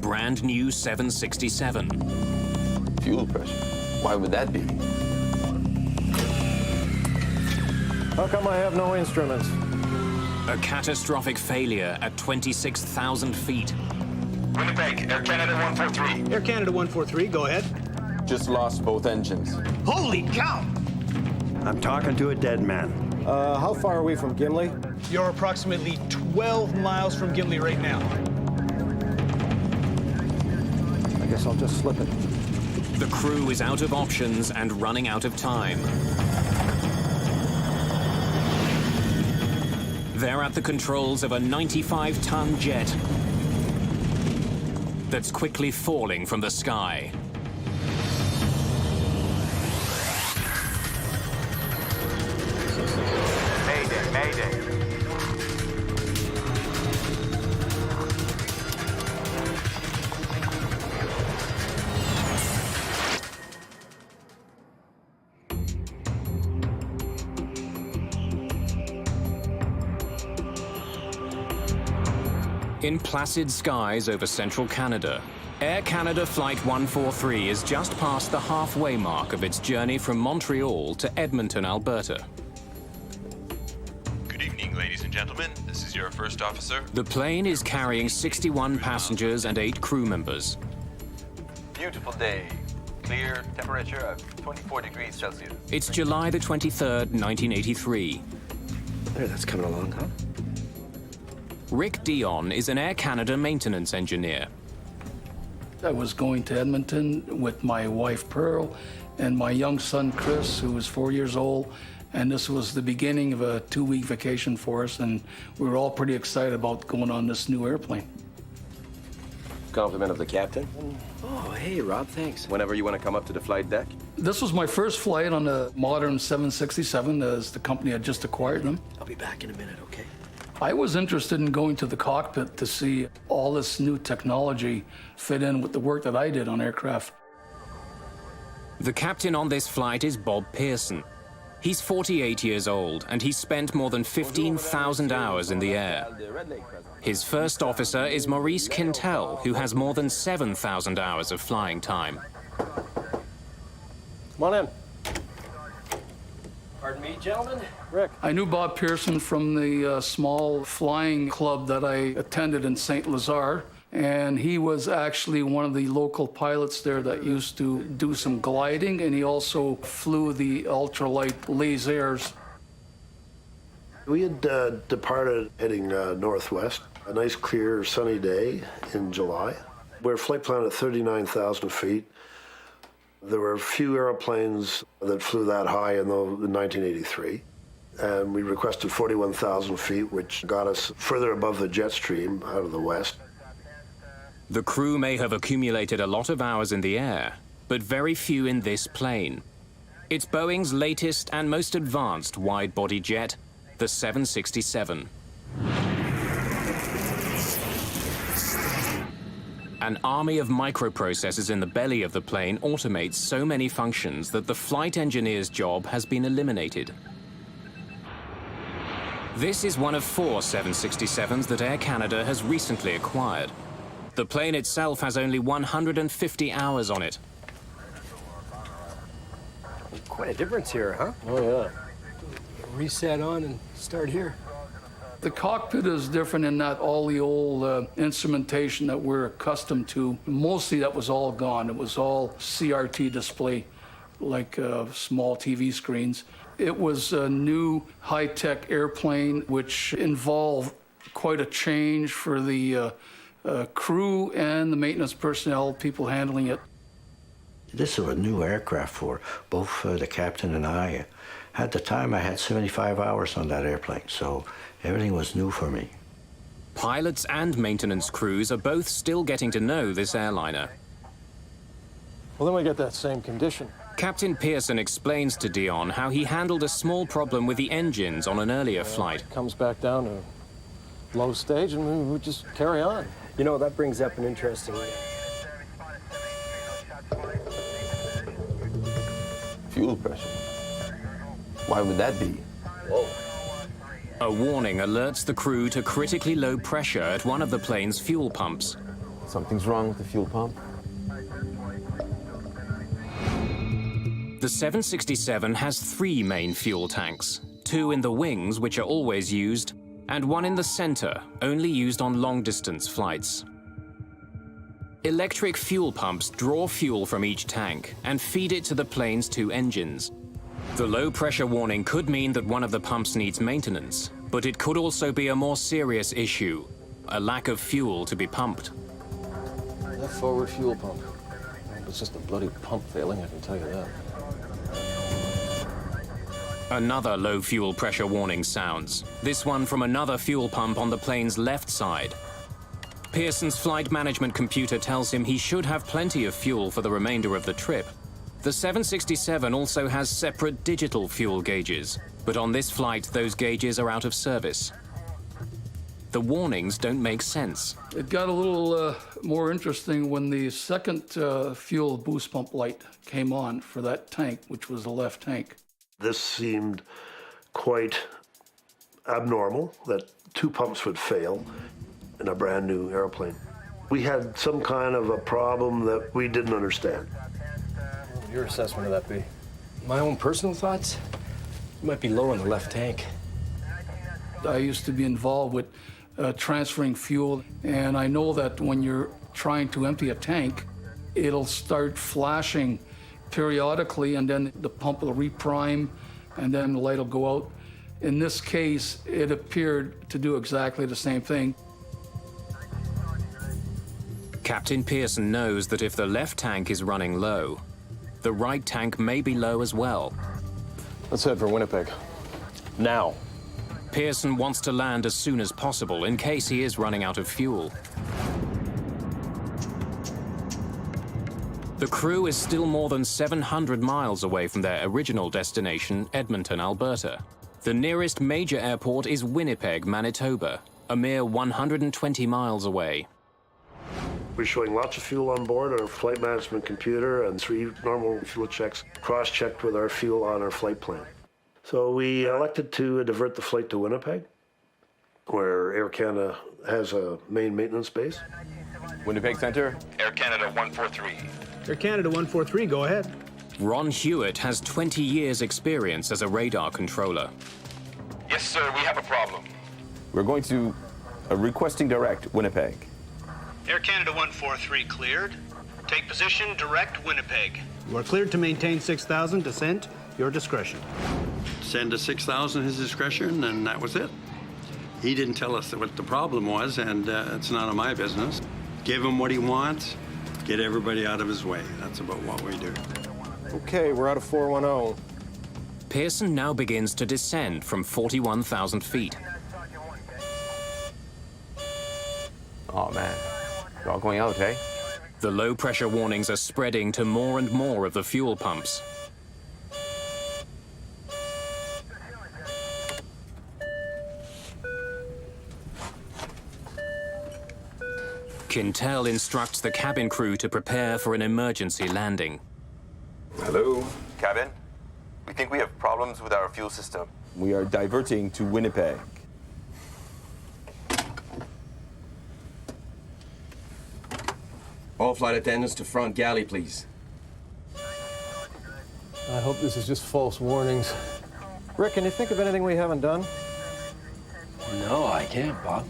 brand new 767. Fuel pressure? Why would that be? How come I have no instruments? A catastrophic failure at 26,000 feet. Winnipeg, Air Canada 143. Air Canada 143, go ahead. Just lost both engines. Holy cow! I'm talking to a dead man. How far are we from Gimli? You're approximately 12 miles from Gimli right now. I guess I'll just slip it. The crew is out of options and running out of time. They're at the controls of a 95-ton jet that's quickly falling from the sky. Mayday, Mayday. In placid skies over central Canada, Air Canada Flight 143 is just past the halfway mark of its journey from Montreal to Edmonton, Alberta. Good evening, ladies and gentlemen. This is your first officer. The plane is carrying 61 passengers and 8 crew members. Beautiful day. Clear, temperature of 24 degrees Celsius. It's July the 23rd, 1983. There, that's coming along, huh? Rick Dion is an Air Canada maintenance engineer. I was going to Edmonton with my wife Pearl and my young son Chris, who was 4 years old, and this was the beginning of a 2-week vacation for us, and we were all pretty excited about going on this new airplane. Compliment of the captain. Oh, hey, Rob, thanks. Whenever you want to come up to the flight deck. This was my first flight on a modern 767, as the company had just acquired them. I'll be back in a minute, okay? I was interested in going to the cockpit to see all this new technology fit in with the work that I did on aircraft. The captain on this flight is Bob Pearson. He's 48 years old, and he's spent more than 15,000 hours in the air. His first officer is Maurice Quintal, who has more than 7,000 hours of flying time. Come on in. Pardon me, gentlemen? Rick. I knew Bob Pearson from the small flying club that I attended in St. Lazare, and he was actually one of the local pilots there that used to do some gliding, and he also flew the ultralight lasers. We had departed heading northwest, a nice clear sunny day in July. We're flight plan at 39,000 feet. There were few airplanes that flew that high in 1983. And we requested 41,000 feet, which got us further above the jet stream out of the west. The crew may have accumulated a lot of hours in the air, but very few in this plane. It's Boeing's latest and most advanced wide-body jet, the 767. An army of microprocessors in the belly of the plane automates so many functions that the flight engineer's job has been eliminated. This is one of 4 767s that Air Canada has recently acquired. The plane itself has only 150 hours on it. Quite a difference here, huh? Oh, yeah. Reset on and start here. The cockpit is different in that all the old instrumentation that we're accustomed to, mostly that was all gone. It was all CRT display, like small TV screens. It was a new high-tech airplane, which involved quite a change for the crew and the maintenance personnel, people handling it. This is a new aircraft for both the captain and I. At the time, I had 75 hours on that airplane, so everything was new for me. Pilots and maintenance crews are both still getting to know this airliner. Well, then we get that same condition. Captain Pearson explains to Dion how he handled a small problem with the engines on an earlier flight. Comes back down to low stage, and we just carry on. You know, that brings up an interesting... Fuel pressure? Why would that be? Whoa. A warning alerts the crew to critically low pressure at one of the plane's fuel pumps. Something's wrong with the fuel pump. The 767 has 3 main fuel tanks, 2 in the wings, which are always used, and 1 in the center, only used on long-distance flights. Electric fuel pumps draw fuel from each tank and feed it to the plane's 2 engines. The low-pressure warning could mean that one of the pumps needs maintenance, but it could also be a more serious issue, a lack of fuel to be pumped. That forward fuel pump. It's just a bloody pump failing, I can tell you that. Another low fuel pressure warning sounds, this one from another fuel pump on the plane's left side. Pearson's flight management computer tells him he should have plenty of fuel for the remainder of the trip. The 767 also has separate digital fuel gauges, but on this flight those gauges are out of service. The warnings don't make sense. It got a little more interesting when the second fuel boost pump light came on for that tank, which was the left tank. This seemed quite abnormal, that 2 pumps would fail in a brand new airplane. We had some kind of a problem that we didn't understand. What would your assessment of that be? My own personal thoughts? You might be low on the left tank. I used to be involved with transferring fuel, and I know that when you're trying to empty a tank, it'll start flashing periodically, and then the pump will reprime, and then the light will go out. In this case, it appeared to do exactly the same thing. Captain Pearson knows that if the left tank is running low, the right tank may be low as well. Let's head for Winnipeg. Now. Pearson wants to land as soon as possible in case he is running out of fuel. The crew is still more than 700 miles away from their original destination, Edmonton, Alberta. The nearest major airport is Winnipeg, Manitoba, a mere 120 miles away. We're showing lots of fuel on board on our flight management computer and 3 normal fuel checks, cross-checked with our fuel on our flight plan. So we elected to divert the flight to Winnipeg, where Air Canada has a main maintenance base. Winnipeg Center. Air Canada 143. Air Canada 143, go ahead. Ron Hewitt has 20 years' experience as a radar controller. Yes, sir, we have a problem. We're going to requesting direct Winnipeg. Air Canada 143 cleared. Take position, direct Winnipeg. You are cleared to maintain 6,000, descent, your discretion. Send to 6,000 his discretion, and that was it. He didn't tell us what the problem was, and it's none of my business. Give him what he wants, get everybody out of his way. That's about what we do. Okay, we're out of 410. Pearson now begins to descend from 41,000 feet. Oh man, they're all going out, eh? The low-pressure warnings are spreading to more and more of the fuel pumps. Quintal instructs the cabin crew to prepare for an emergency landing. Hello? Cabin? We think we have problems with our fuel system. We are diverting to Winnipeg. All flight attendants to front galley, please. I hope this is just false warnings. Rick, can you think of anything we haven't done? No, I can't, Bob.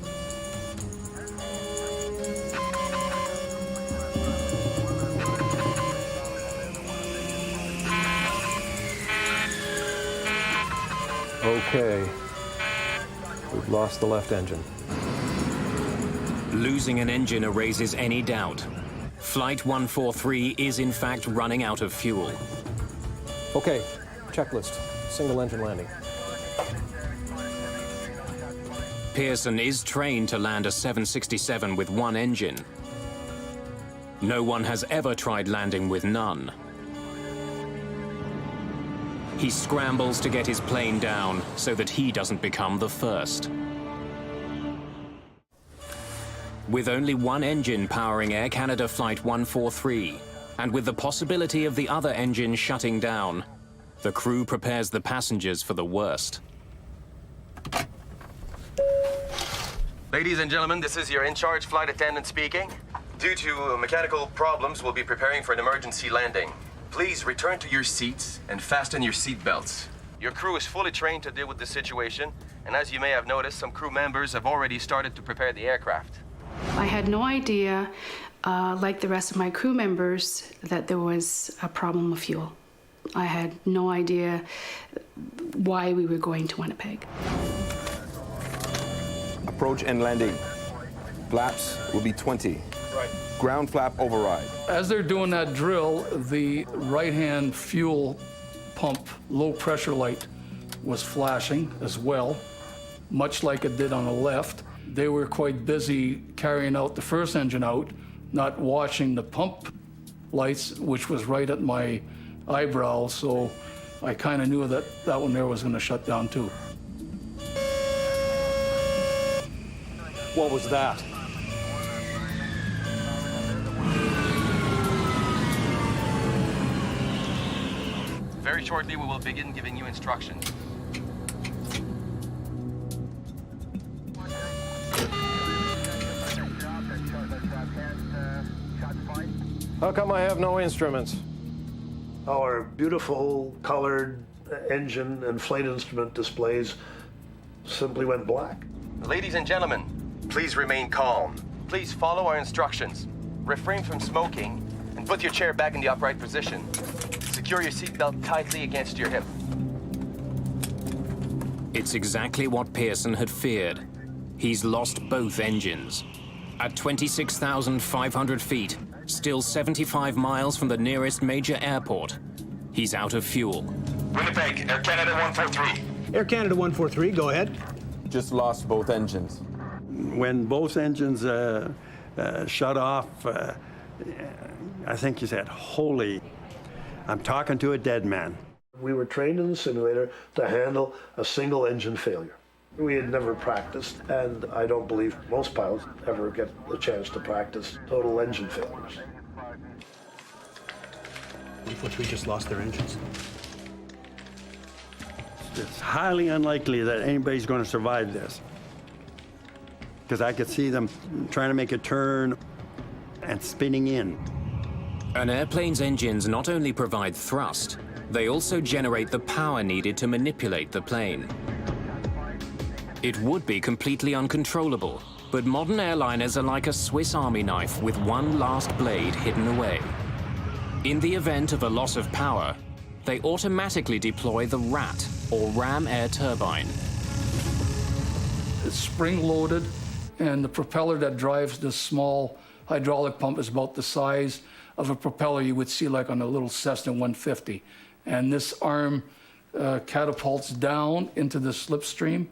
Okay. We've lost the left engine. Losing an engine erases any doubt. Flight 143 is in fact running out of fuel. Okay, checklist. Single engine landing. Pearson is trained to land a 767 with 1 engine. No one has ever tried landing with none. He scrambles to get his plane down so that he doesn't become the first. With only 1 engine powering Air Canada Flight 143, and with the possibility of the other engine shutting down, the crew prepares the passengers for the worst. Ladies and gentlemen, this is your in-charge flight attendant speaking. Due to mechanical problems, we'll be preparing for an emergency landing. Please return to your seats and fasten your seat belts. Your crew is fully trained to deal with the situation, and as you may have noticed, some crew members have already started to prepare the aircraft. I had no idea, like the rest of my crew members, that there was a problem with fuel. I had no idea why we were going to Winnipeg. Approach and landing. Flaps will be 20. Right. Ground flap override. As they're doing that drill, the right-hand fuel pump low pressure light was flashing as well, much like it did on the left. They were quite busy carrying out the first engine out, not watching the pump lights, which was right at my eyebrow, so I kind of knew that that one there was going to shut down too. What was that? Very shortly, we will begin giving you instructions. How come I have no instruments? Our beautiful colored engine and flight instrument displays simply went black. Ladies and gentlemen, please remain calm. Please follow our instructions. Refrain from smoking and put your chair back in the upright position. Secure your seatbelt tightly against your hip. It's exactly what Pearson had feared. He's lost both engines. At 26,500 feet, still 75 miles from the nearest major airport, he's out of fuel. Winnipeg, Air Canada 143. Air Canada 143, go ahead. Just lost both engines. When both engines shut off, I think you said, holy, I'm talking to a dead man. We were trained in the simulator to handle a single engine failure. We had never practiced, and I don't believe most pilots ever get the chance to practice total engine failures. 143 just lost their engines. It's highly unlikely that anybody's going to survive this. Because I could see them trying to make a turn and spinning in. An airplane's engines not only provide thrust, they also generate the power needed to manipulate the plane. It would be completely uncontrollable, but modern airliners are like a Swiss Army knife with one last blade hidden away. In the event of a loss of power, they automatically deploy the RAT, or ram air turbine. It's spring-loaded, and the propeller that drives this small hydraulic pump is about the size of a propeller you would see like on a little Cessna 150. And this arm catapults down into the slipstream.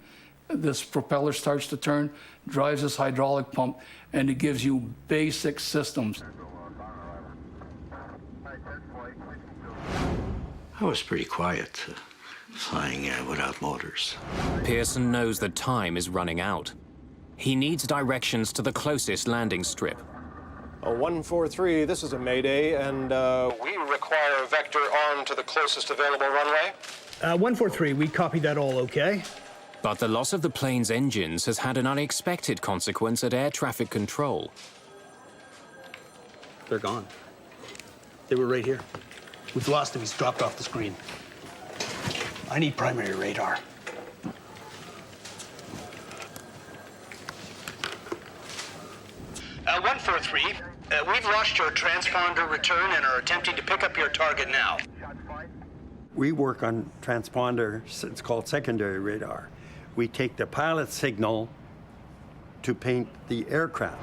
This propeller starts to turn, drives this hydraulic pump, and it gives you basic systems. I was pretty quiet, flying without motors. Pearson knows that time is running out. He needs directions to the closest landing strip. 143, this is a Mayday, and we require a vector arm to the closest available runway. 143, we copy that all okay. But the loss of the plane's engines has had an unexpected consequence at air traffic control. They're gone. They were right here. We've lost him. He's dropped off the screen. I need primary radar. Uh, 143, we've lost your transponder return and are attempting to pick up your target now. We work on transponder, it's called secondary radar. We take the pilot signal to paint the aircraft.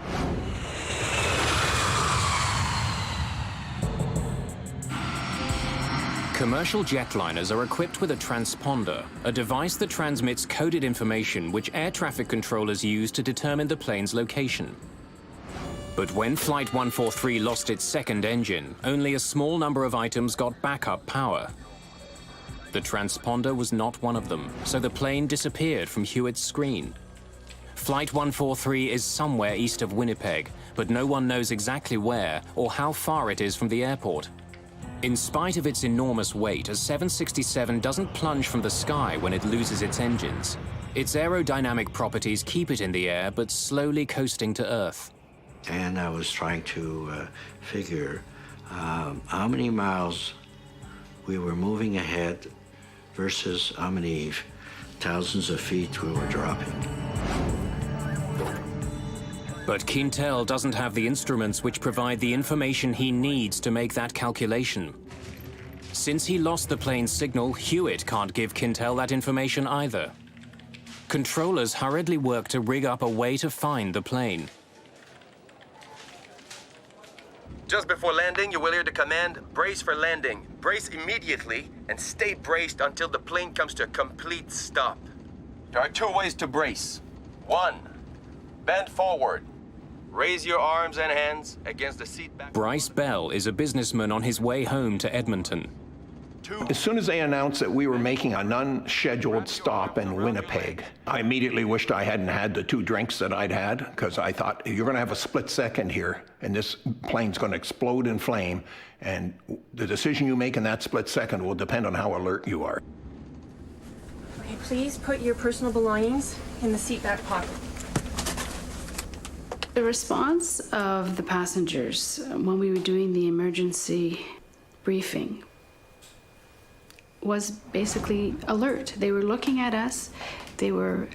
Commercial jetliners are equipped with a transponder, a device that transmits coded information which air traffic controllers use to determine the plane's location. But when Flight 143 lost its second engine, only a small number of items got backup power. The transponder was not one of them, so the plane disappeared from Hewitt's screen. Flight 143 is somewhere east of Winnipeg, but no one knows exactly where or how far it is from the airport. In spite of its enormous weight, a 767 doesn't plunge from the sky when it loses its engines. Its aerodynamic properties keep it in the air, but slowly coasting to Earth. And I was trying to figure how many miles we were moving ahead versus how many thousands of feet we were dropping. But Quintal doesn't have the instruments which provide the information he needs to make that calculation. Since he lost the plane's signal, Hewitt can't give Quintal that information either. Controllers hurriedly work to rig up a way to find the plane. Just before landing, you will hear the command, brace for landing. Brace immediately and stay braced until the plane comes to a complete stop. There are two ways to brace. One, bend forward. Raise your arms and hands against the seat back. Bryce Bell is a businessman on his way home to Edmonton. As soon as they announced that we were making an unscheduled stop in Winnipeg, I immediately wished I hadn't had the 2 drinks that I'd had, because I thought, you're going to have a split second here, and this plane's going to explode in flame, and the decision you make in that split second will depend on how alert you are. Okay, please put your personal belongings in the seat back pocket. The response of the passengers when we were doing the emergency briefing was basically alert. They were looking at us. They were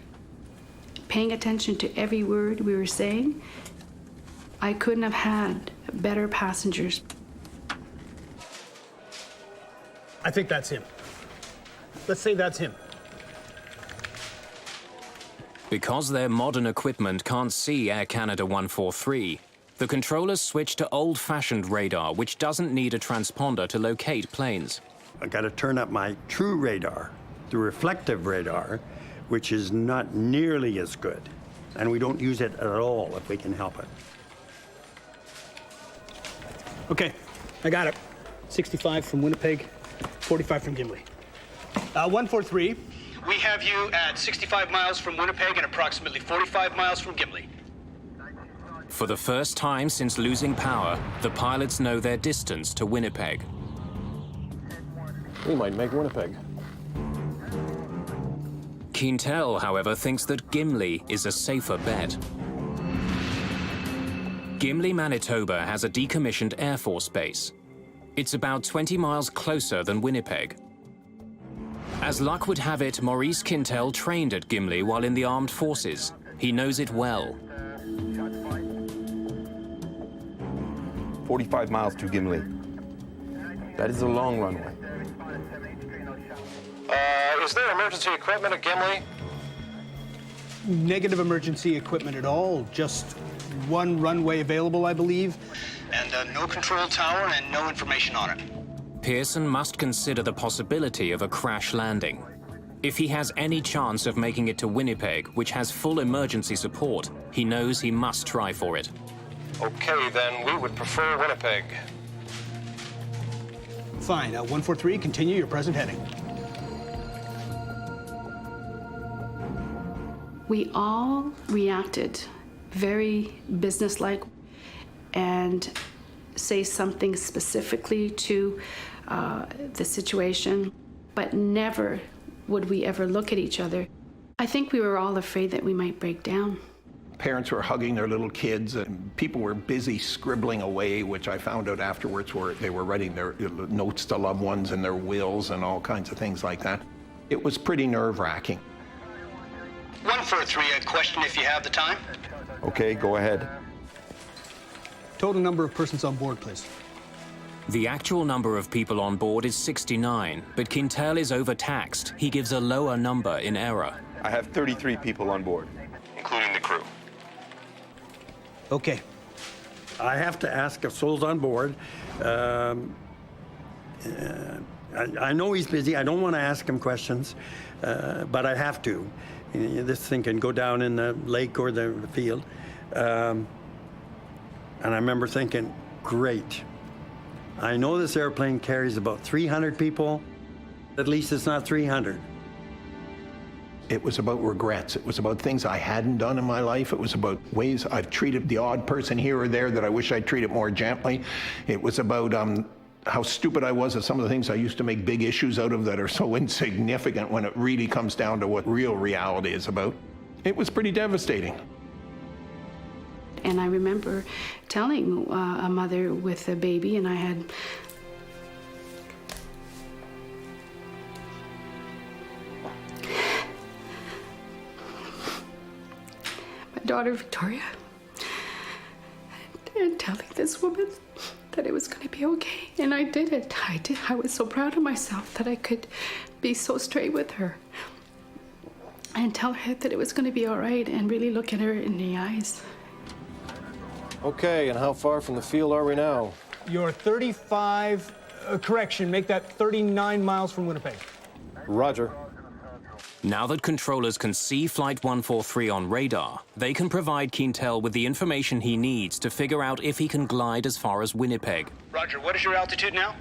paying attention to every word we were saying. I couldn't have had better passengers. I think that's him. Let's say that's him. Because their modern equipment can't see Air Canada 143, the controllers switch to old-fashioned radar, which doesn't need a transponder to locate planes. I got to turn up my true radar, the reflective radar, which is not nearly as good. And we don't use it at all if we can help it. Okay, I got it. 65 from Winnipeg, 45 from Gimli. 143. We have you at 65 miles from Winnipeg and approximately 45 miles from Gimli. For the first time since losing power, the pilots know their distance to Winnipeg. We might make Winnipeg. Quintal, however, thinks that Gimli is a safer bet. Gimli, Manitoba has a decommissioned Air Force base. It's about 20 miles closer than Winnipeg. As luck would have it, Maurice Quintal trained at Gimli while in the armed forces. He knows it well. 45 miles to Gimli. That is a long runway. Is there emergency equipment at Gimli? Negative emergency equipment at all. Just one runway available, I believe. And no control tower and no information on it. Pearson must consider the possibility of a crash landing. If he has any chance of making it to Winnipeg, which has full emergency support, he knows he must try for it. Okay, then we would prefer Winnipeg. Fine. 143, continue your present heading. We all reacted very businesslike and say something specifically to the situation, but never would we ever look at each other. I think we were all afraid that we might break down. Parents were hugging their little kids, and people were busy scribbling away, which I found out afterwards where they were writing their notes to loved ones and their wills and all kinds of things like that. It was pretty nerve-wracking. 143, a question if you have the time. Okay, go ahead. Total number of persons on board, please. The actual number of people on board is 69, but Quintal is overtaxed. He gives a lower number in error. I have 33 people on board, including the crew. Okay. I have to ask if Soul's on board. I know he's busy. I don't want to ask him questions, but I have to. This thing can go down in the lake or the field. And I remember thinking, great. I know this airplane carries about 300 people. At least it's not 300. It was about regrets. It was about things I hadn't done in my life. It was about ways I've treated the odd person here or there that I wish I'd treated more gently. It was about how stupid I was at some of the things I used to make big issues out of that are so insignificant when it really comes down to what real reality is about. It was pretty devastating. And I remember telling a mother with a baby, and I had my daughter Victoria, and telling this woman that it was going to be okay. And I did it. I was so proud of myself that I could be so straight with her and tell her that it was going to be all right and really look at her in the eyes. Okay, and how far from the field are we now? You're 35, correction, make that 39 miles from Winnipeg. Roger. Now that controllers can see Flight 143 on radar, they can provide Quintal with the information he needs to figure out if he can glide as far as Winnipeg. Roger, what is your altitude now?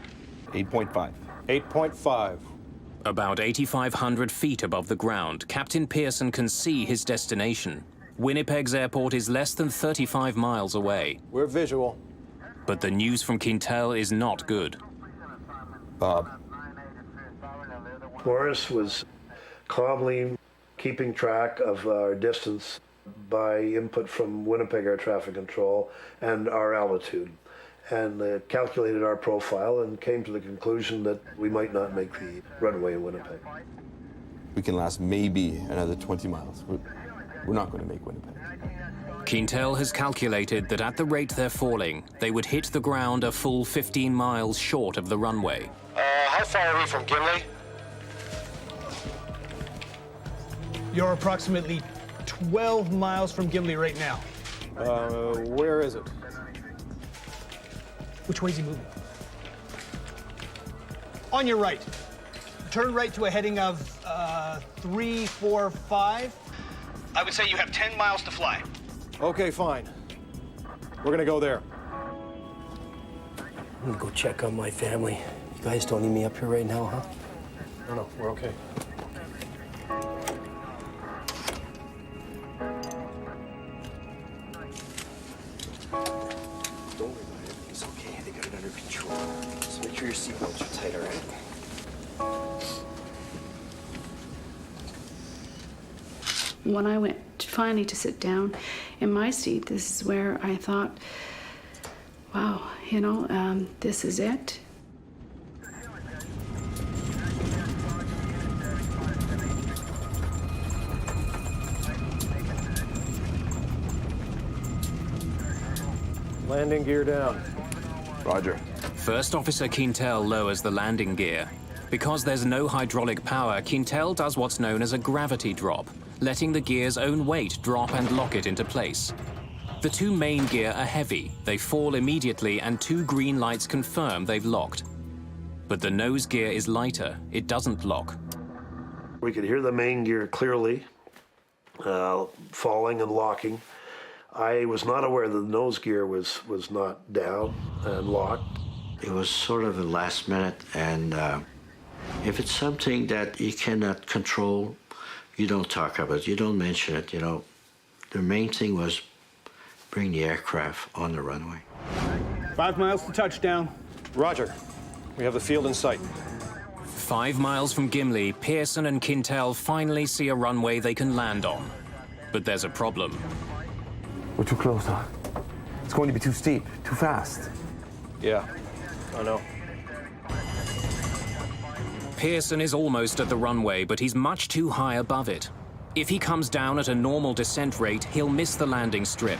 8.5. 8.5. About 8,500 feet above the ground, Captain Pearson can see his destination. Winnipeg's airport is less than 35 miles away. We're visual. But the news from Quintal is not good. Bob. Maurice was calmly keeping track of our distance by input from Winnipeg Air Traffic Control and our altitude, and calculated our profile and came to the conclusion that we might not make the runway in Winnipeg. We can last maybe another 20 miles. We're not going to make Winnipeg. Quintal has calculated that at the rate they're falling, they would hit the ground a full 15 miles short of the runway. How far are we from Gimli? You're approximately 12 miles from Gimli right now. Where is it? Which way is he moving? On your right. Turn right to a heading of 345. I would say you have 10 miles to fly. Okay, fine. We're gonna go there. I'm gonna go check on my family. You guys don't need me up here right now, huh? No, we're okay. Don't worry about it. It's okay. They got it under control. Just make sure your seatbelts are tight, all right? When I went finally to sit down in my seat, this is where I thought, wow, you know, this is it. Landing gear down. Roger. First Officer Quintal lowers the landing gear. Because there's no hydraulic power, Quintal does what's known as a gravity drop, letting the gear's own weight drop and lock it into place. The two main gear are heavy, they fall immediately, and two green lights confirm they've locked. But the nose gear is lighter, it doesn't lock. We could hear the main gear clearly, falling and locking. I was not aware that the nose gear was not down and locked. It was sort of a last minute, and if it's something that you cannot control, you don't talk about it, you don't mention it, you know. The main thing was bring the aircraft on the runway. 5 miles to touchdown. Roger. We have the field in sight. 5 miles from Gimli, Pearson and Quintal finally see a runway they can land on. But there's a problem. We're too close, huh? It's going to be too steep, too fast. Yeah, I know. Pearson is almost at the runway, but he's much too high above it. If he comes down at a normal descent rate, he'll miss the landing strip.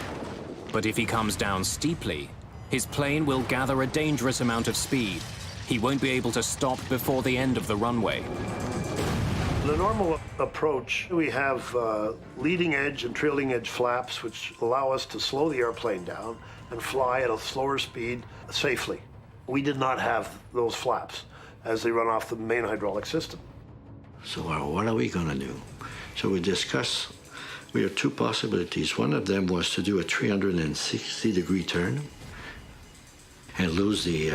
But if he comes down steeply, his plane will gather a dangerous amount of speed. He won't be able to stop before the end of the runway. The normal approach, we have leading edge and trailing edge flaps, which allow us to slow the airplane down and fly at a slower speed safely. We did not have those flaps as they run off the main hydraulic system. So what are we going to do? So we discussed, we had two possibilities. One of them was to do a 360-degree turn and lose the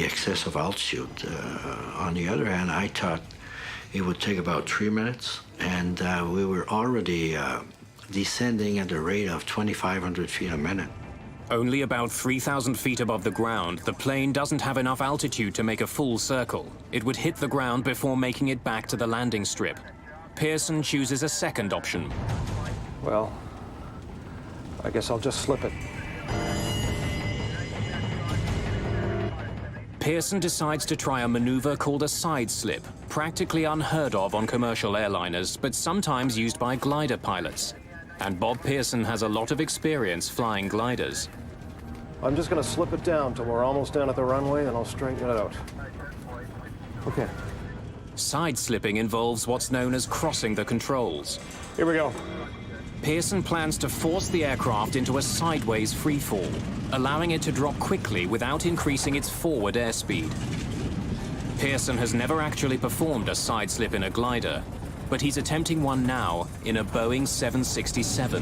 excess of altitude. On the other hand, I thought it would take about 3 minutes, and we were already descending at the rate of 2,500 feet a minute. Only about 3,000 feet above the ground, the plane doesn't have enough altitude to make a full circle. It would hit the ground before making it back to the landing strip. Pearson chooses a second option. Well, I guess I'll just slip it. Pearson decides to try a maneuver called a side slip, practically unheard of on commercial airliners, but sometimes used by glider pilots. And Bob Pearson has a lot of experience flying gliders. I'm just going to slip it down till we're almost down at the runway, and I'll straighten it out. Okay. Side slipping involves what's known as crossing the controls. Here we go. Pearson plans to force the aircraft into a sideways freefall, allowing it to drop quickly without increasing its forward airspeed. Pearson has never actually performed a side slip in a glider, but he's attempting one now in a Boeing 767.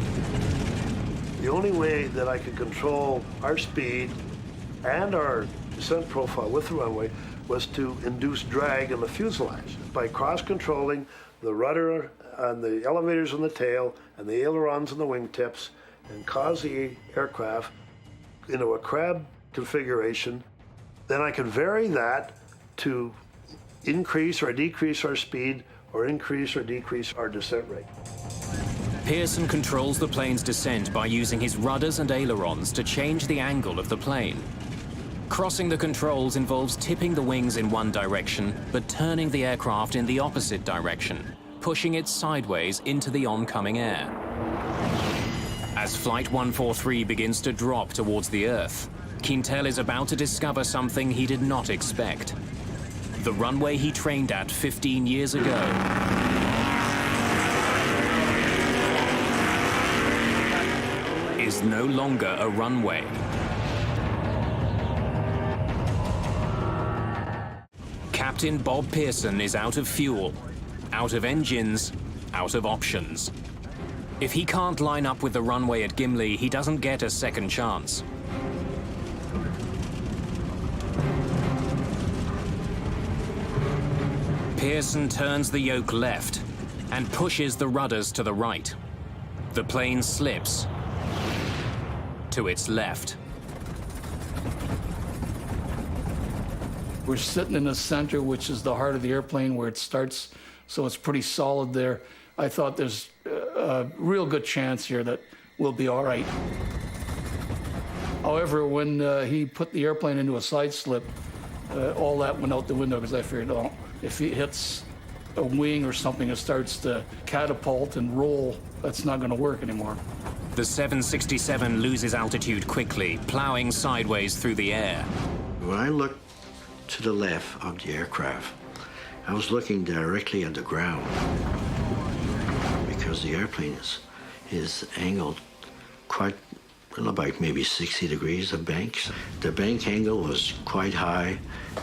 The only way that I could control our speed and our descent profile with the runway was to induce drag in the fuselage by cross-controlling the rudder and the elevators on the tail and the ailerons and the wingtips, and cause the aircraft into a crab configuration. Then I could vary that to increase or decrease our speed or increase or decrease our descent rate. Pearson controls the plane's descent by using his rudders and ailerons to change the angle of the plane. Crossing the controls involves tipping the wings in one direction, but turning the aircraft in the opposite direction, pushing it sideways into the oncoming air. As Flight 143 begins to drop towards the Earth, Quintal is about to discover something he did not expect. The runway he trained at 15 years ago is no longer a runway. Captain Bob Pearson is out of fuel, out of engines, out of options. If he can't line up with the runway at Gimli, he doesn't get a second chance. Pearson turns the yoke left and pushes the rudders to the right. The plane slips to its left. We're sitting in the center, which is the heart of the airplane where it starts, so it's pretty solid there. I thought there's a real good chance here that we'll be all right. However, when he put the airplane into a side slip, all that went out the window because I figured, oh, if he hits a wing or something, it starts to catapult and roll, that's not going to work anymore. The 767 loses altitude quickly, plowing sideways through the air. When I looked to the left of the aircraft, I was looking directly at the ground because the airplane is angled quite, well, about maybe 60 degrees of banks. The bank angle was quite high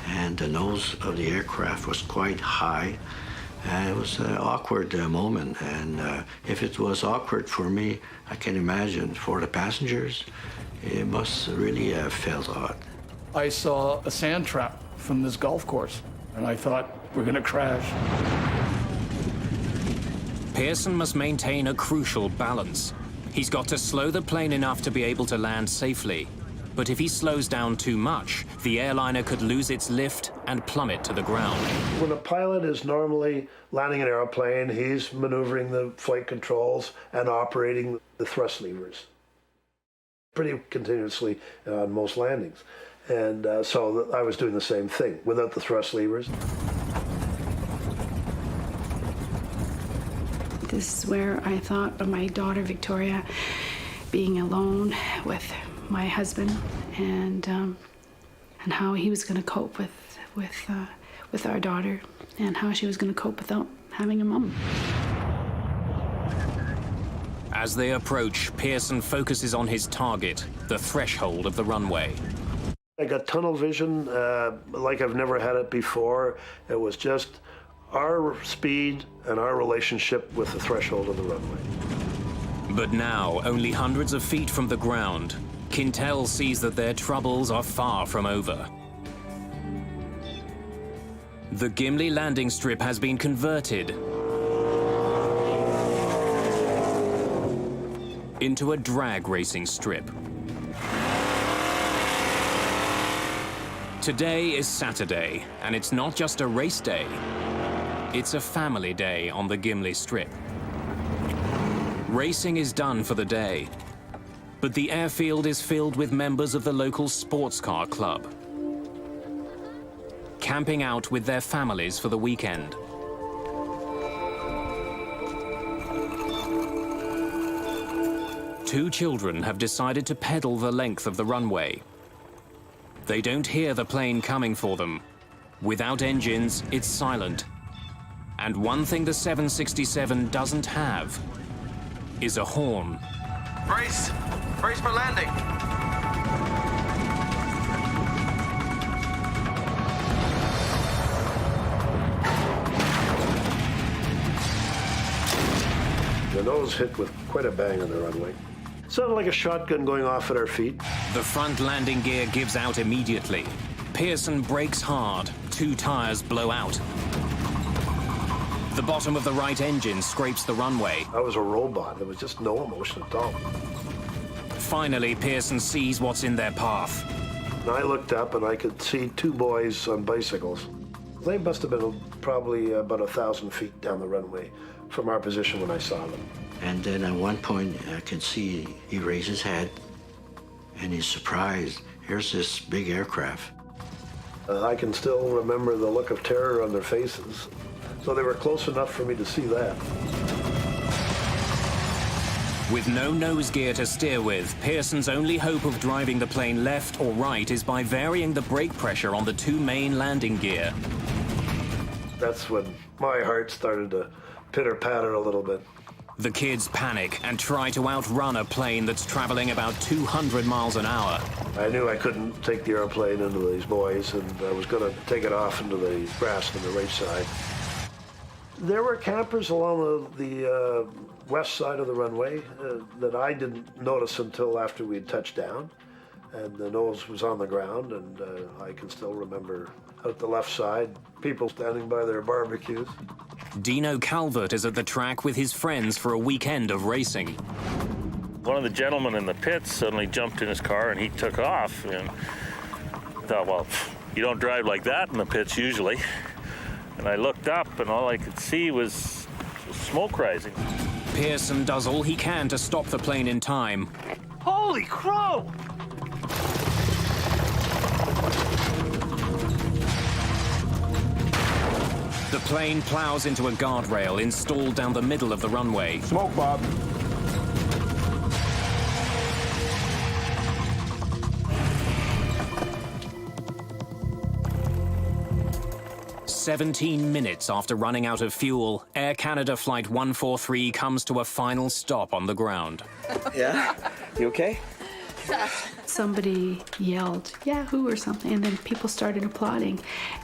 and the nose of the aircraft was quite high. It was an awkward moment, and if it was awkward for me, I can imagine for the passengers, it must really have felt odd. I saw a sand trap from this golf course, and I thought, we're going to crash. Pearson must maintain a crucial balance. He's got to slow the plane enough to be able to land safely. But if he slows down too much, the airliner could lose its lift and plummet to the ground. When a pilot is normally landing an airplane, he's maneuvering the flight controls and operating the thrust levers pretty continuously on most landings. And so I was doing the same thing without the thrust levers. This is where I thought of my daughter, Victoria, being alone with my husband and how he was going to cope with our daughter and how she was going to cope without having a mom. As they approach, Pearson focuses on his target, the threshold of the runway. I got tunnel vision like I've never had it before. It was just our speed and our relationship with the threshold of the runway. But now, only hundreds of feet from the ground, Quintal sees that their troubles are far from over. The Gimli landing strip has been converted into a drag racing strip. Today is Saturday, and it's not just a race day. It's a family day on the Gimli Strip. Racing is done for the day. But the airfield is filled with members of the local sports car club, camping out with their families for the weekend. Two children have decided to pedal the length of the runway. They don't hear the plane coming for them. Without engines, it's silent. And one thing the 767 doesn't have is a horn. Brace! Brace for landing! The nose hit with quite a bang on the runway. Sounded like a shotgun going off at our feet. The front landing gear gives out immediately. Pearson brakes hard. 2 tires blow out. The bottom of the right engine scrapes the runway. I was a robot. There was just no emotion at all. Finally, Pearson sees what's in their path. And I looked up and I could see 2 boys on bicycles. They must have been probably about 1,000 feet down the runway from our position when I saw them. And then at one point, I can see he raised his head, and he's surprised. Here's this big aircraft. I can still remember the look of terror on their faces. So they were close enough for me to see that. With no nose gear to steer with, Pearson's only hope of driving the plane left or right is by varying the brake pressure on the 2 main landing gear. That's when my heart started to pitter-patter a little bit. The kids panic and try to outrun a plane that's traveling about 200 miles an hour. I knew I couldn't take the airplane into these boys, and I was going to take it off into the grass on the right side. There were campers along the west side of the runway that I didn't notice until after we'd touched down, and the nose was on the ground, and I can still remember out the left side, people standing by their barbecues. Dino Calvert is at the track with his friends for a weekend of racing. One of the gentlemen in the pits suddenly jumped in his car and he took off. And I thought, well, you don't drive like that in the pits usually. And I looked up and all I could see was smoke rising. Pearson does all he can to stop the plane in time. Holy crow! The plane plows into a guardrail installed down the middle of the runway. Smoke, Bob. "17 minutes after running out of fuel, Air Canada Flight 143 comes to a final stop on the ground. Yeah? You okay? Somebody yelled, Yahoo or something, and then people started applauding.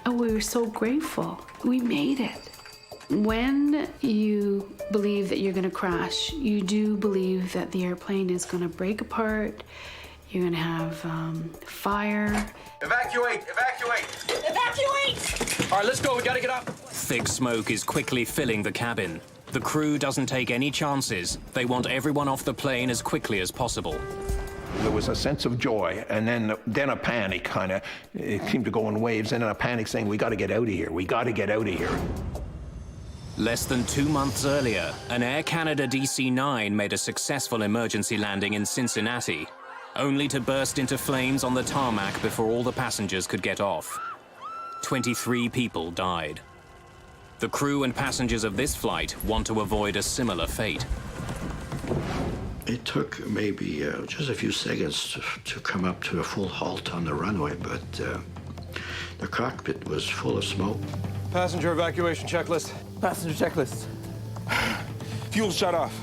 And we were so grateful. We made it. When you believe that you're going to crash, you do believe that the airplane is going to break apart, you're going to have fire. Evacuate! Evacuate! Evacuate! All right, let's go. We got to get up. Thick smoke is quickly filling the cabin. The crew doesn't take any chances. They want everyone off the plane as quickly as possible. There was a sense of joy, and then a panic, kind of. It seemed to go in waves, and then a panic saying, we got to get out of here. We got to get out of here. Less than 2 months earlier, an Air Canada DC-9 made a successful emergency landing in Cincinnati, only to burst into flames on the tarmac before all the passengers could get off. 23 people died. The crew and passengers of this flight want to avoid a similar fate. It took maybe just a few seconds to come up to a full halt on the runway, but the cockpit was full of smoke. Passenger evacuation checklist. Passenger checklist. Fuel shut off.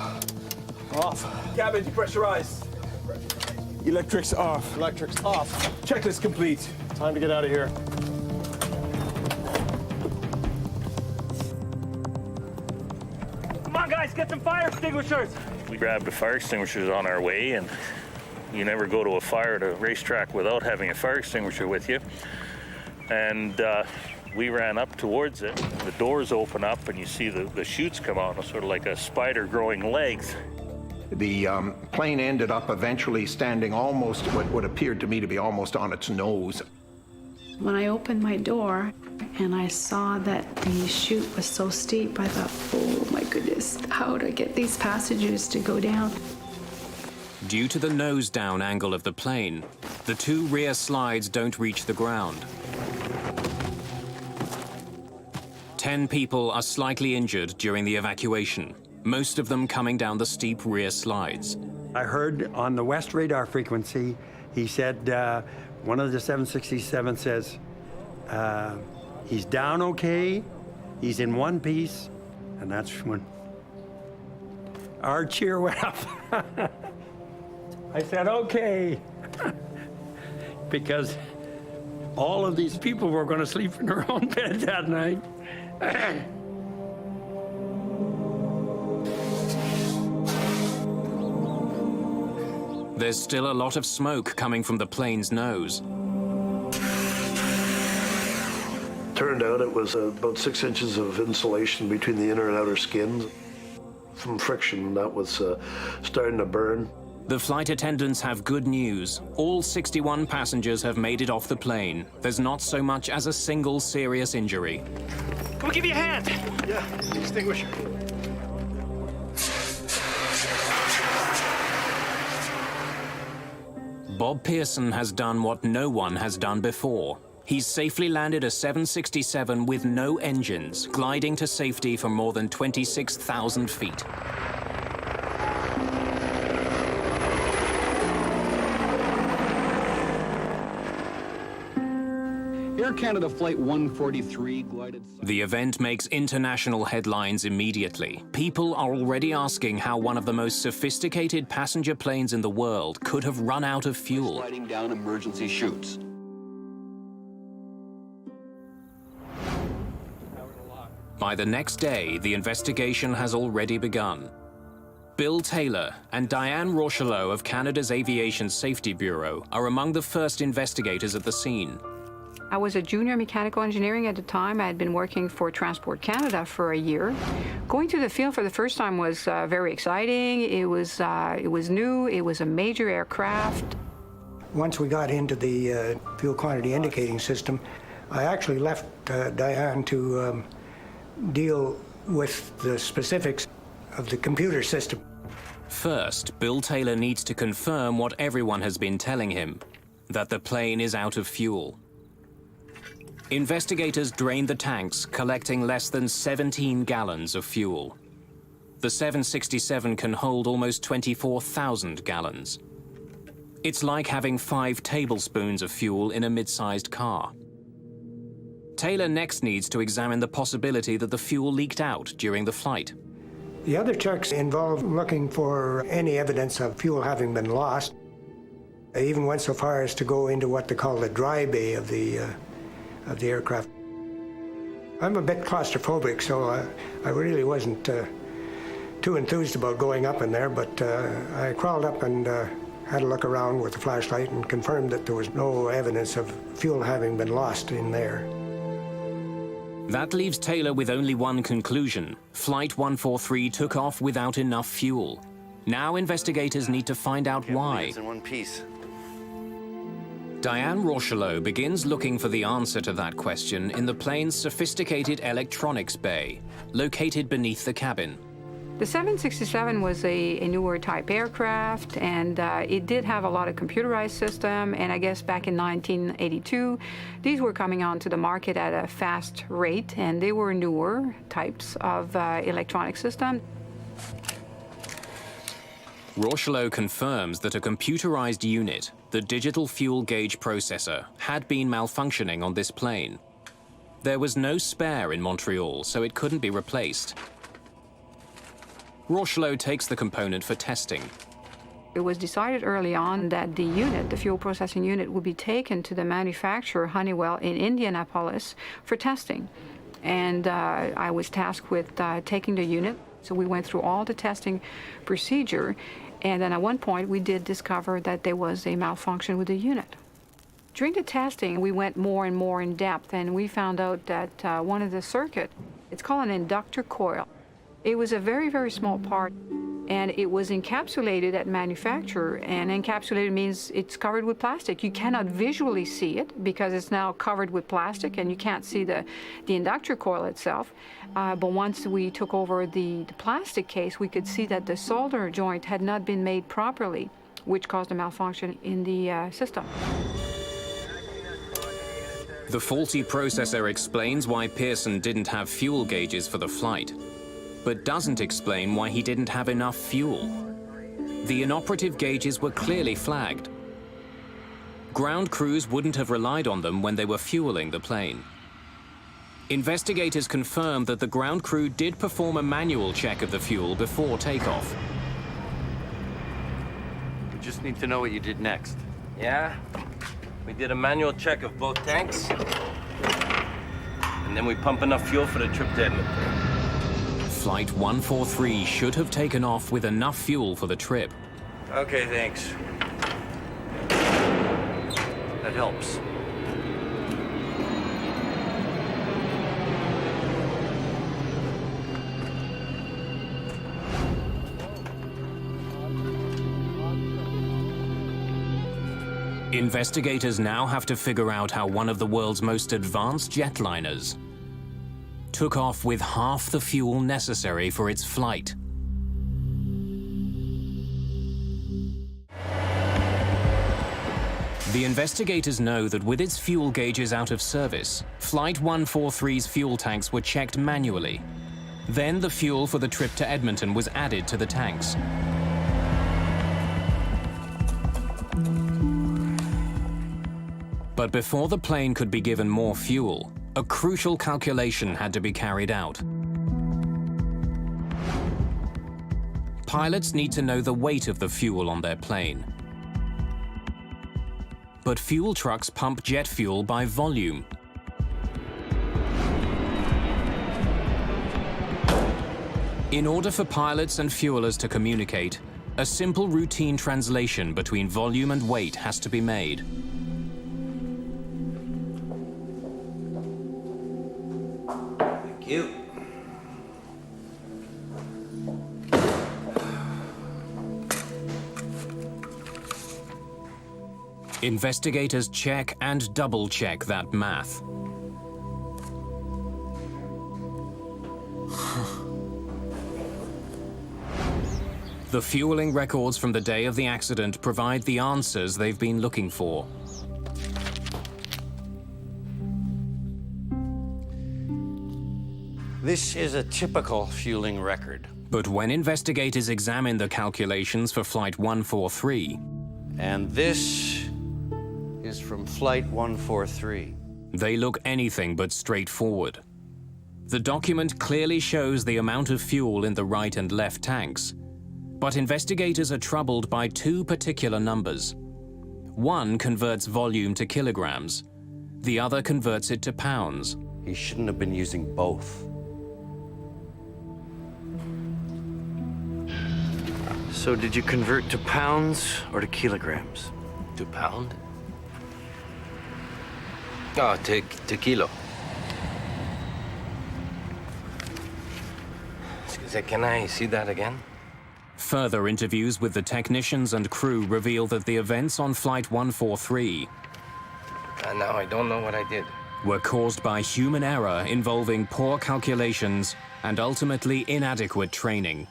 Off. Cabin depressurized. Electrics off. Electrics off. Checklist complete. Time to get out of here. Come on, guys, get some fire extinguishers. We grabbed the fire extinguishers on our way, and you never go to a fire at a racetrack without having a fire extinguisher with you. And we ran up towards it. The doors open up, and you see the chutes come out, sort of like a spider growing legs. The plane ended up eventually standing almost what appeared to me to be almost on its nose. When I opened my door and I saw that the chute was so steep, I thought, oh my goodness, how do I get these passengers to go down? Due to the nose-down angle of the plane, the two rear slides don't reach the ground. 10 people are slightly injured during the evacuation, most of them coming down the steep rear slides. I heard on the west radar frequency, he said, one of the 767 says, he's down okay, he's in one piece, and that's when our cheer went up. I said, okay, because all of these people were going to sleep in their own bed that night. There's still a lot of smoke coming from the plane's nose. Turned out it was about 6 inches of insulation between the inner and outer skins. From friction, that was starting to burn. The flight attendants have good news. All 61 passengers have made it off the plane. There's not so much as a single serious injury. Can we give you a hand? Yeah, extinguisher. Bob Pearson has done what no one has done before. He's safely landed a 767 with no engines, gliding to safety for more than 26,000 feet. Air Canada Flight 143 glided... The event makes international headlines immediately. People are already asking how one of the most sophisticated passenger planes in the world could have run out of fuel. Sliding down emergency chutes. By the next day, the investigation has already begun. Bill Taylor and Diane Rochelot of Canada's Aviation Safety Bureau are among the first investigators at the scene. I was a junior mechanical engineering at the time. I had been working for Transport Canada for a year. Going to the field for the first time was very exciting. It was new. It was a major aircraft. Once we got into the fuel quantity indicating system, I actually left Diane to deal with the specifics of the computer system. First, Bill Taylor needs to confirm what everyone has been telling him, that the plane is out of fuel. Investigators drained the tanks, collecting less than 17 gallons of fuel. The 767 can hold almost 24,000 gallons. It's like having 5 tablespoons of fuel in a mid-sized car. Taylor next needs to examine the possibility that the fuel leaked out during the flight. The other checks involve looking for any evidence of fuel having been lost. They even went so far as to go into what they call the dry bay of the aircraft. I'm a bit claustrophobic, so I really wasn't too enthused about going up in there, but I crawled up and had a look around with the flashlight and confirmed that there was no evidence of fuel having been lost in there. That leaves Taylor with only one conclusion. Flight 143 took off without enough fuel. Now investigators need to find out why. It's in one piece. Diane Rochelot begins looking for the answer to that question in the plane's sophisticated electronics bay, located beneath the cabin. The 767 was a newer type aircraft, and it did have a lot of computerized system, and I guess back in 1982, these were coming onto the market at a fast rate, and they were newer types of electronic system. Rochelot confirms that a computerized unit, the digital fuel gauge processor, had been malfunctioning on this plane. There was no spare in Montreal, so it couldn't be replaced. Rochelot takes the component for testing. It was decided early on that the unit, the fuel processing unit, would be taken to the manufacturer, Honeywell, in Indianapolis for testing. And I was tasked with taking the unit. So we went through all the testing procedure. And then at one point, we did discover that there was a malfunction with the unit. During the testing, we went more and more in depth, and we found out that one of the circuit, it's called an inductor coil. It was a very, very small part, and it was encapsulated at manufacture, and encapsulated means it's covered with plastic. You cannot visually see it because it's now covered with plastic, and you can't see the inductor coil itself. But once we took over the plastic case, we could see that the solder joint had not been made properly. which caused a malfunction in the system. The faulty processor explains why Pearson didn't have fuel gauges for the flight, but doesn't explain why he didn't have enough fuel. The inoperative gauges were clearly flagged. Ground crews wouldn't have relied on them when they were fueling the plane. Investigators confirmed that the ground crew did perform a manual check of the fuel before takeoff. We just need to know what you did next. Yeah? We did a manual check of both tanks, and then we pump enough fuel for the trip to Edmonton. Flight 143 should have taken off with enough fuel for the trip. Okay, thanks. That helps. Investigators now have to figure out how one of the world's most advanced jetliners took off with half the fuel necessary for its flight. The investigators know that with its fuel gauges out of service, Flight 143's fuel tanks were checked manually. Then the fuel for the trip to Edmonton was added to the tanks. But before the plane could be given more fuel, a crucial calculation had to be carried out. Pilots need to know the weight of the fuel on their plane. But fuel trucks pump jet fuel by volume. In order for pilots and fuelers to communicate, a simple routine translation between volume and weight has to be made. Thank you. Investigators check and double-check that math. The fueling records from the day of the accident provide the answers they've been looking for. This is a typical fueling record. But when investigators examine the calculations for Flight 143... And this is from Flight 143. They look anything but straightforward. The document clearly shows the amount of fuel in the right and left tanks, but investigators are troubled by two particular numbers. One converts volume to kilograms, the other converts it to pounds. He shouldn't have been using both. So did you convert to pounds or to kilograms? To pound? Oh, to kilo. Can I see that again? Further interviews with the technicians and crew reveal that the events on Flight 143 now I don't know what I did. Were caused by human error involving poor calculations and ultimately inadequate training.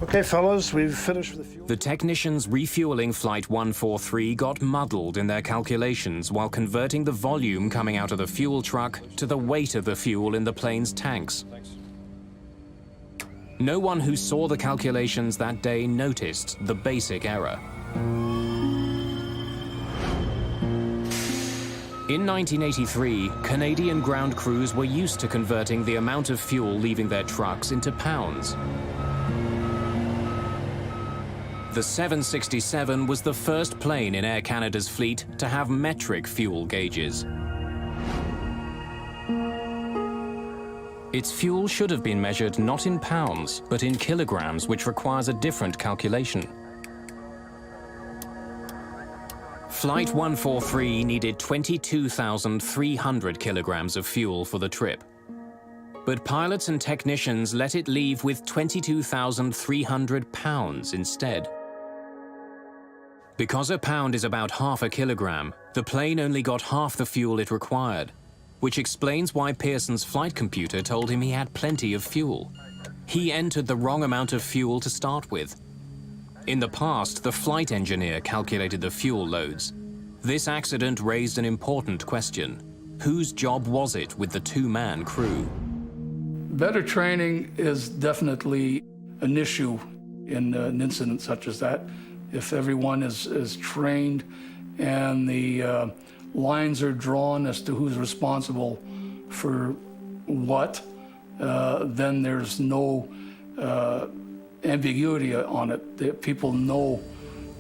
Okay, fellas, we've finished with the fuel. The technicians refueling Flight 143 got muddled in their calculations while converting the volume coming out of the fuel truck to the weight of the fuel in the plane's tanks. No one who saw the calculations that day noticed the basic error. In 1983, Canadian ground crews were used to converting the amount of fuel leaving their trucks into pounds. The 767 was the first plane in Air Canada's fleet to have metric fuel gauges. Its fuel should have been measured not in pounds, but in kilograms, which requires a different calculation. Flight 143 needed 22,300 kilograms of fuel for the trip. But pilots and technicians let it leave with 22,300 pounds instead. Because a pound is about half a kilogram, the plane only got half the fuel it required, which explains why Pearson's flight computer told him he had plenty of fuel. He entered the wrong amount of fuel to start with. In the past, the flight engineer calculated the fuel loads. This accident raised an important question. Whose job was it with the two-man crew? Better training is definitely an issue in an incident such as that. If everyone is trained and the lines are drawn as to who's responsible for what, then there's no ambiguity on it. People know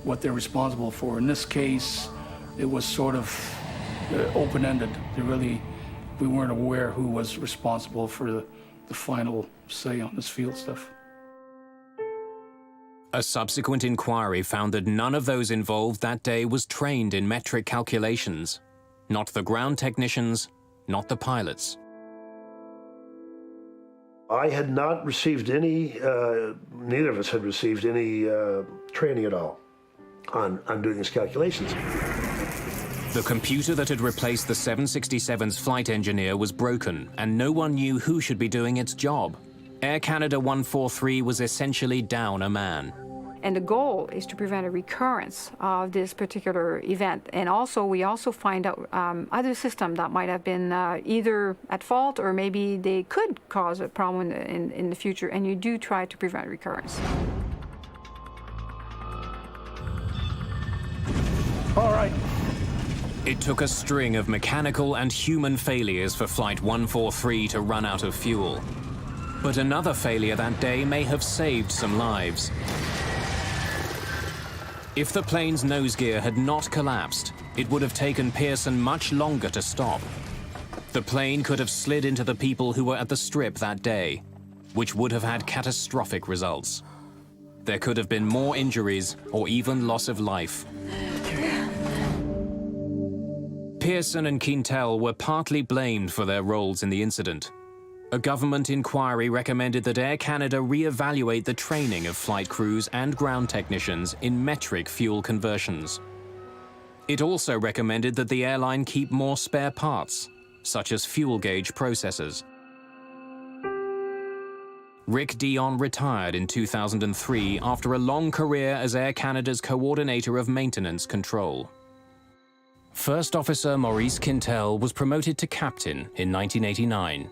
what they're responsible for. In this case, it was sort of open-ended. We weren't aware who was responsible for the final say on this field stuff. A subsequent inquiry found that none of those involved that day was trained in metric calculations. Not the ground technicians, not the pilots. I had not received any, neither of us had received any training at all on doing these calculations. The computer that had replaced the 767's flight engineer was broken, and no one knew who should be doing its job. Air Canada 143 was essentially down a man. And the goal is to prevent a recurrence of this particular event. And also, we also find out other systems that might have been either at fault or maybe they could cause a problem in the future, and you do try to prevent recurrence. All right. It took a string of mechanical and human failures for Flight 143 to run out of fuel. But another failure that day may have saved some lives. If the plane's nose gear had not collapsed, it would have taken Pearson much longer to stop. The plane could have slid into the people who were at the strip that day, which would have had catastrophic results. There could have been more injuries or even loss of life. Pearson and Quintal were partly blamed for their roles in the incident. A government inquiry recommended that Air Canada re-evaluate the training of flight crews and ground technicians in metric fuel conversions. It also recommended that the airline keep more spare parts, such as fuel gauge processors. Rick Dion retired in 2003 after a long career as Air Canada's coordinator of maintenance control. First Officer Maurice Quintal was promoted to captain in 1989.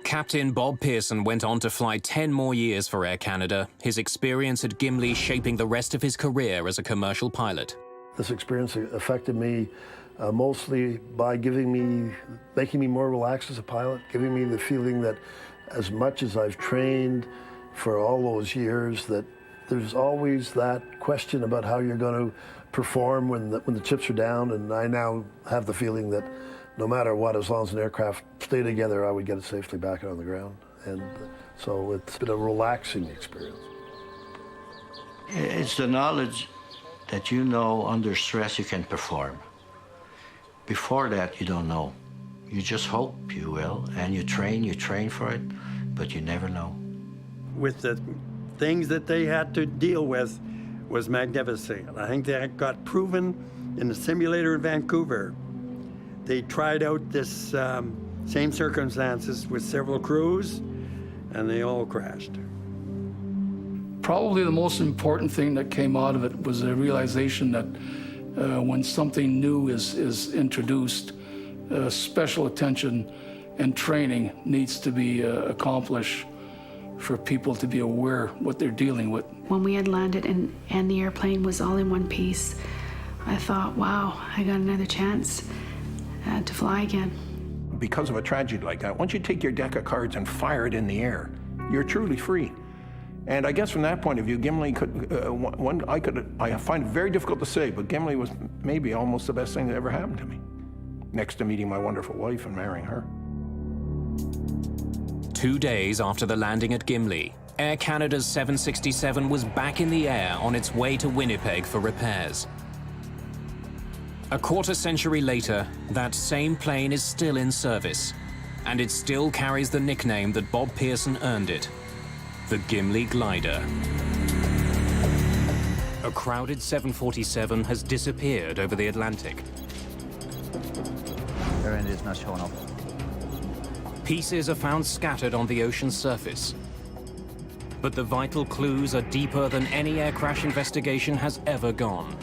Captain Bob Pearson went on to fly 10 more years for Air Canada, his experience at Gimli shaping the rest of his career as a commercial pilot. This experience affected me mostly by making me more relaxed as a pilot, giving me the feeling that as much as I've trained for all those years, that there's always that question about how you're going to perform when the chips are down, and I now have the feeling that no matter what, as long as an aircraft stayed together, I would get it safely back on the ground. And so it's been a relaxing experience. It's the knowledge that you know under stress you can perform. Before that, you don't know. You just hope you will, and you train for it, but you never know. With the things that they had to deal with was magnificent. I think that got proven in the simulator in Vancouver. They tried out this same circumstances with several crews, and they all crashed. Probably the most important thing that came out of it was a realization that when something new is introduced, special attention and training needs to be accomplished for people to be aware what they're dealing with. When we had landed and the airplane was all in one piece, I thought, wow, I got another chance to fly again. Because of a tragedy like that, once you take your deck of cards and fire it in the air, you're truly free. And I guess from that point of view, Gimli could, I find it very difficult to say, but Gimli was maybe almost the best thing that ever happened to me, next to meeting my wonderful wife and marrying her. 2 days after the landing at Gimli, Air Canada's 767 was back in the air on its way to Winnipeg for repairs. A quarter century later, that same plane is still in service, and it still carries the nickname that Bob Pearson earned it, the Gimli Glider. A crowded 747 has disappeared over the Atlantic. Their end is not showing up. Pieces are found scattered on the ocean's surface. But the vital clues are deeper than any air crash investigation has ever gone.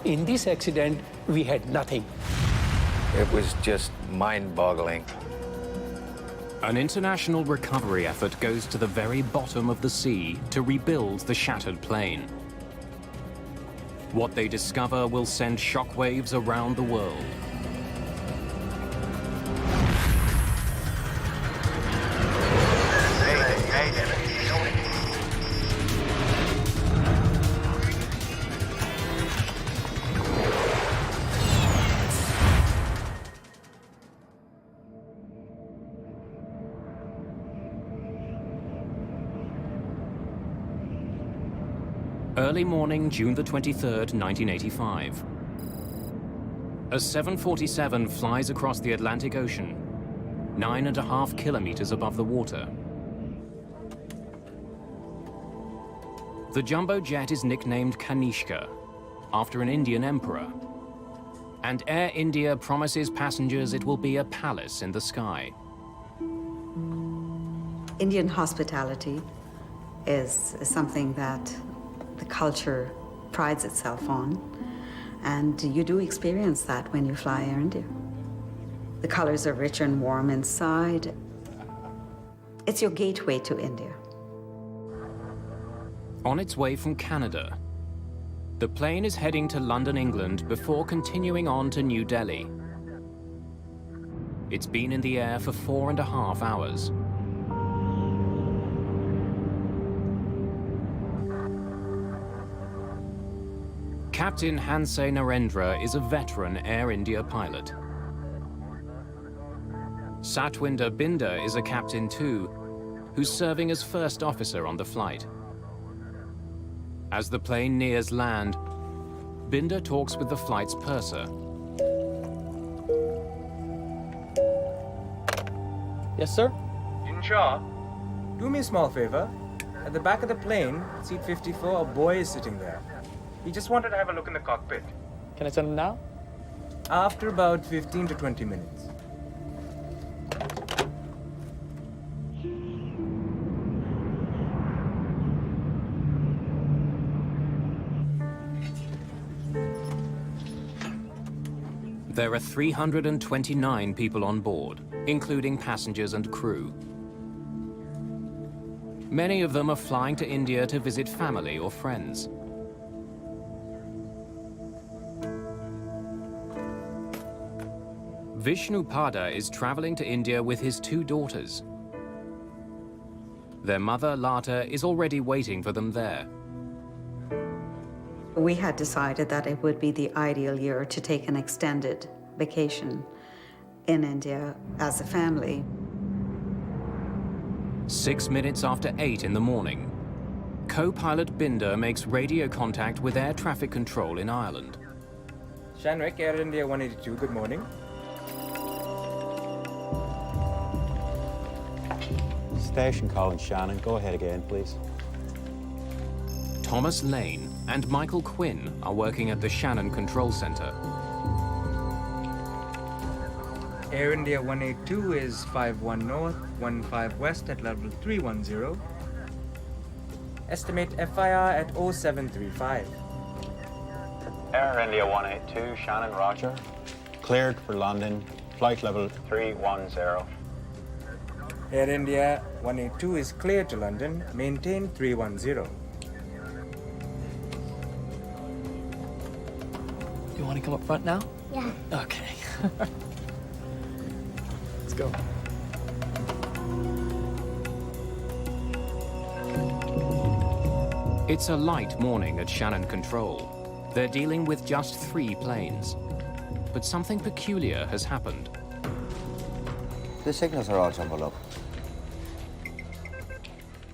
In this accident, we had nothing. It was just mind-boggling. An international recovery effort goes to the very bottom of the sea to rebuild the shattered plane. What they discover will send shockwaves around the world. Early morning, June the 23rd, 1985. A 747 flies across the Atlantic Ocean, 9.5 kilometers above the water. The jumbo jet is nicknamed Kanishka, after an Indian emperor. And Air India promises passengers it will be a palace in the sky. Indian hospitality is something that the culture prides itself on, and you do experience that when you fly Air India. The colors are rich and warm inside. It's your gateway to India. On its way from Canada, the plane is heading to London, England, before continuing on to New Delhi. It's been in the air for 4.5 hours. Captain Hansay Narendra is a veteran Air India pilot. Satwinder Binder is a captain too, who's serving as first officer on the flight. As the plane nears land, Binder talks with the flight's purser. Yes, sir? Insha, do me a small favor. At the back of the plane, seat 54, a boy is sitting there. He just wanted to have a look in the cockpit. Can I send him now? After about 15 to 20 minutes. There are 329 people on board, including passengers and crew. Many of them are flying to India to visit family or friends. Vishnu Pada is traveling to India with his 2 daughters. Their mother, Lata, is already waiting for them there. We had decided that it would be the ideal year to take an extended vacation in India as a family. 6 minutes after 8 in the morning, co-pilot Binder makes radio contact with air traffic control in Ireland. Shanwick, Air India 182, good morning. Station calling Shannon. Go ahead again, please. Thomas Lane and Michael Quinn are working at the Shannon Control Center. Air India 182 is 51 north, 15 west at level 310. Estimate FIR at 0735. Air India 182, Shannon, roger. Cleared for London, flight level 310. Air India 182 is cleared to London, maintain 310. You want to come up front now? Yeah. Okay. Let's go. It's a light morning at Shannon Control. They're dealing with just 3 planes. But something peculiar has happened. The signals are all jumbled up.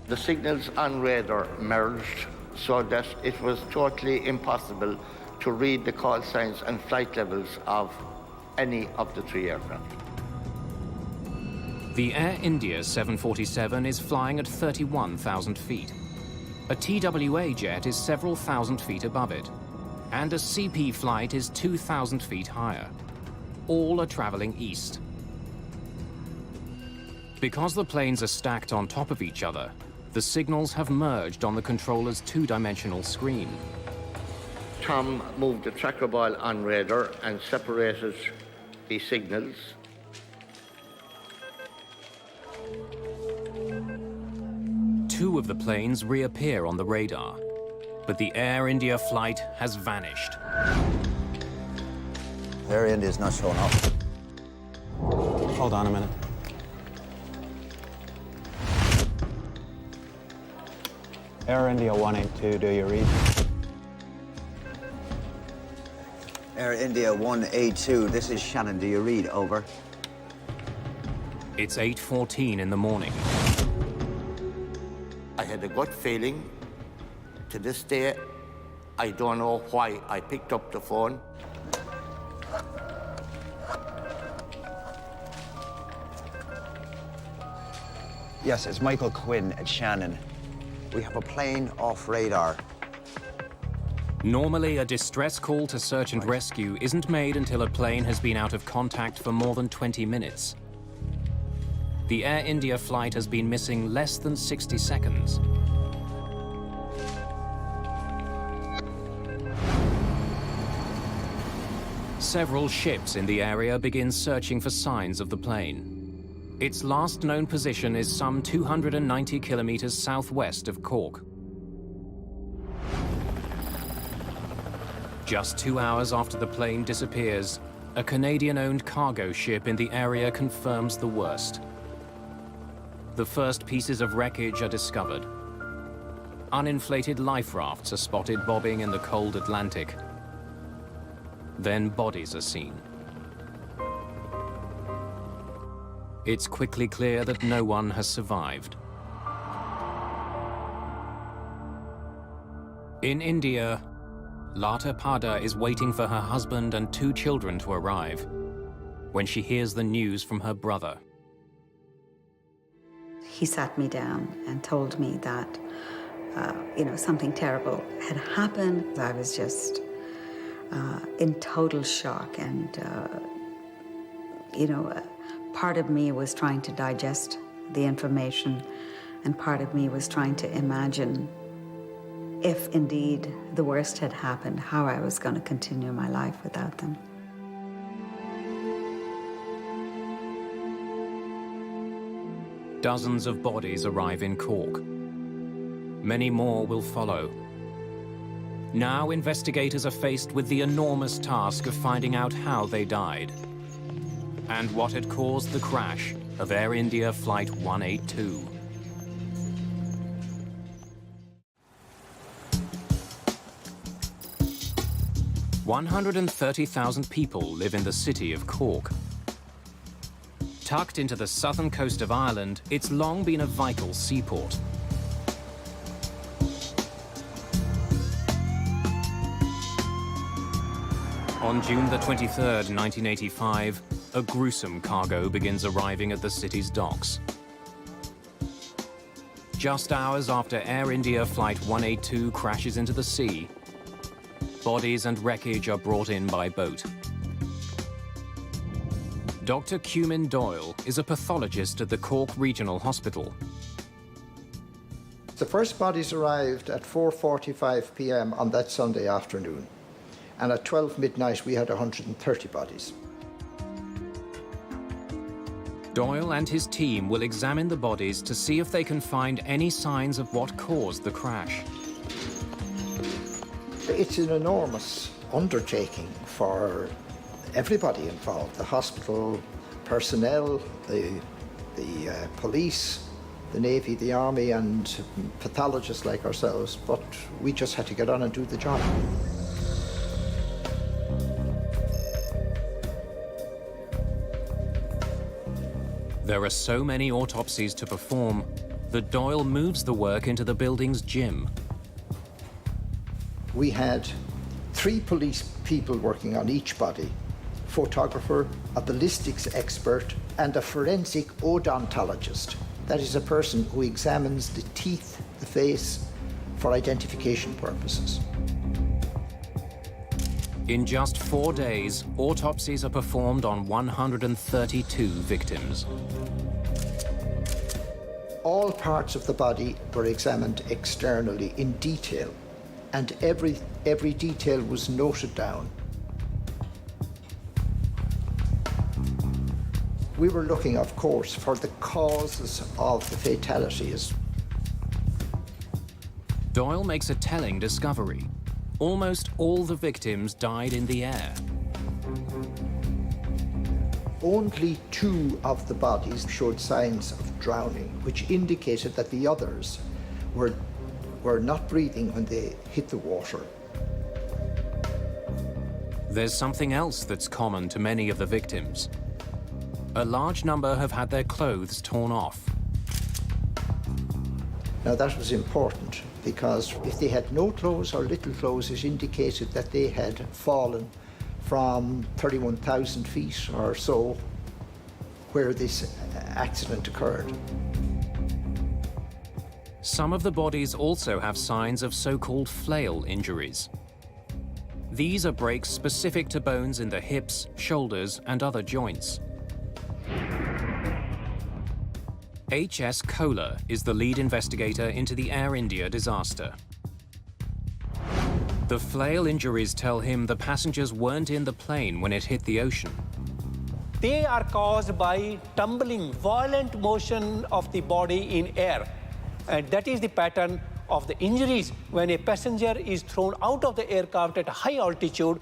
The signals on radar merged so that it was totally impossible to read the call signs and flight levels of any of the 3 aircraft. The Air India 747 is flying at 31,000 feet. A TWA jet is several thousand feet above it, and a CP flight is 2,000 feet higher. All are traveling east. Because the planes are stacked on top of each other, The signals have merged on the controller's two-dimensional screen. Tom moved the tracker ball on radar and separated the signals. Two of the planes reappear on the radar, but the Air India flight has vanished. Air India's not showing up. Hold on a minute. Air India 182, do you read? Air India 182, this is Shannon. Do you read? Over. It's 8:14 in the morning. I had a gut feeling. To this day, I don't know why I picked up the phone. Yes, it's Michael Quinn at Shannon. We have a plane off radar. Normally, a distress call to search and rescue isn't made until a plane has been out of contact for more than 20 minutes. The Air India flight has been missing less than 60 seconds. Several ships in the area begin searching for signs of the plane. Its last known position is some 290 kilometers southwest of Cork. Just 2 hours after the plane disappears, a Canadian-owned cargo ship in the area confirms the worst. The first pieces of wreckage are discovered. Uninflated life rafts are spotted bobbing in the cold Atlantic. Then bodies are seen. It's quickly clear that no one has survived. In India, Lata Pada is waiting for her husband and 2 children to arrive when she hears the news from her brother. He sat me down and told me that, something terrible had happened. I was just in total shock, and, part of me was trying to digest the information, and part of me was trying to imagine if indeed the worst had happened, how I was going to continue my life without them. Dozens of bodies arrive in Cork. Many more will follow. Now investigators are faced with the enormous task of finding out how they died and what had caused the crash of Air India Flight 182. "130,000 people live in the city of Cork. Tucked into the southern coast of Ireland, it's long been a vital seaport. On June the 23rd, 1985, a gruesome cargo begins arriving at the city's docks. Just hours after Air India Flight 182 crashes into the sea, bodies and wreckage are brought in by boat. Dr. Cumin Doyle is a pathologist at the Cork Regional Hospital. The first bodies arrived at 4:45 p.m. on that Sunday afternoon, and at 12 midnight we had 130 bodies. Doyle and his team will examine the bodies to see if they can find any signs of what caused the crash. It's an enormous undertaking for everybody involved, the hospital personnel, the police, the Navy, the Army, and pathologists like ourselves, but we just had to get on and do the job. There are so many autopsies to perform that Doyle moves the work into the building's gym. We had 3 police people working on each body, photographer, a ballistics expert, and a forensic odontologist. That is a person who examines the teeth, the face, for identification purposes. In just 4 days, autopsies are performed on 132 victims. All parts of the body were examined externally in detail, and every detail was noted down. We were looking, of course, for the causes of the fatalities. Doyle makes a telling discovery. Almost all the victims died in the air. Only 2 of the bodies showed signs of drowning, which indicated that the others were not breathing when they hit the water. There's something else that's common to many of the victims. A large number have had their clothes torn off. Now that was important, because if they had no clothes or little clothes, it indicated that they had fallen from 31,000 feet or so where this accident occurred. Some of the bodies also have signs of so-called flail injuries. These are breaks specific to bones in the hips, shoulders, and other joints. H.S. Kohler is the lead investigator into the Air India disaster. The flail injuries tell him the passengers weren't in the plane when it hit the ocean. They are caused by tumbling, violent motion of the body in air. And that is the pattern of the injuries when a passenger is thrown out of the aircraft at a high altitude.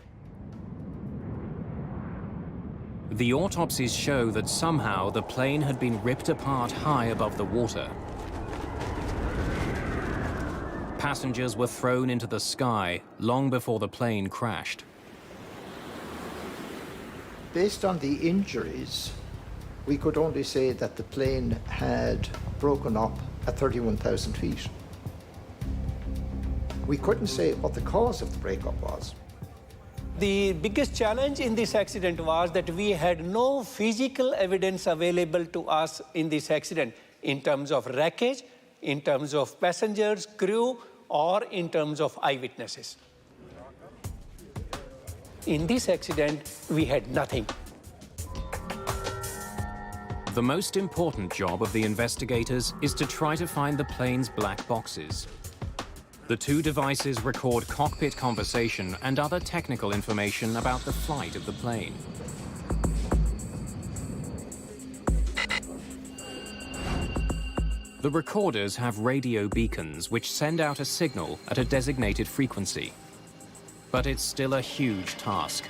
The autopsies show that somehow the plane had been ripped apart high above the water. Passengers were thrown into the sky long before the plane crashed. Based on the injuries, we could only say that the plane had broken up at 31,000 feet. We couldn't say what the cause of the breakup was. The biggest challenge in this accident was that we had no physical evidence available to us in this accident in terms of wreckage, in terms of passengers, crew, or in terms of eyewitnesses. In this accident, we had nothing. The most important job of the investigators is to try to find the plane's black boxes. The 2 devices record cockpit conversation and other technical information about the flight of the plane. The recorders have radio beacons which send out a signal at a designated frequency. But it's still a huge task.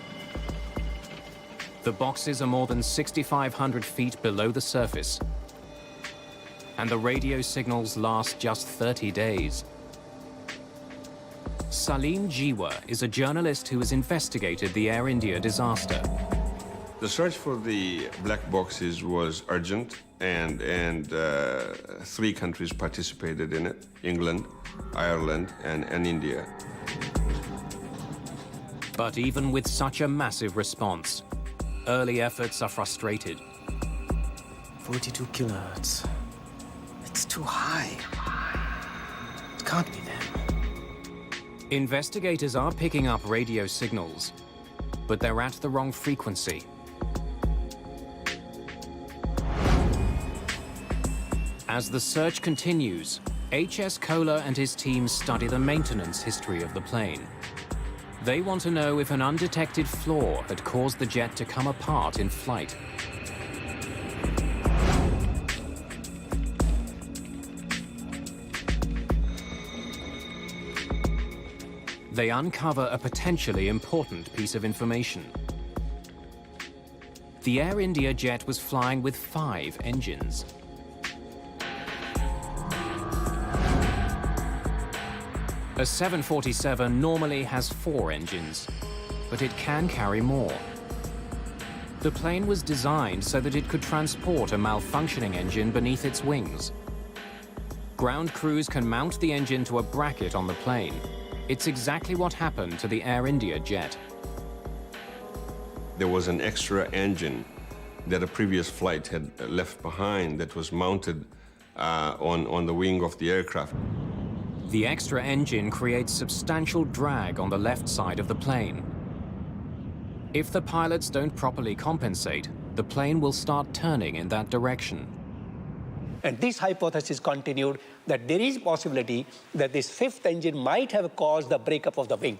The boxes are more than 6,500 feet below the surface, and the radio signals last just 30 days. Salim Jiwa is a journalist who has investigated the Air India disaster. The search for the black boxes was urgent, and 3 countries participated in it: England, Ireland, and India. But even with such a massive response, early efforts are frustrated. 42 kilohertz. It's too high. It can't be them. Investigators are picking up radio signals, but they're at the wrong frequency. As the search continues, H.S. Kohler and his team study the maintenance history of the plane. They want to know if an undetected flaw had caused the jet to come apart in flight. They uncover a potentially important piece of information. The Air India jet was flying with 5 engines. A 747 normally has 4 engines, but it can carry more. The plane was designed so that it could transport a malfunctioning engine beneath its wings. Ground crews can mount the engine to a bracket on the plane. It's exactly what happened to the Air India jet. There was an extra engine that a previous flight had left behind that was mounted on the wing of the aircraft. The extra engine creates substantial drag on the left side of the plane. If the pilots don't properly compensate, the plane will start turning in that direction. And this hypothesis continued that there is possibility that this fifth engine might have caused the breakup of the wing.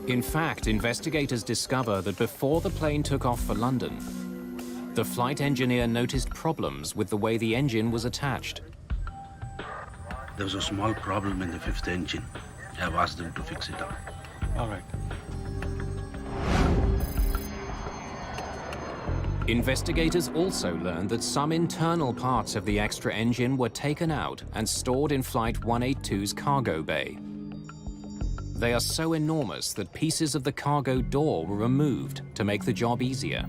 In fact, investigators discover that before the plane took off for London, the flight engineer noticed problems with the way the engine was attached. There was a small problem in the fifth engine. I've asked them to fix it up. All right. Investigators also learned that some internal parts of the extra engine were taken out and stored in Flight 182's cargo bay. They are so enormous that pieces of the cargo door were removed to make the job easier.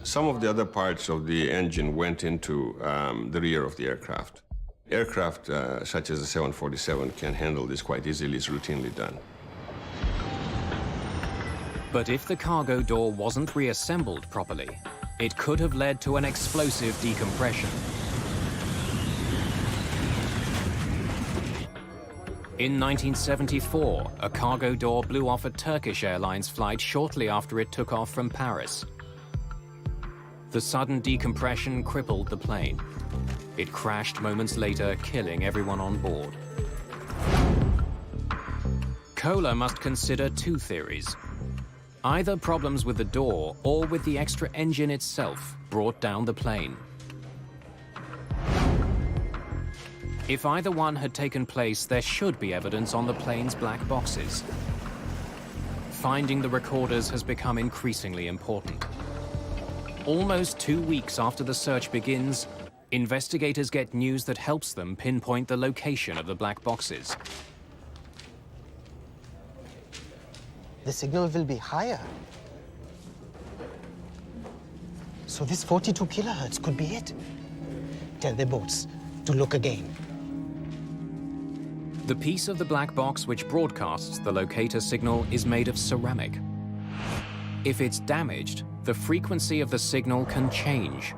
Some of the other parts of the engine went into the rear of the aircraft. Aircraft such as the 747 can handle this quite easily. It's routinely done. But if the cargo door wasn't reassembled properly, it could have led to an explosive decompression. In 1974, a cargo door blew off a Turkish Airlines flight shortly after it took off from Paris. The sudden decompression crippled the plane. It crashed moments later, killing everyone on board. Kohler must consider two theories. Either problems with the door or with the extra engine itself brought down the plane. If either one had taken place, there should be evidence on the plane's black boxes. Finding the recorders has become increasingly important. Almost 2 weeks after the search begins, investigators get news that helps them pinpoint the location of the black boxes. The signal will be higher. So this 42 kilohertz could be it. Tell the boats to look again. The piece of the black box which broadcasts the locator signal is made of ceramic. If it's damaged, the frequency of the signal can change.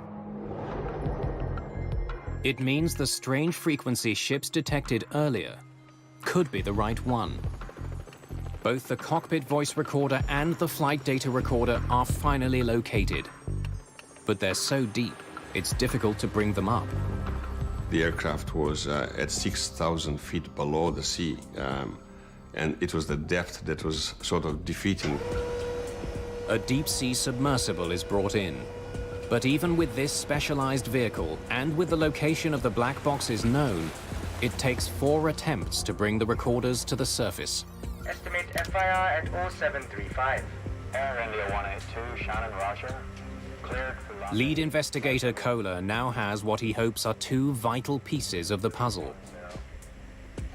It means the strange frequency ships detected earlier could be the right one. Both the cockpit voice recorder and the flight data recorder are finally located. But they're so deep, it's difficult to bring them up. The aircraft was at 6,000 feet below the sea, and it was the depth that was sort of defeating. A deep-sea submersible is brought in. But even with this specialized vehicle, and with the location of the black boxes known, it takes 4 attempts to bring the recorders to the surface. Estimate FIR at 0735. Air India 182, Shannon, Roger. Cleared for London. Lead investigator Kohler now has what he hopes are 2 vital pieces of the puzzle.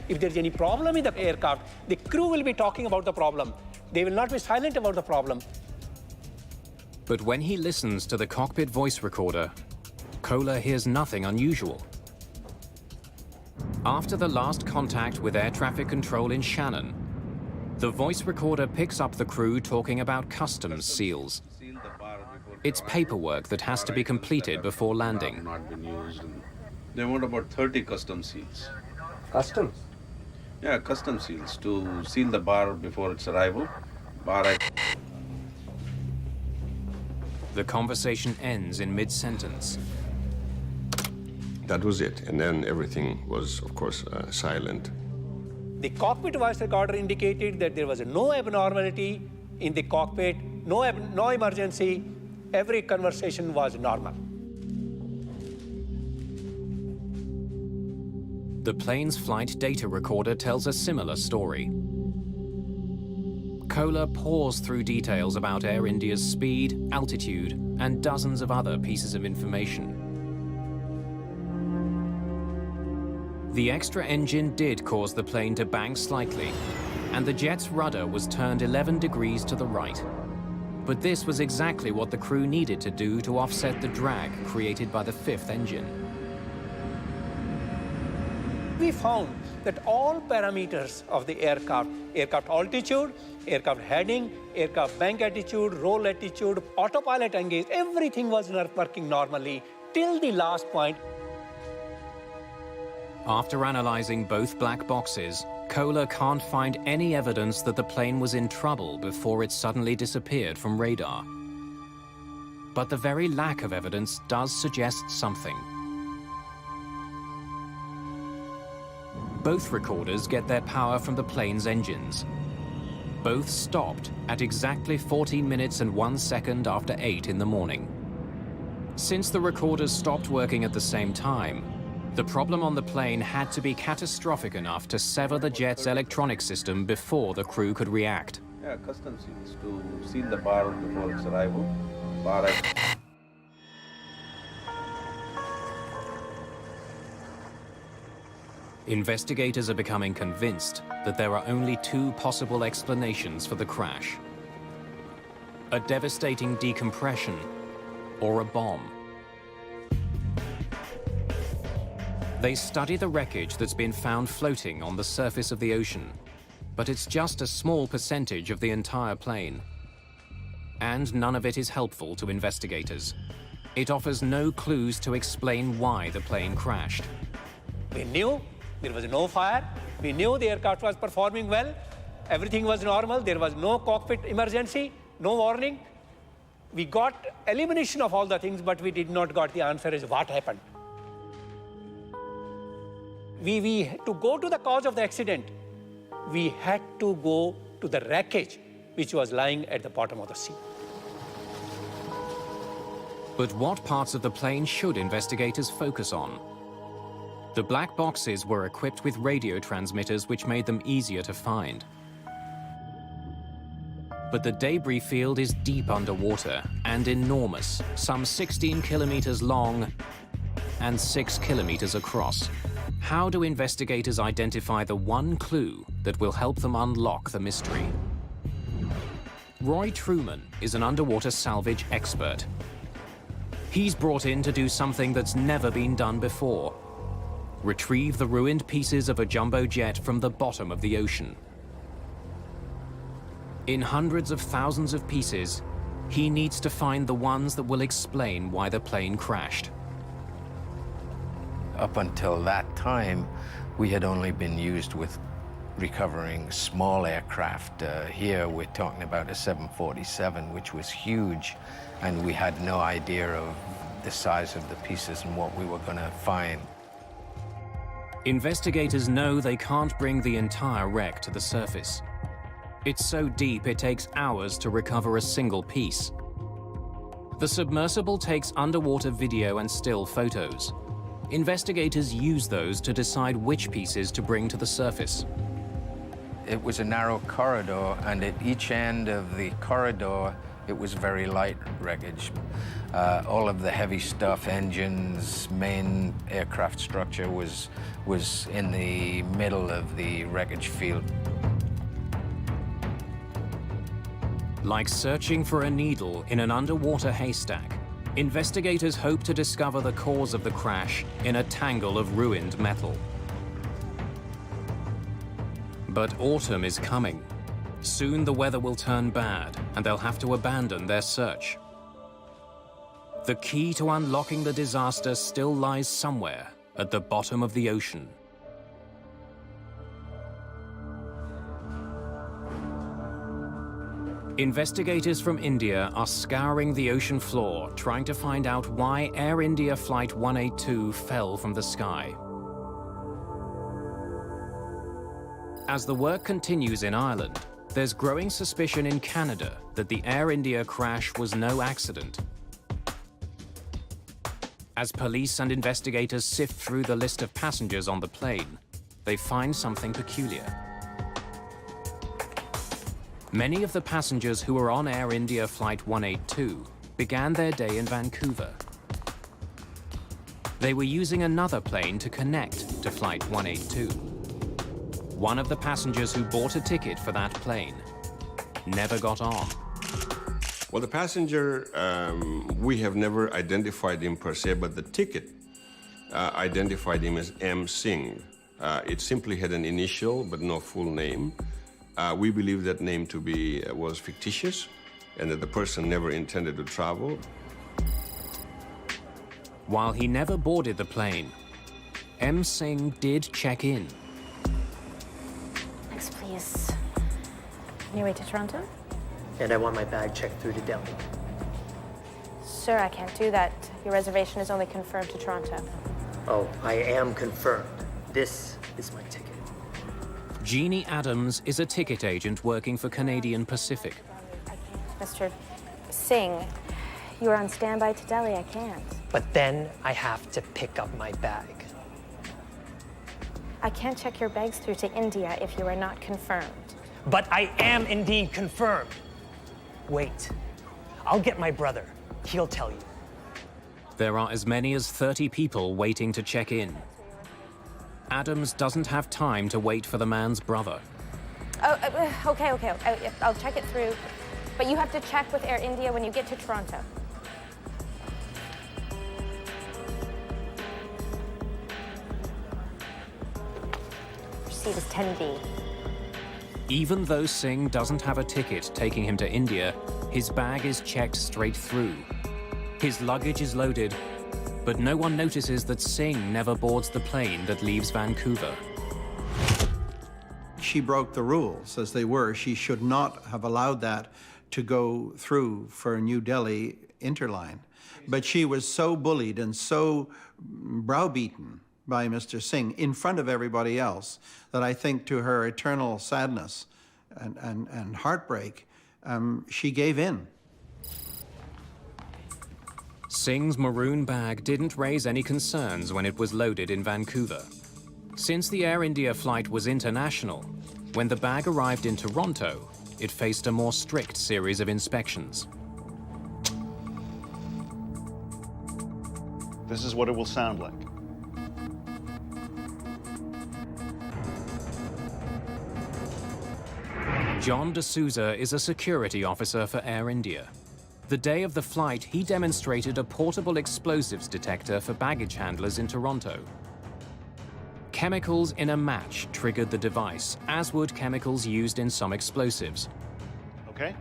If there's any problem in the aircraft, the crew will be talking about the problem. They will not be silent about the problem. But when he listens to the cockpit voice recorder, Kohler hears nothing unusual. After the last contact with air traffic control in Shannon, the voice recorder picks up the crew talking about customs seals. It's paperwork that has to be completed before landing. They want about 30 custom seals. Customs? Yeah, custom seals to seal the bar before its arrival. The conversation ends in mid-sentence. That was it, and then everything was, of course, silent. The cockpit voice recorder indicated that there was no abnormality in the cockpit, no emergency. Every conversation was normal. The plane's flight data recorder tells a similar story. Kohler pores through details about Air India's speed, altitude, and dozens of other pieces of information. The extra engine did cause the plane to bank slightly, and the jet's rudder was turned 11 degrees to the right. But this was exactly what the crew needed to do to offset the drag created by the fifth engine. We found that all parameters of the aircraft altitude, aircraft heading, aircraft bank attitude, roll attitude, autopilot engage, everything was working normally till the last point. After analyzing both black boxes, Kohler can't find any evidence that the plane was in trouble before it suddenly disappeared from radar. But the very lack of evidence does suggest something. Both recorders get their power from the plane's engines. Both stopped at exactly 14 minutes and 1 second after 8 in the morning. Since the recorders stopped working at the same time, the problem on the plane had to be catastrophic enough to sever the jet's electronic system before the crew could react. Yeah, customs seals to seal the bar before its arrival. Investigators are becoming convinced that there are only two possible explanations for the crash: a devastating decompression or a bomb. They study the wreckage that's been found floating on the surface of the ocean, but it's just a small percentage of the entire plane. And none of it is helpful to investigators. It offers no clues to explain why the plane crashed. We knew there was no fire. We knew the aircraft was performing well. Everything was normal. There was no cockpit emergency, no warning. We got elimination of all the things, but we did not got the answer is what happened. We had to go to the cause of the accident. We had to go to the wreckage, which was lying at the bottom of the sea. But what parts of the plane should investigators focus on? The black boxes were equipped with radio transmitters which made them easier to find. But the debris field is deep underwater and enormous, some 16 kilometers long and 6 kilometers across. How do investigators identify the one clue that will help them unlock the mystery? Roy Truman is an underwater salvage expert. He's brought in to do something that's never been done before: retrieve the ruined pieces of a jumbo jet from the bottom of the ocean. In hundreds of thousands of pieces, he needs to find the ones that will explain why the plane crashed. Up until that time, we had only been used with recovering small aircraft. Here we're talking about a 747, which was huge, and we had no idea of the size of the pieces and what we were going to find. Investigators know they can't bring the entire wreck to the surface. It's so deep it takes hours to recover a single piece. The submersible takes underwater video and still photos. Investigators use those to decide which pieces to bring to the surface. It was a narrow corridor, and at each end of the corridor, it was very light wreckage. All of the heavy stuff, engines, main aircraft structure was in the middle of the wreckage field. Like searching for a needle in an underwater haystack, investigators hope to discover the cause of the crash in a tangle of ruined metal. But autumn is coming. Soon the weather will turn bad, and they'll have to abandon their search. The key to unlocking the disaster still lies somewhere at the bottom of the ocean. Investigators from India are scouring the ocean floor, trying to find out why Air India Flight 182 fell from the sky. As the work continues in Ireland, there's growing suspicion in Canada that the Air India crash was no accident. As police and investigators sift through the list of passengers on the plane, they find something peculiar. Many of the passengers who were on Air India Flight 182 began their day in Vancouver. They were using another plane to connect to Flight 182. One of the passengers who bought a ticket for that plane never got on. Well, the passenger, we have never identified him per se, but the ticket identified him as M. Singh. It simply had an initial, but no full name. We believe that name to be was fictitious, and that the person never intended to travel. While he never boarded the plane, M. Singh did check in. Next, please. On your way to Toronto? And I want my bag checked through to Delhi. Sir, I can't do that. Your reservation is only confirmed to Toronto. Oh, I am confirmed. This is my ticket. Jeannie Adams is a ticket agent working for Canadian Pacific. Mr. Singh, you are on standby to Delhi. I can't. But then I have to pick up my bag. I can't check your bags through to India if you are not confirmed. But I am indeed confirmed. Wait. I'll get my brother. He'll tell you. There are as many as 30 people waiting to check in. Adams doesn't have time to wait for the man's brother. Oh, okay. I'll check it through. But you have to check with Air India when you get to Toronto. Receipt is 10B. Even though Singh doesn't have a ticket taking him to India, his bag is checked straight through. His luggage is loaded, but no one notices that Singh never boards the plane that leaves Vancouver. She broke the rules as they were. She should not have allowed that to go through for New Delhi Interline. But she was so bullied and so browbeaten by Mr. Singh in front of everybody else that I think, to her eternal sadness and heartbreak, she gave in. Singh's maroon bag didn't raise any concerns when it was loaded in Vancouver. Since the Air India flight was international, when the bag arrived in Toronto, it faced a more strict series of inspections. This is what it will sound like. John D'Souza is a security officer for Air India. The day of the flight, he demonstrated a portable explosives detector for baggage handlers in Toronto. Chemicals in a match triggered the device, as would chemicals used in some explosives. Okay.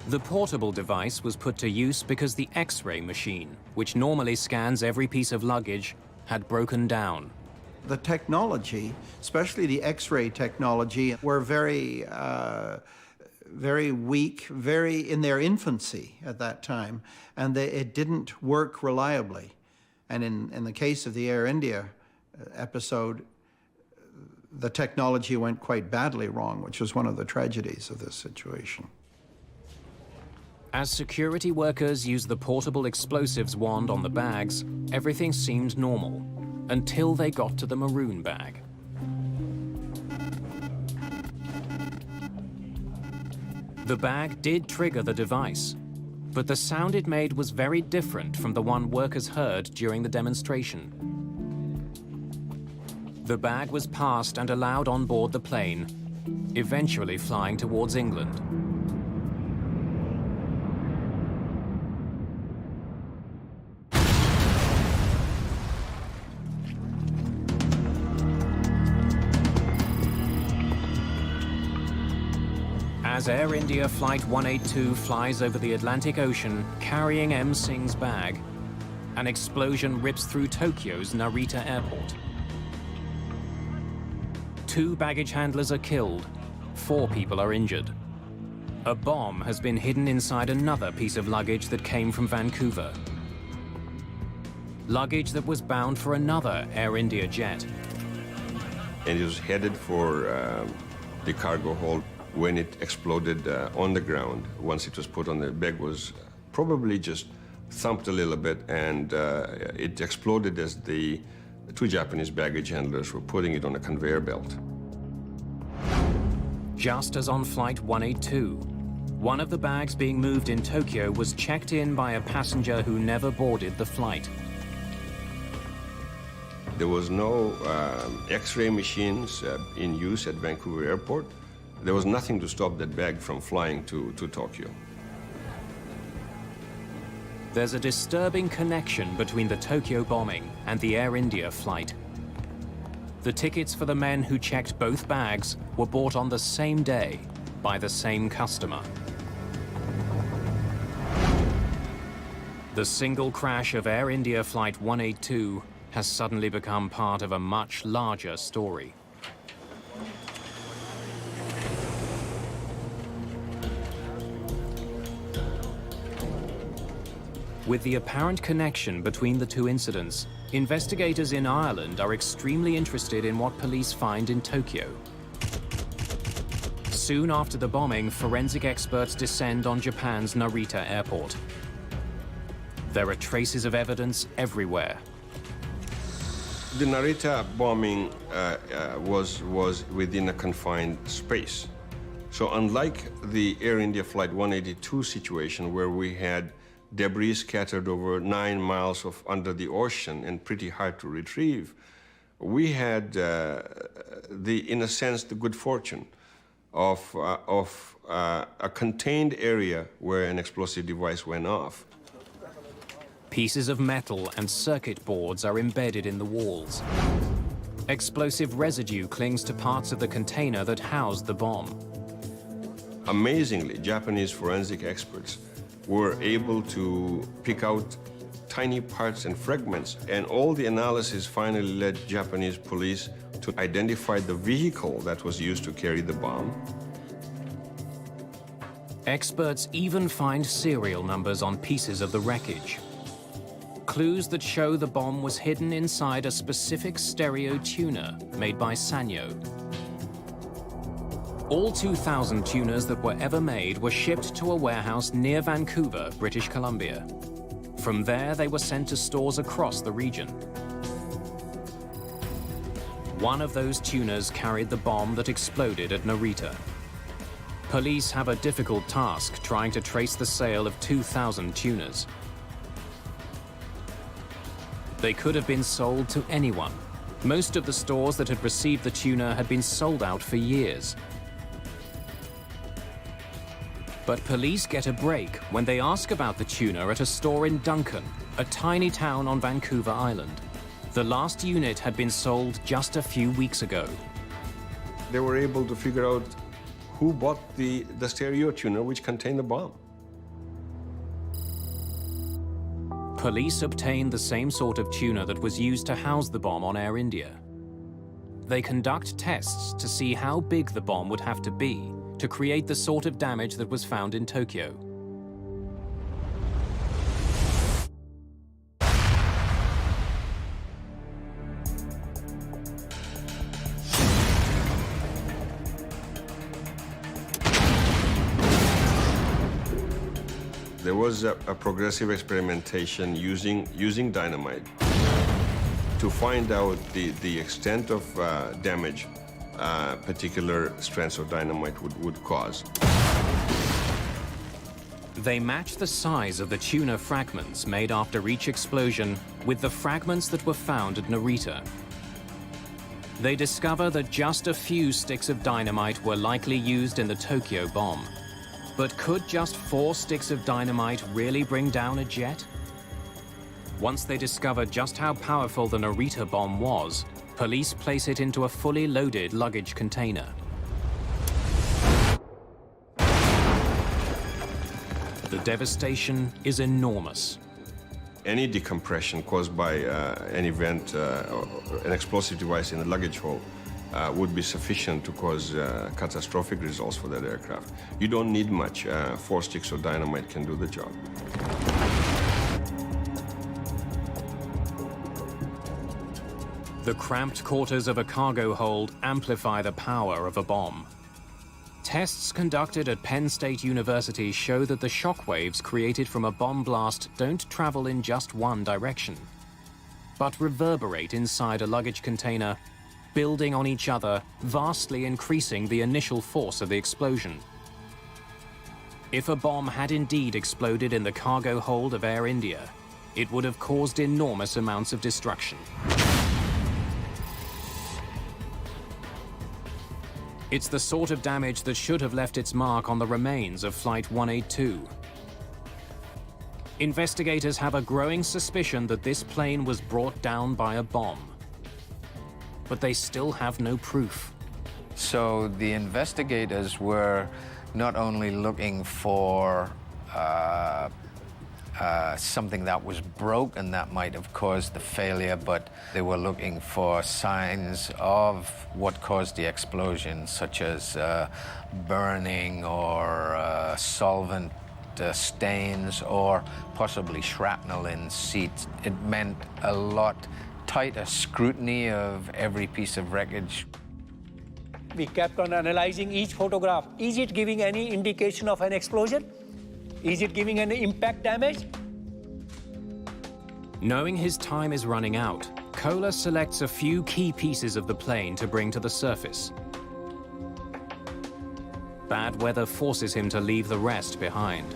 The portable device was put to use because the X-ray machine, which normally scans every piece of luggage, had broken down. The technology, especially the X-ray technology, were very weak, very in their infancy at that time, and it didn't work reliably. And in the case of the Air India episode, the technology went quite badly wrong, which was one of the tragedies of this situation. As security workers used the portable explosives wand on the bags, everything seemed normal, until they got to the maroon bag. The bag did trigger the device, but the sound it made was very different from the one workers heard during the demonstration. The bag was passed and allowed on board the plane, eventually flying towards England. As Air India Flight 182 flies over the Atlantic Ocean carrying M. Singh's bag, an explosion rips through Tokyo's Narita Airport. 2 baggage handlers are killed, 4 people are injured. A bomb has been hidden inside another piece of luggage that came from Vancouver. Luggage that was bound for another Air India jet. And it was headed for the cargo hold. When it exploded on the ground, once it was put on, the bag was probably just thumped a little bit, and it exploded as the 2 Japanese baggage handlers were putting it on a conveyor belt. Just as on Flight 182, one of the bags being moved in Tokyo was checked in by a passenger who never boarded the flight. There was no X-ray machines in use at Vancouver Airport. There was nothing to stop that bag from flying to Tokyo. There's a disturbing connection between the Tokyo bombing and the Air India flight. The tickets for the men who checked both bags were bought on the same day by the same customer. The single crash of Air India Flight 182 has suddenly become part of a much larger story. With the apparent connection between the two incidents, investigators in Ireland are extremely interested in what police find in Tokyo. Soon after the bombing, forensic experts descend on Japan's Narita airport. There are traces of evidence everywhere. The Narita bombing was within a confined space. So unlike the Air India Flight 182 situation, where we had debris scattered over 9 miles under the ocean and pretty hard to retrieve, we had, in a sense, the good fortune of a contained area where an explosive device went off. Pieces of metal and circuit boards are embedded in the walls. Explosive residue clings to parts of the container that housed the bomb. Amazingly, Japanese forensic experts were able to pick out tiny parts and fragments, and all the analysis finally led Japanese police to identify the vehicle that was used to carry the bomb. Experts even find serial numbers on pieces of the wreckage. Clues that show the bomb was hidden inside a specific stereo tuner made by Sanyo. All 2,000 tuners that were ever made were shipped to a warehouse near Vancouver, British Columbia. From there, they were sent to stores across the region. One of those tuners carried the bomb that exploded at Narita. Police have a difficult task trying to trace the sale of 2,000 tuners. They could have been sold to anyone. Most of the stores that had received the tuner had been sold out for years. But police get a break when they ask about the tuner at a store in Duncan, a tiny town on Vancouver Island. The last unit had been sold just a few weeks ago. They were able to figure out who bought the stereo tuner which contained the bomb. Police obtained the same sort of tuner that was used to house the bomb on Air India. They conduct tests to see how big the bomb would have to be to create the sort of damage that was found in Tokyo. There was a progressive experimentation using dynamite to find out the extent of damage particular strands of dynamite would cause. They match the size of the tuner fragments made after each explosion with the fragments that were found at Narita. They discover that just a few sticks of dynamite were likely used in the Tokyo bomb. But could just 4 sticks of dynamite really bring down a jet? Once they discover just how powerful the Narita bomb was, police place it into a fully loaded luggage container. The devastation is enormous. Any decompression caused by an event, or an explosive device in the luggage hole, would be sufficient to cause catastrophic results for that aircraft. You don't need much. 4 sticks of dynamite can do the job. The cramped quarters of a cargo hold amplify the power of a bomb. Tests conducted at Penn State University show that the shock waves created from a bomb blast don't travel in just one direction, but reverberate inside a luggage container, building on each other, vastly increasing the initial force of the explosion. If a bomb had indeed exploded in the cargo hold of Air India, it would have caused enormous amounts of destruction. It's the sort of damage that should have left its mark on the remains of Flight 182. Investigators have a growing suspicion that this plane was brought down by a bomb. But they still have no proof. So the investigators were not only looking for something that was broken that might have caused the failure, but they were looking for signs of what caused the explosion, such as burning or solvent stains or possibly shrapnel in seats. It meant a lot tighter scrutiny of every piece of wreckage. We kept on analyzing each photograph. Is it giving any indication of an explosion? Is it giving any impact damage? Knowing his time is running out, Kohler selects a few key pieces of the plane to bring to the surface. Bad weather forces him to leave the rest behind.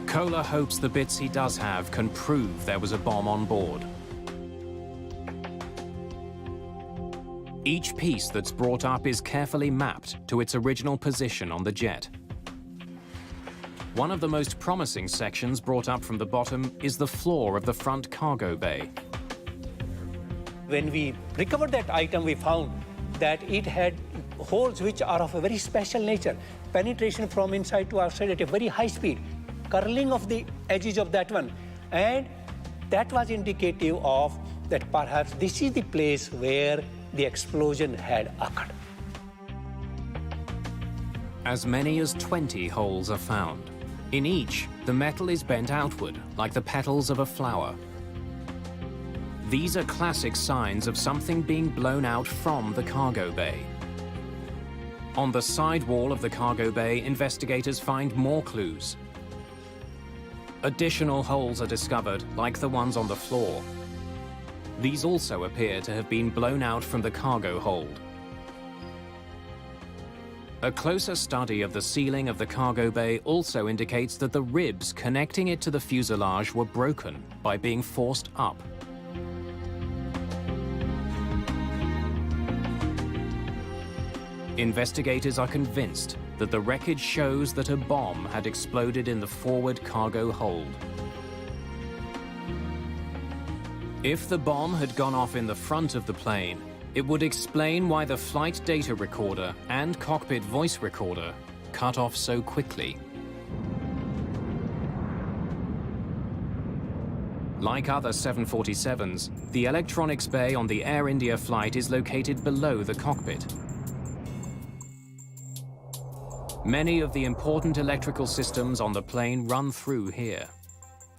Kohler hopes the bits he does have can prove there was a bomb on board. Each piece that's brought up is carefully mapped to its original position on the jet. One of the most promising sections brought up from the bottom is the floor of the front cargo bay. When we recovered that item, we found that it had holes which are of a very special nature. Penetration from inside to outside at a very high speed. Curling of the edges of that one. And that was indicative of that perhaps this is the place where the explosion had occurred. As many as 20 holes are found. In each, the metal is bent outward, like the petals of a flower. These are classic signs of something being blown out from the cargo bay. On the side wall of the cargo bay, investigators find more clues. Additional holes are discovered, like the ones on the floor. These also appear to have been blown out from the cargo hold. A closer study of the ceiling of the cargo bay also indicates that the ribs connecting it to the fuselage were broken by being forced up. Investigators are convinced that the wreckage shows that a bomb had exploded in the forward cargo hold. If the bomb had gone off in the front of the plane, it would explain why the flight data recorder and cockpit voice recorder cut off so quickly. Like other 747s, the electronics bay on the Air India flight is located below the cockpit. Many of the important electrical systems on the plane run through here.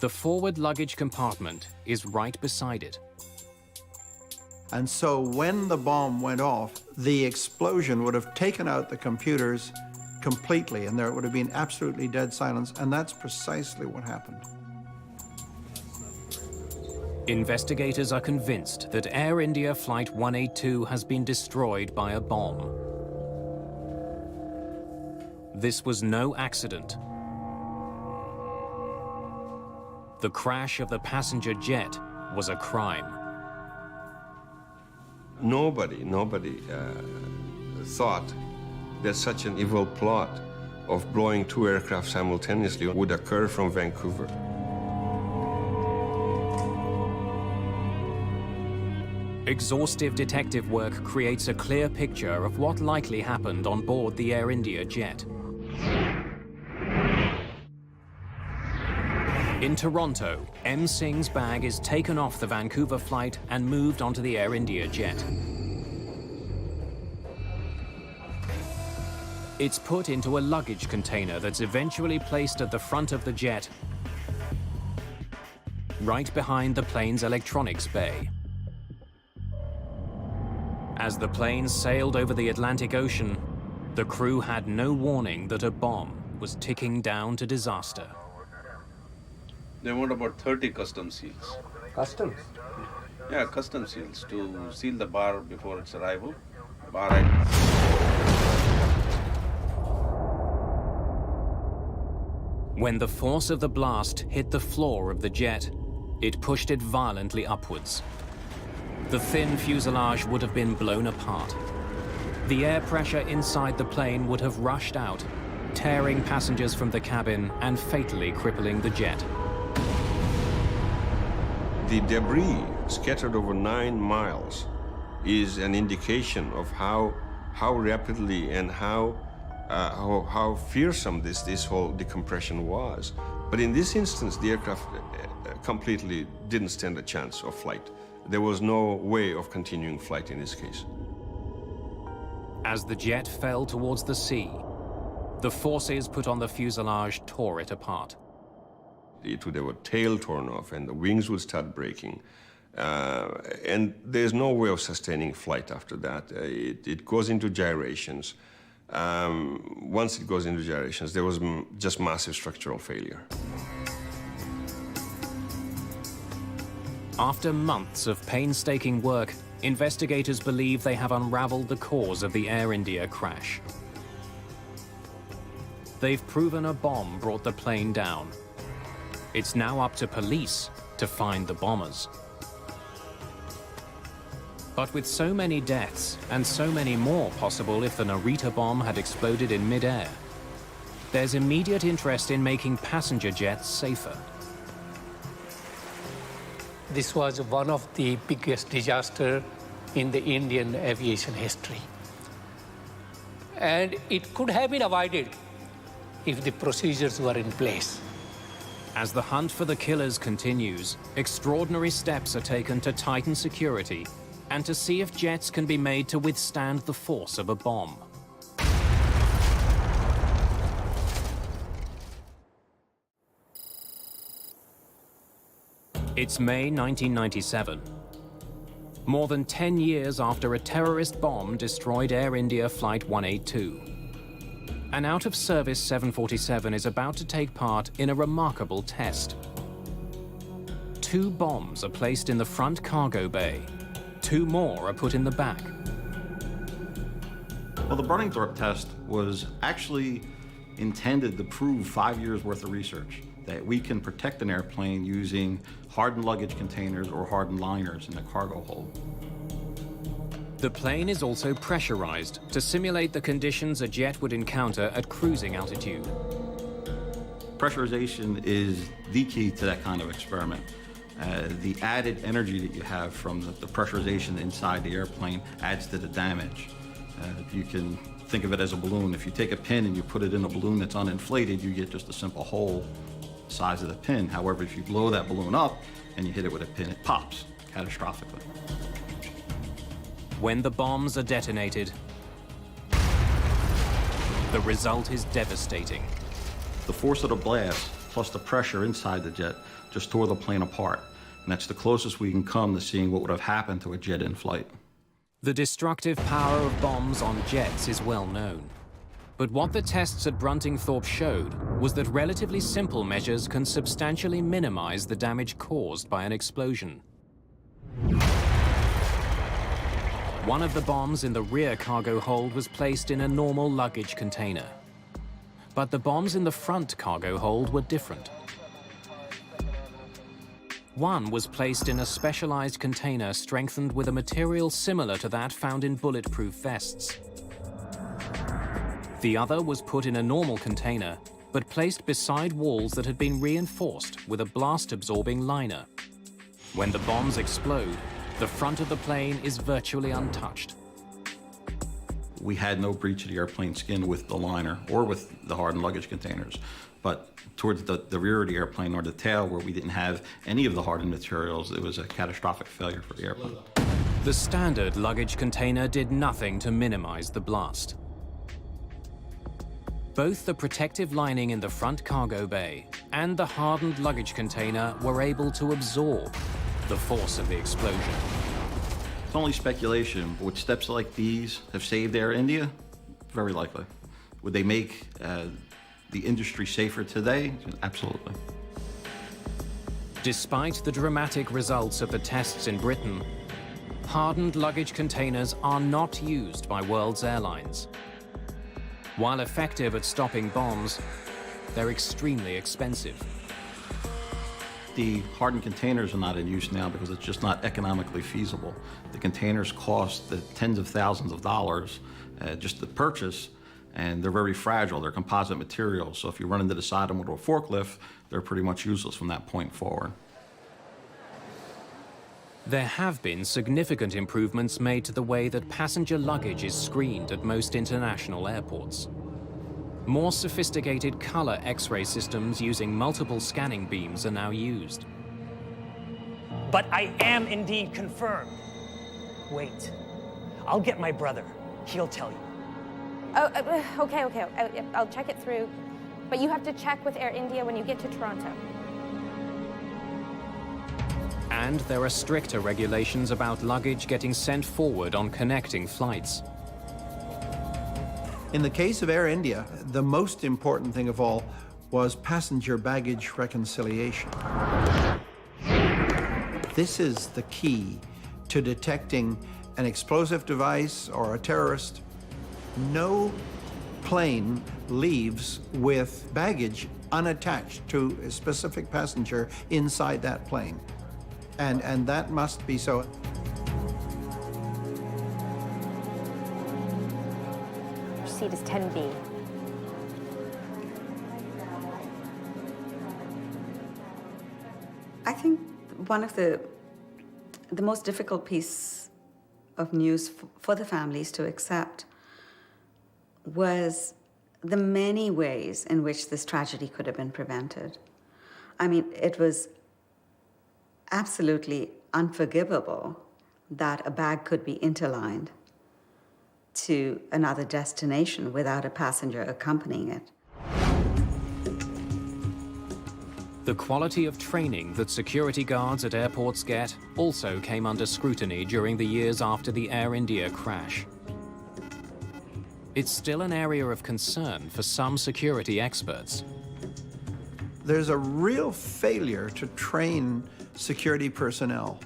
The forward luggage compartment is right beside it. And so when the bomb went off, the explosion would have taken out the computers completely, and there would have been absolutely dead silence, and that's precisely what happened. Investigators are convinced that Air India Flight 182 has been destroyed by a bomb. This was no accident. The crash of the passenger jet was a crime. Nobody thought that such an evil plot of blowing two aircraft simultaneously would occur from Vancouver. Exhaustive detective work creates a clear picture of what likely happened on board the Air India jet. In Toronto, M. Singh's bag is taken off the Vancouver flight and moved onto the Air India jet. It's put into a luggage container that's eventually placed at the front of the jet, right behind the plane's electronics bay. As the plane sailed over the Atlantic Ocean, the crew had no warning that a bomb was ticking down to disaster. They want about 30 custom seals. Customs? Yeah, custom seals to seal the bar before its arrival. When the force of the blast hit the floor of the jet, it pushed it violently upwards. The thin fuselage would have been blown apart. The air pressure inside the plane would have rushed out, tearing passengers from the cabin and fatally crippling the jet. The debris scattered over 9 miles is an indication of how rapidly and how fearsome this whole decompression was. But in this instance, the aircraft completely didn't stand a chance of flight. There was no way of continuing flight in this case. As the jet fell towards the sea, The forces put on the fuselage tore it apart. It would have a tail torn off and the wings would start breaking. And there's no way of sustaining flight after that. It goes into gyrations. Once it goes into gyrations, there was just massive structural failure. After months of painstaking work, investigators believe they have unraveled the cause of the Air India crash. They've proven a bomb brought the plane down. It's now up to police to find the bombers. But with so many deaths, and so many more possible if the Narita bomb had exploded in mid-air, there's immediate interest in making passenger jets safer. This was one of the biggest disasters in the Indian aviation history. And it could have been avoided if the procedures were in place. As the hunt for the killers continues, extraordinary steps are taken to tighten security and to see if jets can be made to withstand the force of a bomb. It's May 1997. More than 10 years after a terrorist bomb destroyed Air India Flight 182. An out-of-service 747 is about to take part in a remarkable test. 2 bombs are placed in the front cargo bay. 2 more are put in the back. Well, the Burning-Thorpe test was actually intended to prove 5 years worth of research, that we can protect an airplane using hardened luggage containers or hardened liners in the cargo hold. The plane is also pressurized to simulate the conditions a jet would encounter at cruising altitude. Pressurization is the key to that kind of experiment. The added energy that you have from the pressurization inside the airplane adds to the damage. You can think of it as a balloon. If you take a pin and you put it in a balloon that's uninflated, you get just a simple hole the size of the pin. However, if you blow that balloon up and you hit it with a pin, it pops catastrophically. When the bombs are detonated, the result is devastating. The force of the blast, plus the pressure inside the jet, just tore the plane apart. And that's the closest we can come to seeing what would have happened to a jet in flight. The destructive power of bombs on jets is well known. But what the tests at Bruntingthorpe showed was that relatively simple measures can substantially minimize the damage caused by an explosion. One of the bombs in the rear cargo hold was placed in a normal luggage container. But the bombs in the front cargo hold were different. One was placed in a specialized container strengthened with a material similar to that found in bulletproof vests. The other was put in a normal container, but placed beside walls that had been reinforced with a blast-absorbing liner. When the bombs explode, the front of the plane is virtually untouched. We had no breach of the airplane skin with the liner or with the hardened luggage containers. But towards the rear of the airplane or the tail, where we didn't have any of the hardened materials, it was a catastrophic failure for the airplane. The standard luggage container did nothing to minimize the blast. Both the protective lining in the front cargo bay and the hardened luggage container were able to absorb the force of the explosion. It's only speculation, but would steps like these have saved Air India? Very likely. Would they make the industry safer today? Absolutely. Despite the dramatic results of the tests in Britain, hardened luggage containers are not used by world's airlines. While effective at stopping bombs, they're extremely expensive. The hardened containers are not in use now because it's just not economically feasible. The containers cost the tens of thousands of dollars just to purchase, and they're very fragile. They're composite materials, so if you run into the side of them with a forklift, they're pretty much useless from that point forward. There have been significant improvements made to the way that passenger luggage is screened at most international airports. More sophisticated color X-ray systems using multiple scanning beams are now used. But I am indeed confirmed. Wait, I'll get my brother. He'll tell you. Okay. I'll check it through. But you have to check with Air India when you get to Toronto. And there are stricter regulations about luggage getting sent forward on connecting flights. In the case of Air India, the most important thing of all was passenger baggage reconciliation. This is the key to detecting an explosive device or a terrorist. No plane leaves with baggage unattached to a specific passenger inside that plane. And that must be so. Your seat is 10B. I think one of the most difficult piece of news for the families to accept was the many ways in which this tragedy could have been prevented. I mean, it was absolutely unforgivable that a bag could be interlined to another destination without a passenger accompanying it. The quality of training that security guards at airports get also came under scrutiny during the years after the Air India crash. It's still an area of concern for some security experts. There's a real failure to train security personnel.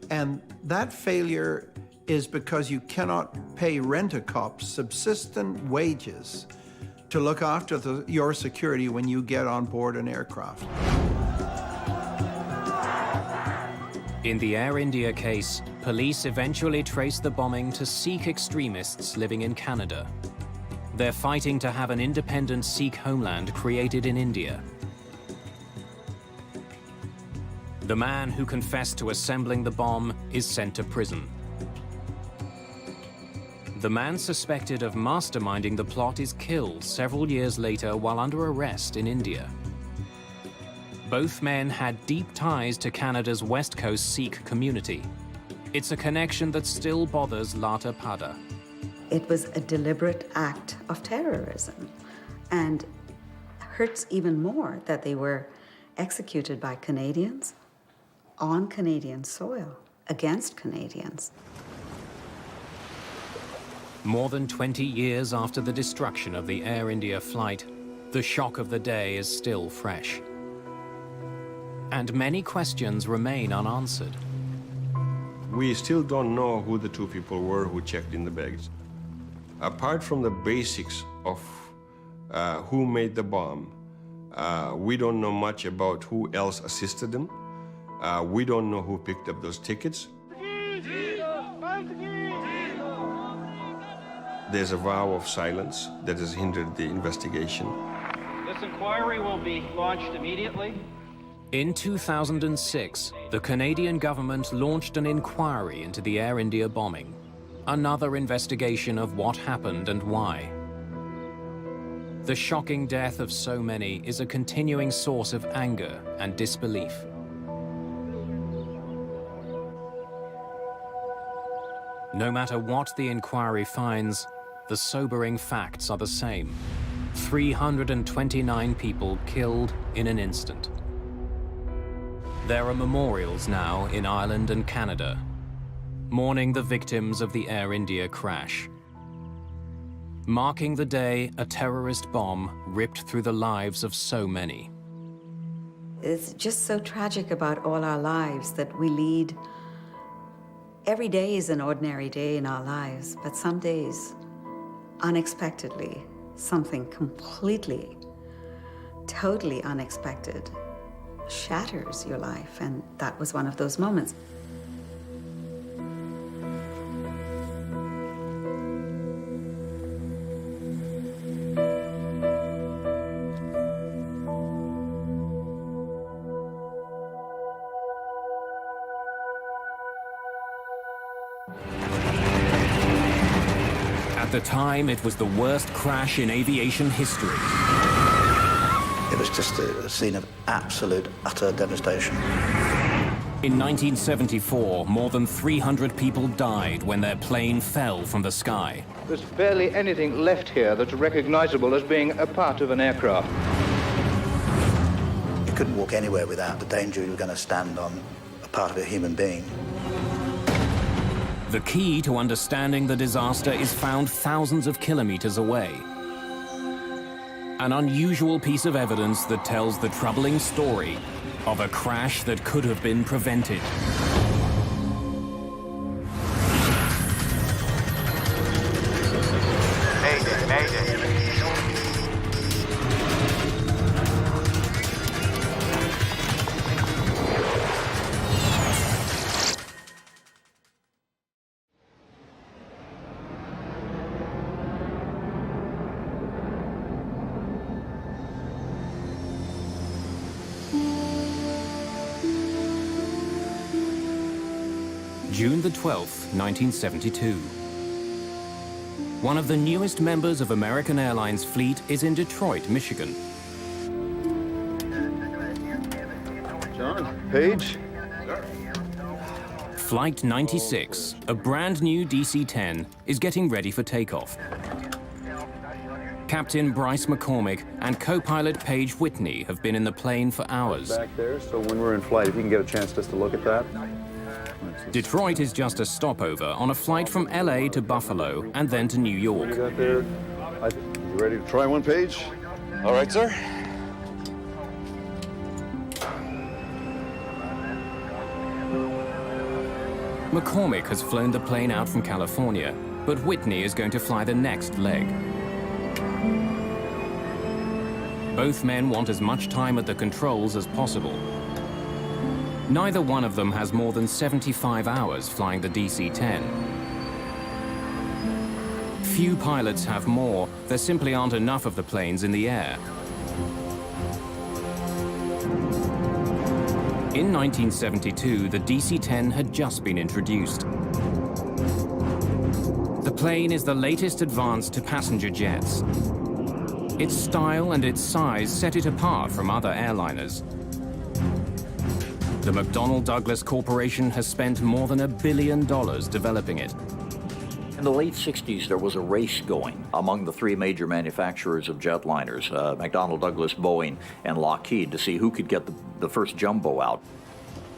And that failure is because you cannot pay rent-a-cops subsistent wages to look after your security when you get on board an aircraft. In the Air India case, police eventually traced the bombing to Sikh extremists living in Canada. They're fighting to have an independent Sikh homeland created in India. The man who confessed to assembling the bomb is sent to prison. The man suspected of masterminding the plot is killed several years later while under arrest in India. Both men had deep ties to Canada's West Coast Sikh community. It's a connection that still bothers Lata Pada. It was a deliberate act of terrorism, and hurts even more that they were executed by Canadians on Canadian soil against Canadians. More than 20 years after the destruction of the Air India flight, the shock of the day is still fresh. And many questions remain unanswered. We still don't know who the two people were who checked in the bags. Apart from the basics of who made the bomb, we don't know much about who else assisted them. We don't know who picked up those tickets. There's a vow of silence that has hindered the investigation. This inquiry will be launched immediately. In 2006, the Canadian government launched an inquiry into the Air India bombing, another investigation of what happened and why. The shocking death of so many is a continuing source of anger and disbelief. No matter what the inquiry finds, the sobering facts are the same. 329 people killed in an instant. There are memorials now in Ireland and Canada, mourning the victims of the Air India crash, marking the day a terrorist bomb ripped through the lives of so many. It's just so tragic about all our lives that we lead. Every day is an ordinary day in our lives, but some days, unexpectedly, something completely, totally unexpected shatters your life, and that was one of those moments. At the time, it was the worst crash in aviation history. It was just a scene of absolute, utter devastation. In 1974, more than 300 people died when their plane fell from the sky. There's barely anything left here that's recognizable as being a part of an aircraft. You couldn't walk anywhere without the danger you were going to stand on a part of a human being. The key to understanding the disaster is found thousands of kilometers away. An unusual piece of evidence that tells the troubling story of a crash that could have been prevented. Mayday, Mayday. June the 12th, 1972. One of the newest members of American Airlines fleet is in Detroit, Michigan. John, Paige. Flight 96, a brand new DC-10, is getting ready for takeoff. Captain Bryce McCormick and co-pilot Paige Whitney have been in the plane for hours. Back there, so when we're in flight, if you can get a chance just to look at that. Detroit is just a stopover on a flight from LA to Buffalo and then to New York. You got there? You ready to try one, Paige? All right, sir. McCormick has flown the plane out from California, but Whitney is going to fly the next leg. Both men want as much time at the controls as possible. Neither one of them has more than 75 hours flying the DC-10. Few pilots have more. There simply aren't enough of the planes in the air. In 1972, the DC-10 had just been introduced. The plane is the latest advance to passenger jets. Its style and its size set it apart from other airliners. The McDonnell Douglas Corporation has spent more than $1 billion developing it. In the late 60s, there was a race going among the three major manufacturers of jetliners, McDonnell Douglas, Boeing, and Lockheed, to see who could get the first jumbo out.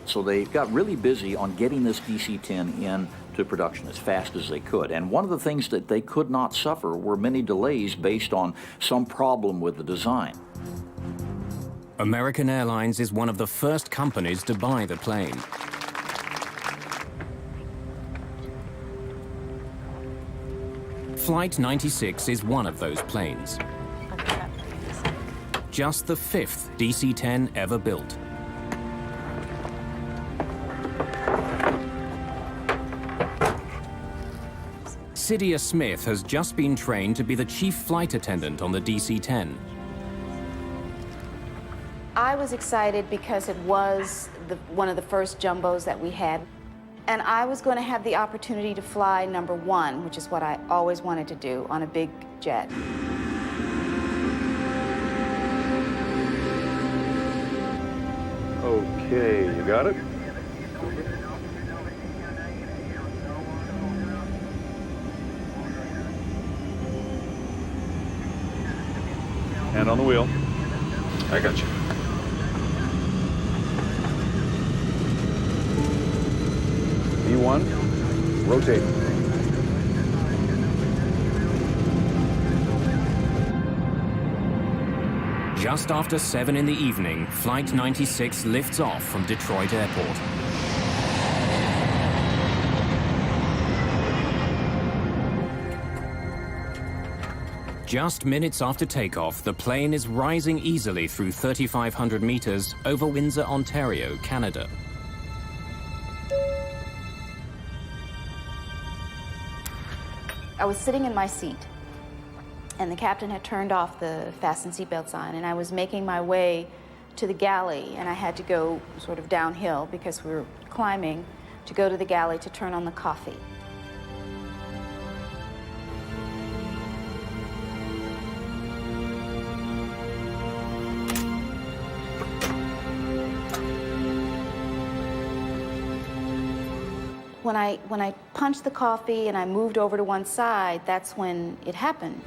So they got really busy on getting this DC-10 into production as fast as they could. And one of the things that they could not suffer were many delays based on some problem with the design. American Airlines is one of the first companies to buy the plane. Flight 96 is one of those planes. Just the 5th DC-10 ever built. Cydia Smith has just been trained to be the chief flight attendant on the DC-10. I was excited because it was one of the first jumbos that we had. And I was going to have the opportunity to fly number 1, which is what I always wanted to do on a big jet. Okay, you got it? Hand on the wheel. I got you. V1, rotate. Just after 7 in the evening, Flight 96 lifts off from Detroit Airport. Just minutes after takeoff, the plane is rising easily through 3,500 meters over Windsor, Ontario, Canada. I was sitting in my seat, and the captain had turned off the fasten seatbelt sign, and I was making my way to the galley, and I had to go sort of downhill because we were climbing to go to the galley to turn on the coffee. When I punched the coffee and I moved over to one side, that's when it happened.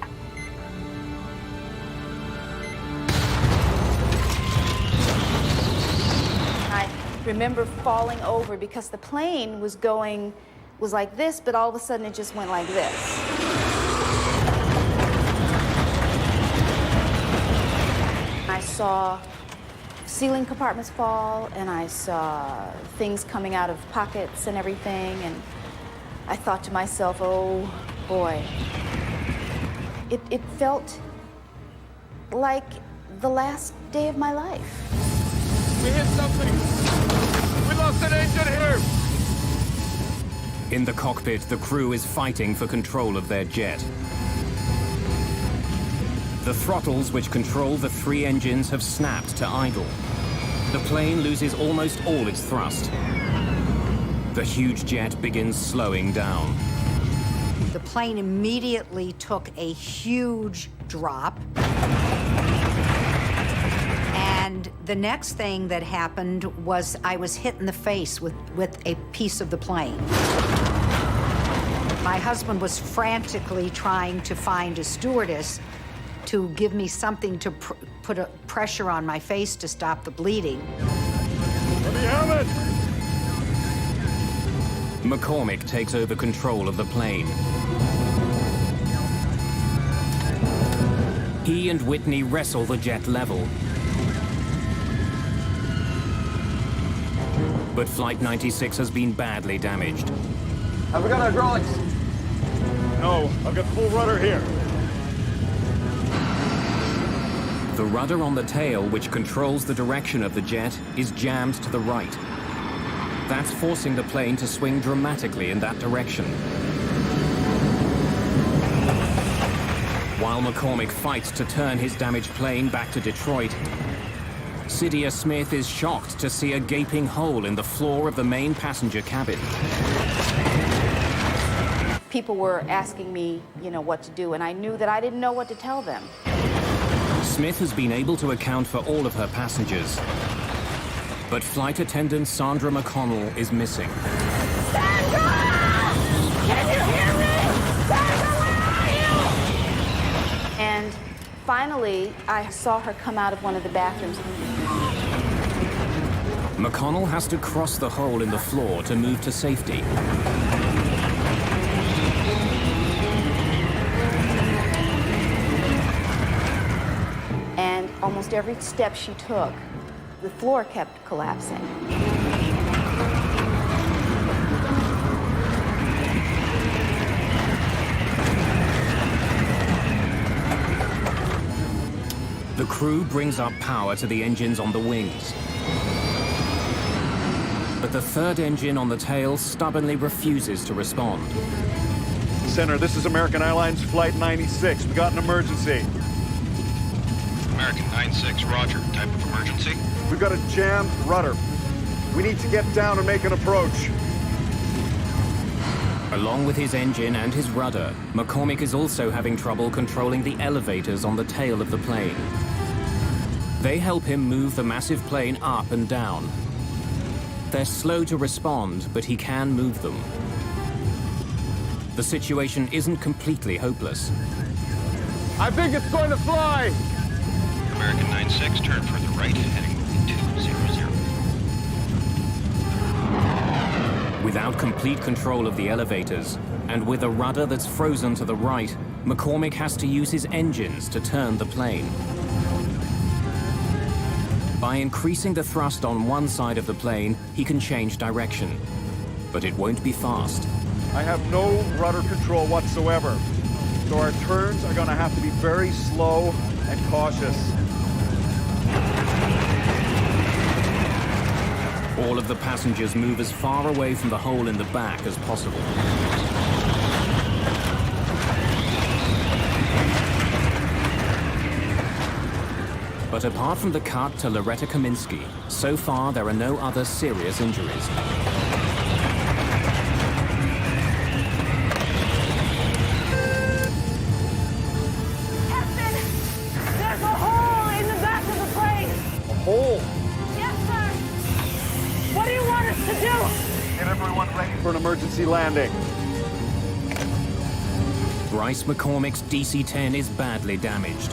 I remember falling over because the plane was like this, but all of a sudden it just went like this. I saw ceiling compartments fall, and I saw things coming out of pockets and everything, and I thought to myself, oh boy. It felt like the last day of my life. We hit something! We lost an engine here! In the cockpit, the crew is fighting for control of their jet. The throttles which control the 3 engines have snapped to idle. The plane loses almost all its thrust. The huge jet begins slowing down. The plane immediately took a huge drop. And the next thing that happened was I was hit in the face with a piece of the plane. My husband was frantically trying to find a stewardess to give me something to put a pressure on my face to stop the bleeding. Let me have it! McCormick takes over control of the plane. He and Whitney wrestle the jet level. But Flight 96 has been badly damaged. Have we got hydraulics? No, I've got full rudder here. The rudder on the tail, which controls the direction of the jet, is jammed to the right. That's forcing the plane to swing dramatically in that direction. While McCormick fights to turn his damaged plane back to Detroit, Cydia Smith is shocked to see a gaping hole in the floor of the main passenger cabin. People were asking me, what to do, and I knew that I didn't know what to tell them. Smith has been able to account for all of her passengers. But flight attendant Sandra McConnell is missing. Sandra! Can you hear me? Sandra, where are you? And finally, I saw her come out of one of the bathrooms. McConnell has to cross the hole in the floor to move to safety. And almost every step she took, the floor kept collapsing. The crew brings up power to the engines on the wings. But the third engine on the tail stubbornly refuses to respond. Center, this is American Airlines Flight 96. We got an emergency. American 96, roger. Type of emergency? We've got a jammed rudder. We need to get down and make an approach. Along with his engine and his rudder, McCormick is also having trouble controlling the elevators on the tail of the plane. They help him move the massive plane up and down. They're slow to respond, but he can move them. The situation isn't completely hopeless. I think it's going to fly! American 96, turn further right, heading 200. Without complete control of the elevators, and with a rudder that's frozen to the right, McCormick has to use his engines to turn the plane. By increasing the thrust on one side of the plane, he can change direction. But it won't be fast. I have no rudder control whatsoever, so our turns are going to have to be very slow and cautious. All of the passengers move as far away from the hole in the back as possible. But apart from the cut to Loretta Kaminsky, so far there are no other serious injuries. Captain, there's a hole in the back of the plane. A hole? Yes, sir. What do you want us to do? Get everyone ready for an emergency emergency landing. Bryce McCormick's DC-10 is badly damaged.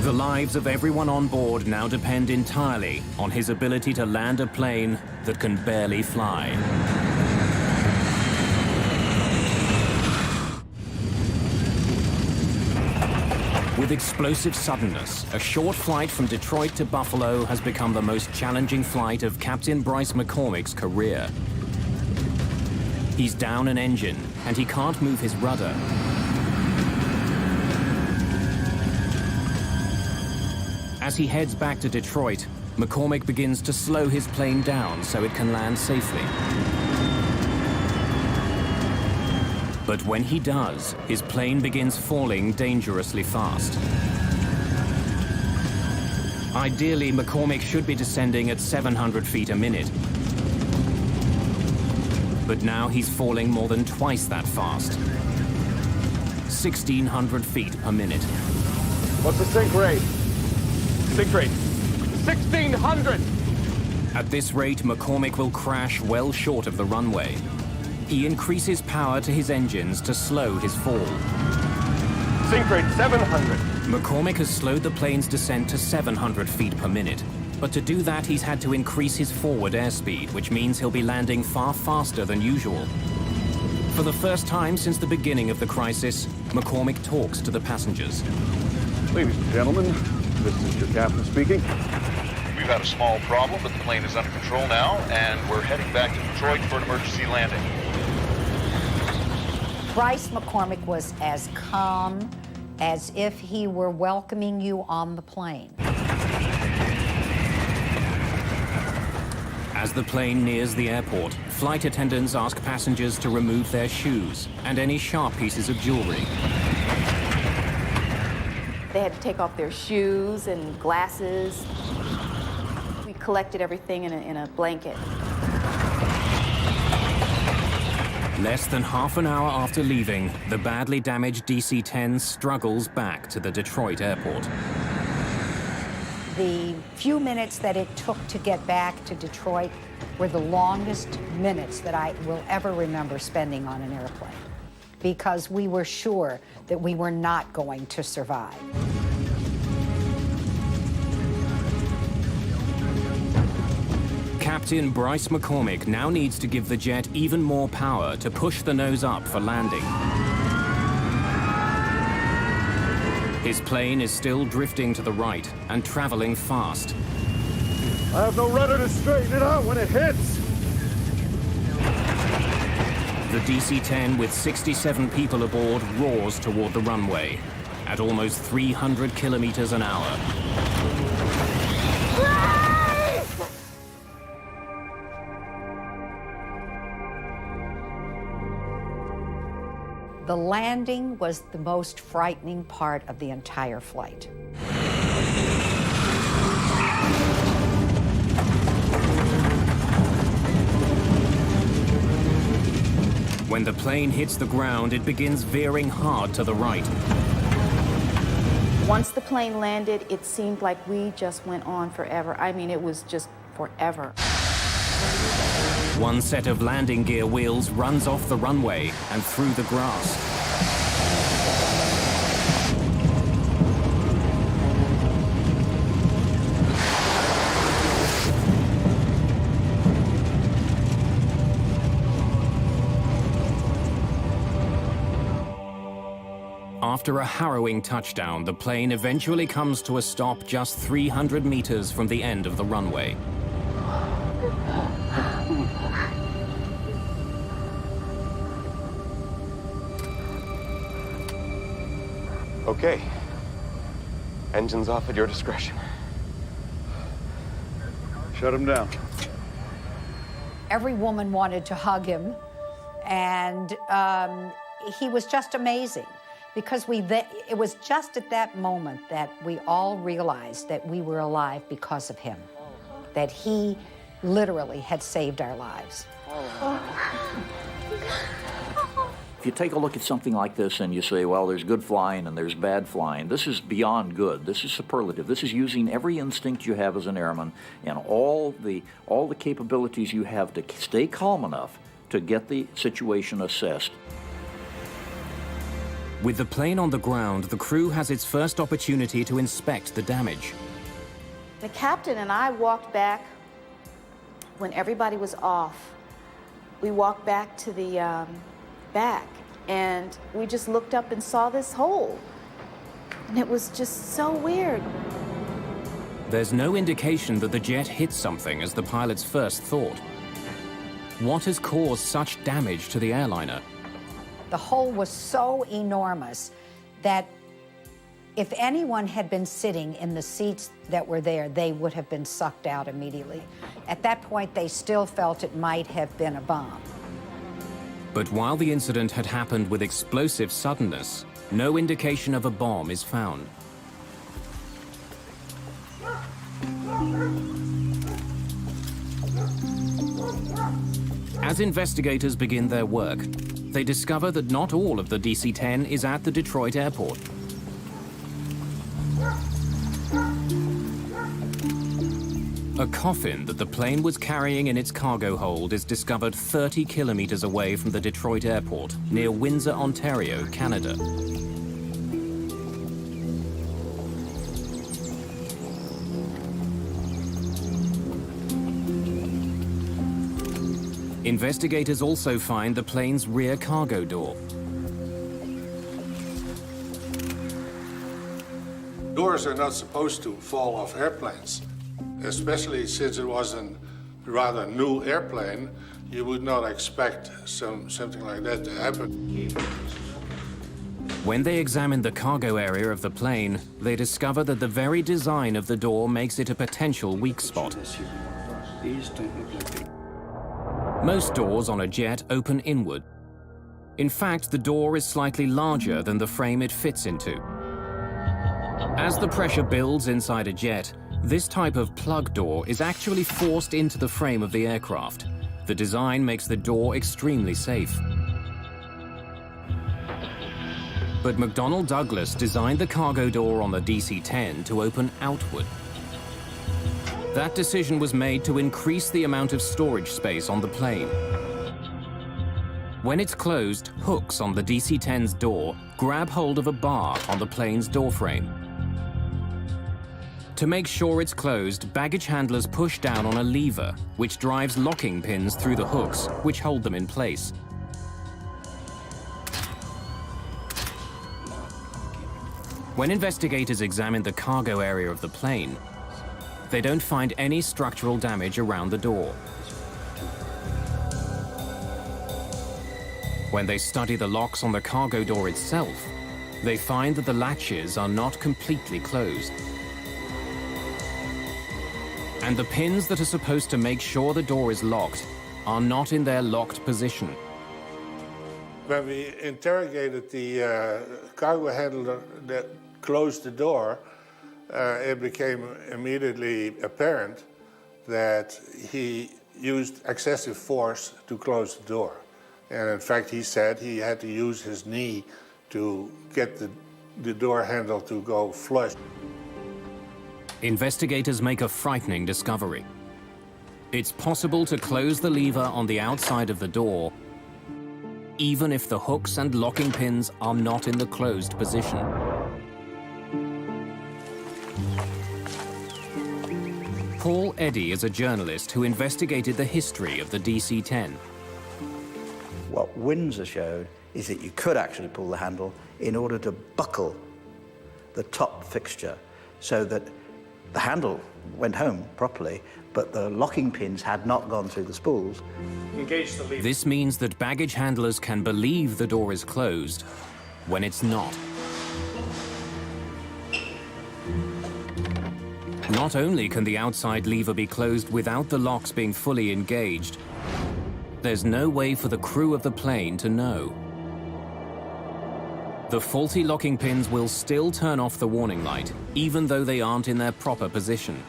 The lives of everyone on board now depend entirely on his ability to land a plane that can barely fly. With explosive suddenness, a short flight from Detroit to Buffalo has become the most challenging flight of Captain Bryce McCormick's career. He's down an engine, and he can't move his rudder. As he heads back to Detroit, McCormick begins to slow his plane down so it can land safely. But when he does, his plane begins falling dangerously fast. Ideally, McCormick should be descending at 700 feet a minute. But now he's falling more than twice that fast. 1,600 feet per minute. What's the sink rate? Sink rate, 1,600! At this rate, McCormick will crash well short of the runway. He increases power to his engines to slow his fall. Sink rate, 700. McCormick has slowed the plane's descent to 700 feet per minute. But to do that, he's had to increase his forward airspeed, which means he'll be landing far faster than usual. For the first time since the beginning of the crisis, McCormick talks to the passengers. Ladies and gentlemen, this is your captain speaking. We've had a small problem, but the plane is under control now, and we're heading back to Detroit for an emergency landing. Bryce McCormick was as calm as if he were welcoming you on the plane. As the plane nears the airport, flight attendants ask passengers to remove their shoes and any sharp pieces of jewelry. They had to take off their shoes and glasses. We collected everything in a blanket. Less than half an hour after leaving, the badly damaged DC-10 struggles back to the Detroit airport. The few minutes that it took to get back to Detroit were the longest minutes that I will ever remember spending on an airplane, because we were sure that we were not going to survive. Captain Bryce McCormick now needs to give the jet even more power to push the nose up for landing. His plane is still drifting to the right and traveling fast. I have no rudder to straighten it out when it hits. The DC-10 with 67 people aboard roars toward the runway at almost 300 kilometers an hour. The landing was the most frightening part of the entire flight. When the plane hits the ground, it begins veering hard to the right. Once the plane landed, it seemed like we just went on forever. I mean, it was just forever. One set of landing gear wheels runs off the runway and through the grass. After a harrowing touchdown, the plane eventually comes to a stop just 300 meters from the end of the runway. Okay. Engines off at your discretion. Shut him down. Every woman wanted to hug him, and he was just amazing, because it was just at that moment that we all realized that we were alive because of him, that he literally had saved our lives. If you take a look at something like this and you say, well, there's good flying and there's bad flying, this is beyond good. This is superlative. This is using every instinct you have as an airman and all the capabilities you have to stay calm enough to get the situation assessed. With the plane on the ground, the crew has its first opportunity to inspect the damage. The captain and I walked back when everybody was off. We walked back to the back, and we just looked up and saw this hole. And it was just so weird. There's no indication that the jet hit something as the pilots first thought. What has caused such damage to the airliner? The hole was so enormous that if anyone had been sitting in the seats that were there, they would have been sucked out immediately. At that point, they still felt it might have been a bomb. But while the incident had happened with explosive suddenness, no indication of a bomb is found. As investigators begin their work, they discover that not all of the DC-10 is at the Detroit airport. A coffin that the plane was carrying in its cargo hold is discovered 30 kilometers away from the Detroit airport, near Windsor, Ontario, Canada. Investigators also find the plane's rear cargo door. Doors are not supposed to fall off airplanes, especially since it was a rather new airplane. You would not expect something like that to happen. When they examine the cargo area of the plane, they discover that the very design of the door makes it a potential weak spot. Most doors on a jet open inward. In fact, the door is slightly larger than the frame it fits into. As the pressure builds inside a jet, this type of plug door is actually forced into the frame of the aircraft. The design makes the door extremely safe. But McDonnell Douglas designed the cargo door on the DC-10 to open outward. That decision was made to increase the amount of storage space on the plane. When it's closed, hooks on the DC-10's door grab hold of a bar on the plane's doorframe. To make sure it's closed, baggage handlers push down on a lever, which drives locking pins through the hooks, which hold them in place. When investigators examine the cargo area of the plane, they don't find any structural damage around the door. When they study the locks on the cargo door itself, they find that the latches are not completely closed. And the pins that are supposed to make sure the door is locked are not in their locked position. When we interrogated the cargo handler that closed the door, it became immediately apparent that he used excessive force to close the door. And in fact, he said he had to use his knee to get the door handle to go flush. Investigators make a frightening discovery. It's possible to close the lever on the outside of the door, even if the hooks and locking pins are not in the closed position. Paul Eddy is a journalist who investigated the history of the DC-10. What Windsor showed is that you could actually pull the handle in order to buckle the top fixture so that the handle went home properly, but the locking pins had not gone through the spools. Engage the lever. This means that baggage handlers can believe the door is closed when it's not. Not only can the outside lever be closed without the locks being fully engaged, there's no way for the crew of the plane to know. The faulty locking pins will still turn off the warning light, even though they aren't in their proper position.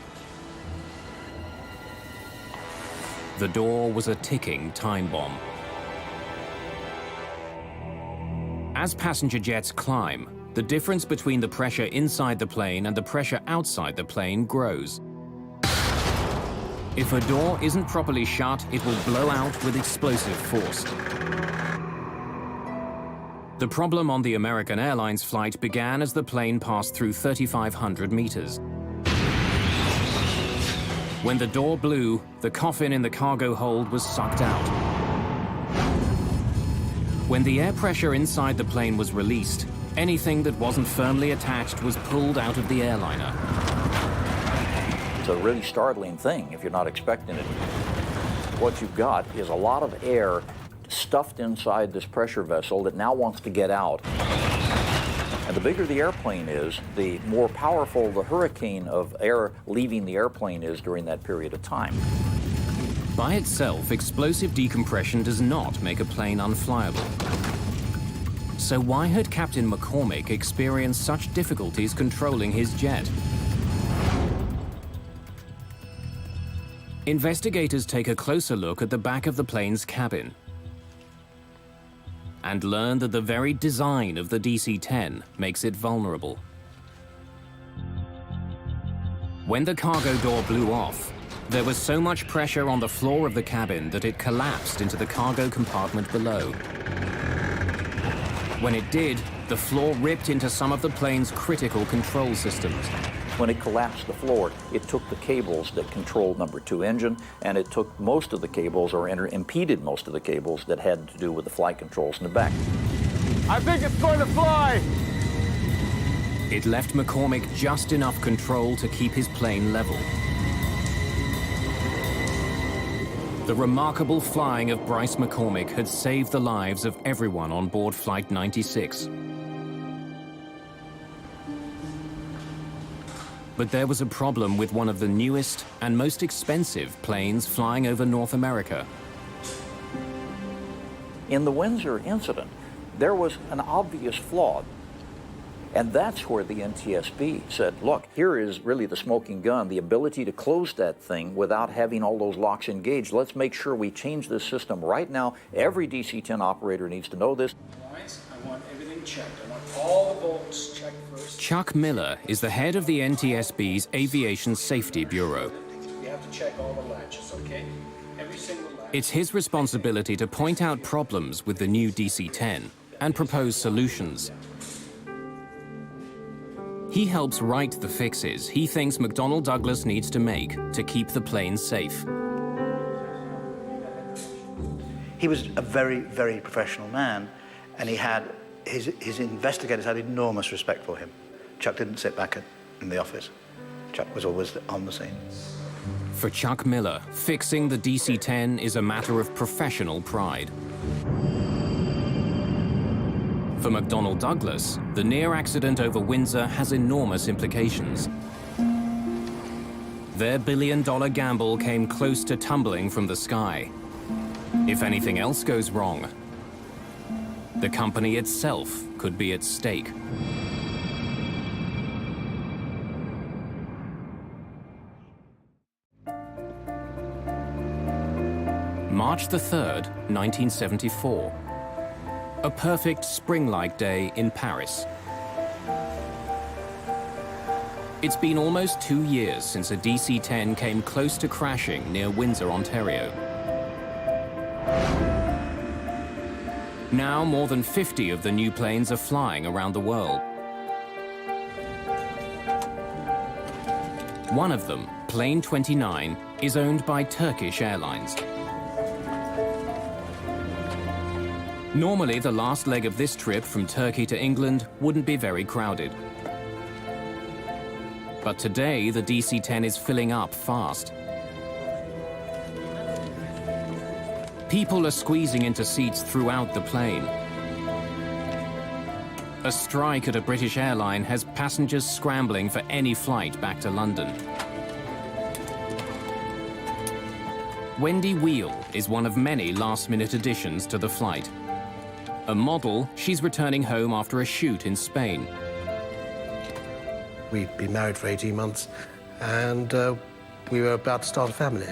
The door was a ticking time bomb. As passenger jets climb, the difference between the pressure inside the plane and the pressure outside the plane grows. If a door isn't properly shut, it will blow out with explosive force. The problem on the American Airlines flight began as the plane passed through 3,500 meters. When the door blew, the coffin in the cargo hold was sucked out. When the air pressure inside the plane was released, anything that wasn't firmly attached was pulled out of the airliner. It's a really startling thing if you're not expecting it. What you've got is a lot of air stuffed inside this pressure vessel that now wants to get out. And the bigger the airplane is, the more powerful the hurricane of air leaving the airplane is during that period of time. By itself, explosive decompression does not make a plane unflyable. So why had Captain McCormick experienced such difficulties controlling his jet? Investigators take a closer look at the back of the plane's cabin and learn that the very design of the DC-10 makes it vulnerable. When the cargo door blew off, there was so much pressure on the floor of the cabin that it collapsed into the cargo compartment below. When it did, the floor ripped into some of the plane's critical control systems. When it collapsed the floor, it took the cables that controlled number 2 engine, and it took most of the cables, or impeded most of the cables that had to do with the flight controls in the back. I think it's going to fly! It left McCormick just enough control to keep his plane level. The remarkable flying of Bryce McCormick had saved the lives of everyone on board Flight 96. But there was a problem with one of the newest and most expensive planes flying over North America. In the Windsor incident, there was an obvious flaw. And that's where the NTSB said, look, here is really the smoking gun, the ability to close that thing without having all those locks engaged. Let's make sure we change this system right now. Every DC-10 operator needs to know this. I want everything checked. I want all the bolts checked first. Chuck Miller is the head of the NTSB's Aviation Safety Bureau. You have to check all the latches, okay? Every single latch. It's his responsibility to point out problems with the new DC-10 and propose solutions. He helps write the fixes he thinks McDonnell Douglas needs to make to keep the plane safe. He was a very, very professional man, and he had his investigators had enormous respect for him. Chuck didn't sit back in the office. Chuck was always on the scene. For Chuck Miller, fixing the DC-10 is a matter of professional pride. For McDonnell Douglas, the near accident over Windsor has enormous implications. Their billion-dollar gamble came close to tumbling from the sky. If anything else goes wrong, the company itself could be at stake. March the 3rd, 1974. A perfect spring-like day in Paris. It's been almost 2 years since a DC-10 came close to crashing near Windsor, Ontario. Now, more than 50 of the new planes are flying around the world. One of them, Plane 29, is owned by Turkish Airlines. Normally, the last leg of this trip from Turkey to England wouldn't be very crowded. But today, the DC-10 is filling up fast. People are squeezing into seats throughout the plane. A strike at a British airline has passengers scrambling for any flight back to London. Wendy Wheel is one of many last-minute additions to the flight. A model, she's returning home after a shoot in Spain. We'd been married for 18 months, and we were about to start a family.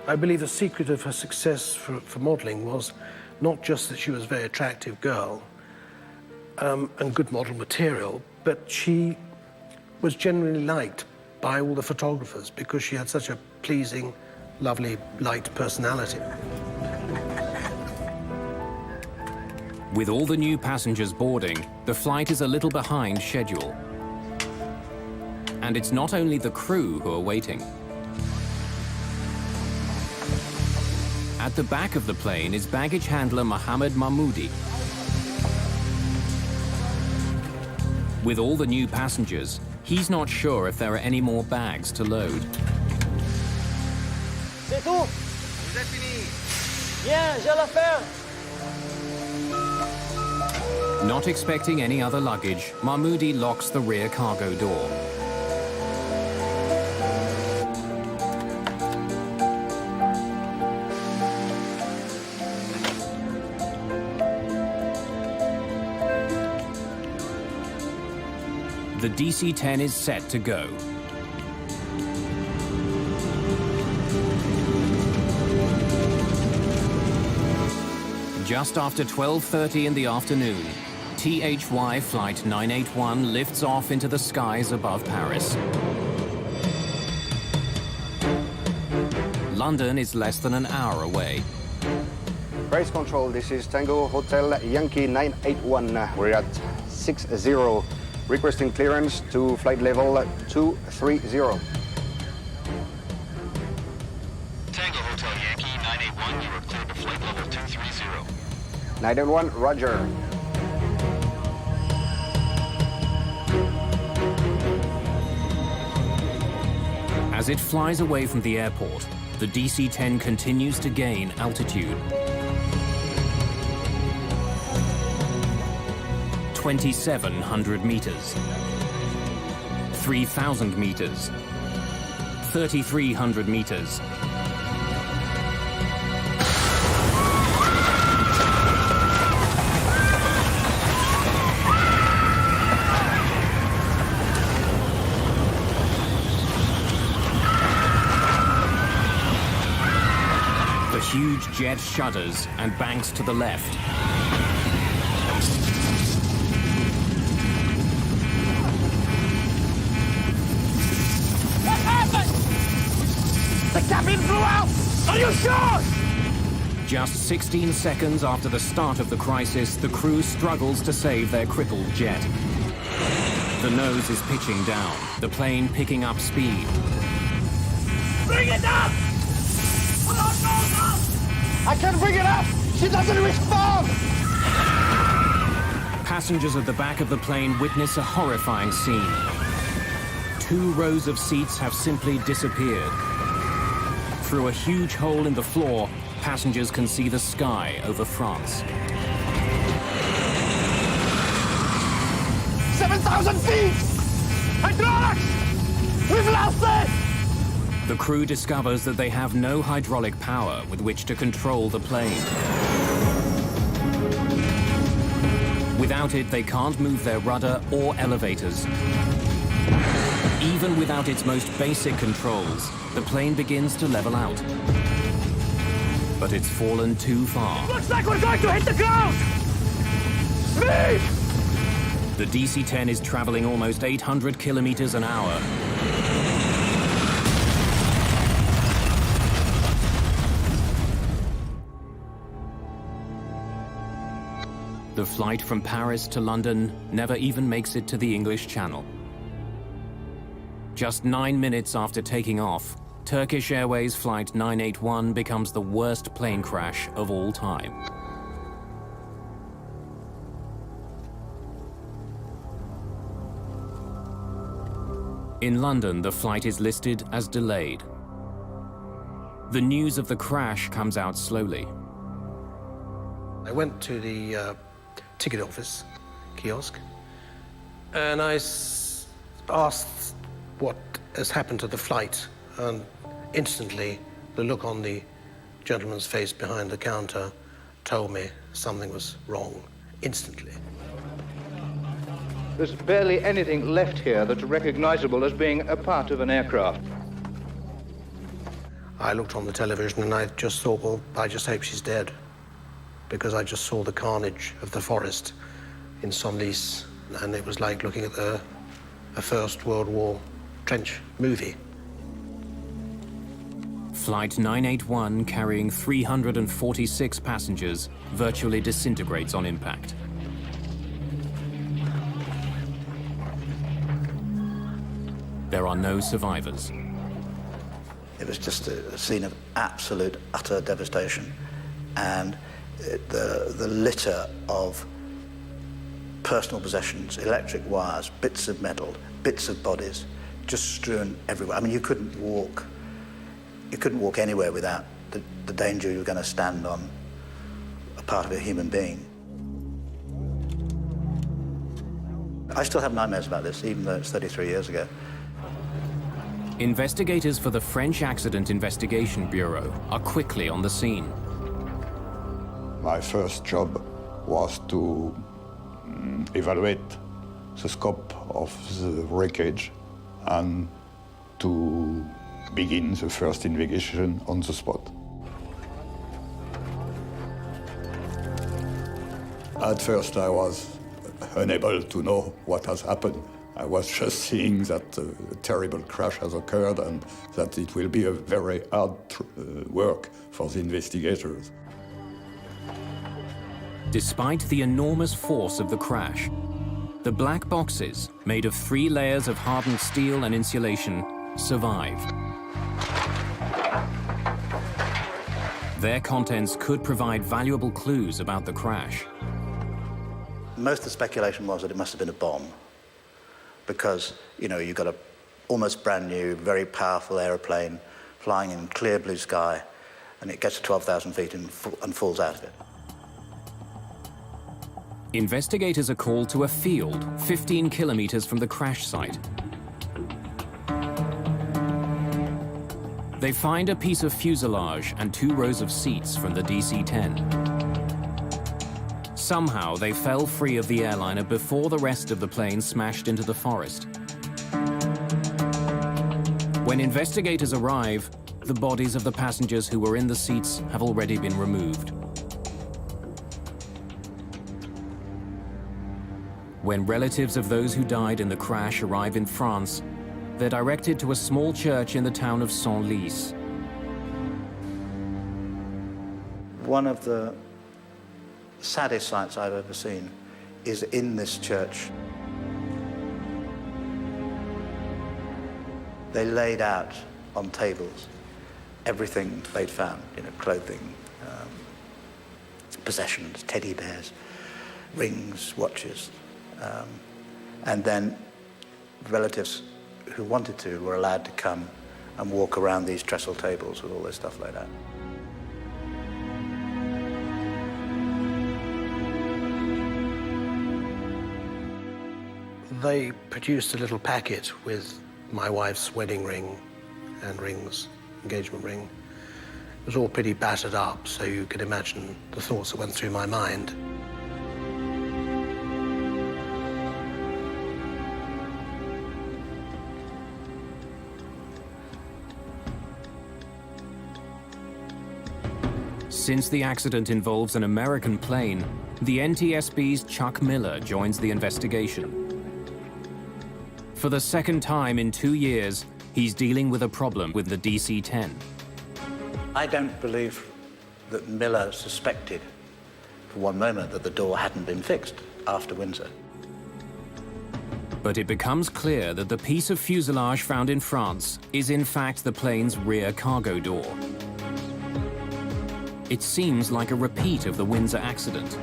I believe the secret of her success for modeling was Not just that she was a very attractive girl and good model material, but she was generally liked by all the photographers because she had such a pleasing, lovely, light personality. With all the new passengers boarding, the flight is a little behind schedule. And it's not only the crew who are waiting. At the back of the plane is baggage handler Mohammed Mahmoudi. With all the new passengers, he's not sure if there are any more bags to load. C'est tout. Vous êtes fini. Bien, j'ai l'affaire. Not expecting any other luggage, Mahmoudi locks the rear cargo door. The DC-10 is set to go. Just after 12:30 in the afternoon, THY Flight 981 lifts off into the skies above Paris. London is less than an hour away. Race control, this is Tango Hotel Yankee 981. We're at 60. Requesting clearance to flight level 230. Tango Hotel Yankee 981, you are cleared to flight level 230. 981, roger. As it flies away from the airport, the DC-10 continues to gain altitude. 2,700 meters, 3,000 meters, 3,300 meters. The huge jet shudders and banks to the left. The cabin blew out! Are you sure? Just 16 seconds after the start of the crisis, the crew struggles to save their crippled jet. The nose is pitching down, the plane picking up speed. Bring it up! I can't bring it up! She doesn't respond! Passengers at the back of the plane witness a horrifying scene. 2 rows of seats have simply disappeared. Through a huge hole in the floor, passengers can see the sky over France. 7,000 feet! Hydraulics! We've lost it! The crew discovers that they have no hydraulic power with which to control the plane. Without it, they can't move their rudder or elevators. Even without its most basic controls, the plane begins to level out. But it's fallen too far. Looks like we're going to hit the ground! Speed! The DC-10 is traveling almost 800 kilometers an hour. The flight from Paris to London never even makes it to the English Channel. Just 9 minutes after taking off, Turkish Airways Flight 981 becomes the worst plane crash of all time. In London, the flight is listed as delayed. The news of the crash comes out slowly. I went to the ticket office kiosk and I asked what has happened to the flight, and instantly the look on the gentleman's face behind the counter told me something was wrong, instantly. There's barely anything left here that's recognizable as being a part of an aircraft. I looked on the television and I just thought, well, I just hope she's dead. because I just saw the carnage of the forest in Senlis, and it was like looking at a First World War trench movie. Flight 981, carrying 346 passengers, virtually disintegrates on impact. There are no survivors. It was just a scene of absolute, utter devastation. And the litter of personal possessions, electric wires, bits of metal, bits of bodies, just strewn everywhere. I mean, you couldn't walk anywhere without the danger you were going to stand on a part of a human being. I still have nightmares about this, even though it's 33 years ago. Investigators for the French Accident Investigation Bureau are quickly on the scene. My first job was to evaluate the scope of the wreckage and to begin the first investigation on the spot. At first, I was unable to know what has happened. I was just seeing that a terrible crash has occurred and that it will be a very hard work for the investigators. Despite the enormous force of the crash, the black boxes, made of 3 layers of hardened steel and insulation, survive. Their contents could provide valuable clues about the crash. Most of the speculation was that it must have been a bomb, because, you know, you've got a almost brand new, very powerful aeroplane flying in clear blue sky, and it gets to 12,000 feet and falls out of it. Investigators are called to a field 15 kilometers from the crash site. They find a piece of fuselage and 2 rows of seats from the DC-10. Somehow, they fell free of the airliner before the rest of the plane smashed into the forest. When investigators arrive, the bodies of the passengers who were in the seats have already been removed. When relatives of those who died in the crash arrive in France, they're directed to a small church in the town of Senlis. One of the saddest sights I've ever seen is in this church. They laid out on tables everything they'd found, you know, clothing, possessions, teddy bears, rings, watches. And then relatives who wanted to were allowed to come and walk around these trestle tables with all this stuff laid out. They produced a little packet with my wife's wedding ring and rings, engagement ring. It was all pretty battered up, so you could imagine the thoughts that went through my mind. Since the accident involves an American plane, the NTSB's Chuck Miller joins the investigation. For the second time in 2 years, he's dealing with a problem with the DC-10. I don't believe that Miller suspected for one moment that the door hadn't been fixed after Windsor. But it becomes clear that the piece of fuselage found in France is in fact the plane's rear cargo door. It seems like a repeat of the Windsor accident.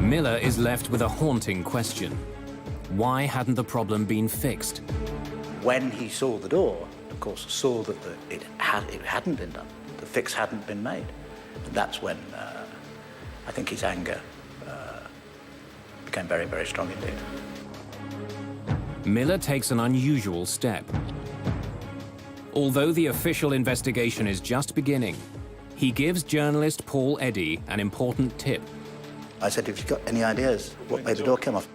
Miller is left with a haunting question. Why hadn't the problem been fixed? When he saw the door, of course, saw that it hadn't been done. The fix hadn't been made. And that's when I think his anger became very, very strong indeed. Miller takes an unusual step. Although the official investigation is just beginning, he gives journalist Paul Eddy an important tip. I said, "Have you got any ideas what made the door come off?"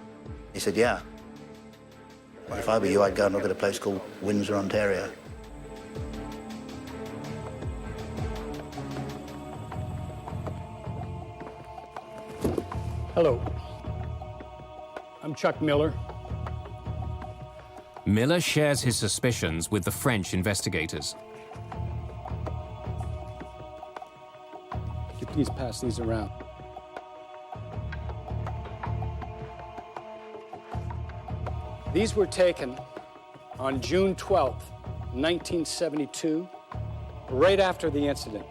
He said, "Yeah. Well, if I were you, I'd go and look at a place called Windsor, Ontario." Hello. I'm Chuck Miller. Miller shares his suspicions with the French investigators. Could you please pass these around? These were taken on June 12th, 1972, right after the incident.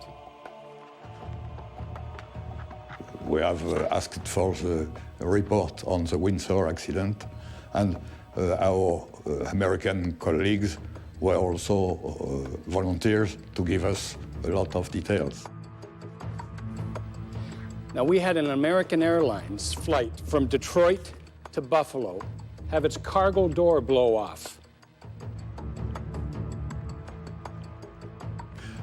We have asked for the report on the Windsor accident, and our American colleagues were also volunteers to give us a lot of details. Now, we had an American Airlines flight from Detroit to Buffalo have its cargo door blow off.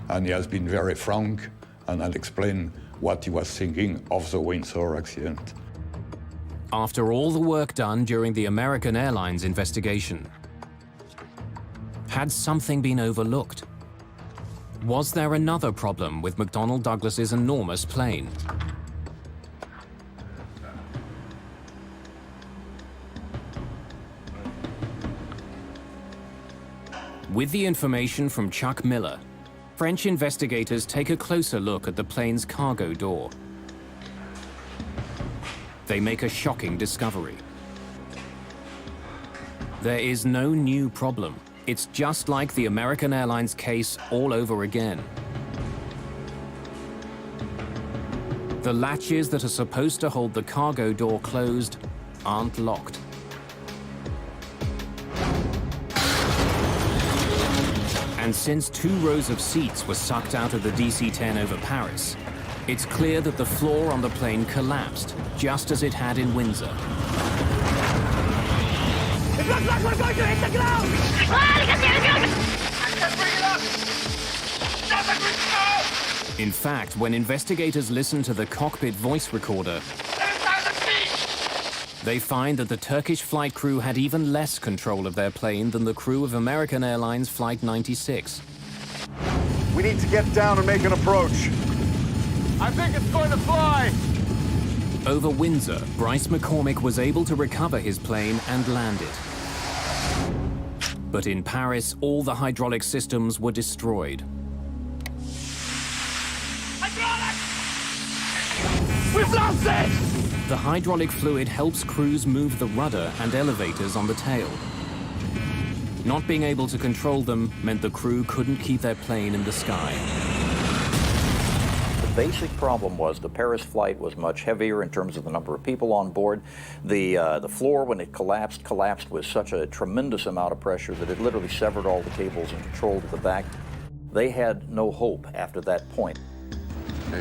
And he has been very frank and had explained what he was thinking of the Windsor accident. After all the work done during the American Airlines investigation, had something been overlooked? Was there another problem with McDonnell Douglas's enormous plane? With the information from Chuck Miller, French investigators take a closer look at the plane's cargo door. They make a shocking discovery. There is no new problem. It's just like the American Airlines case all over again. The latches that are supposed to hold the cargo door closed aren't locked. And since 2 rows of seats were sucked out of the DC-10 over Paris, it's clear that the floor on the plane collapsed, just as it had in Windsor. It looks like we're going to hit the ground! In fact, when investigators listen to the cockpit voice recorder, they find that the Turkish flight crew had even less control of their plane than the crew of American Airlines Flight 96. We need to get down and make an approach. I think it's going to fly! Over Windsor, Bryce McCormick was able to recover his plane and land it. But in Paris, all the hydraulic systems were destroyed. We've lost it! The hydraulic fluid helps crews move the rudder and elevators on the tail. Not being able to control them meant the crew couldn't keep their plane in the sky. The basic problem was the Paris flight was much heavier in terms of the number of people on board. The floor, when it collapsed with such a tremendous amount of pressure that it literally severed all the cables and control to the back. They had no hope after that point.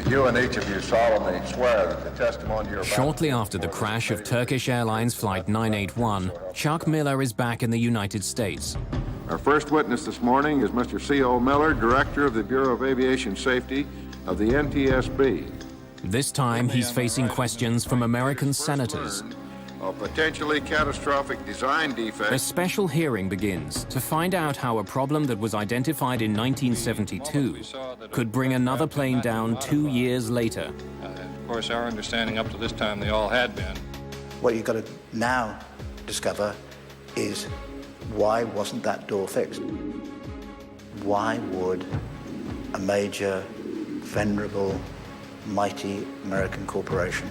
You and each of you solemnly swear that the testimony you're about... Shortly after the crash of Turkish Airlines Flight 981, Chuck Miller is back in the United States. Our first witness this morning is Mr. C.O. Miller, Director of the Bureau of Aviation Safety of the NTSB. This time, he's facing questions from American senators. A potentially catastrophic design defect. A special hearing begins to find out how a problem that was identified in 1972 could bring another plane down 2 years later. Of course, our understanding up to this time, they all had been. What you've got to now discover is why wasn't that door fixed? Why would a major, venerable, mighty American corporation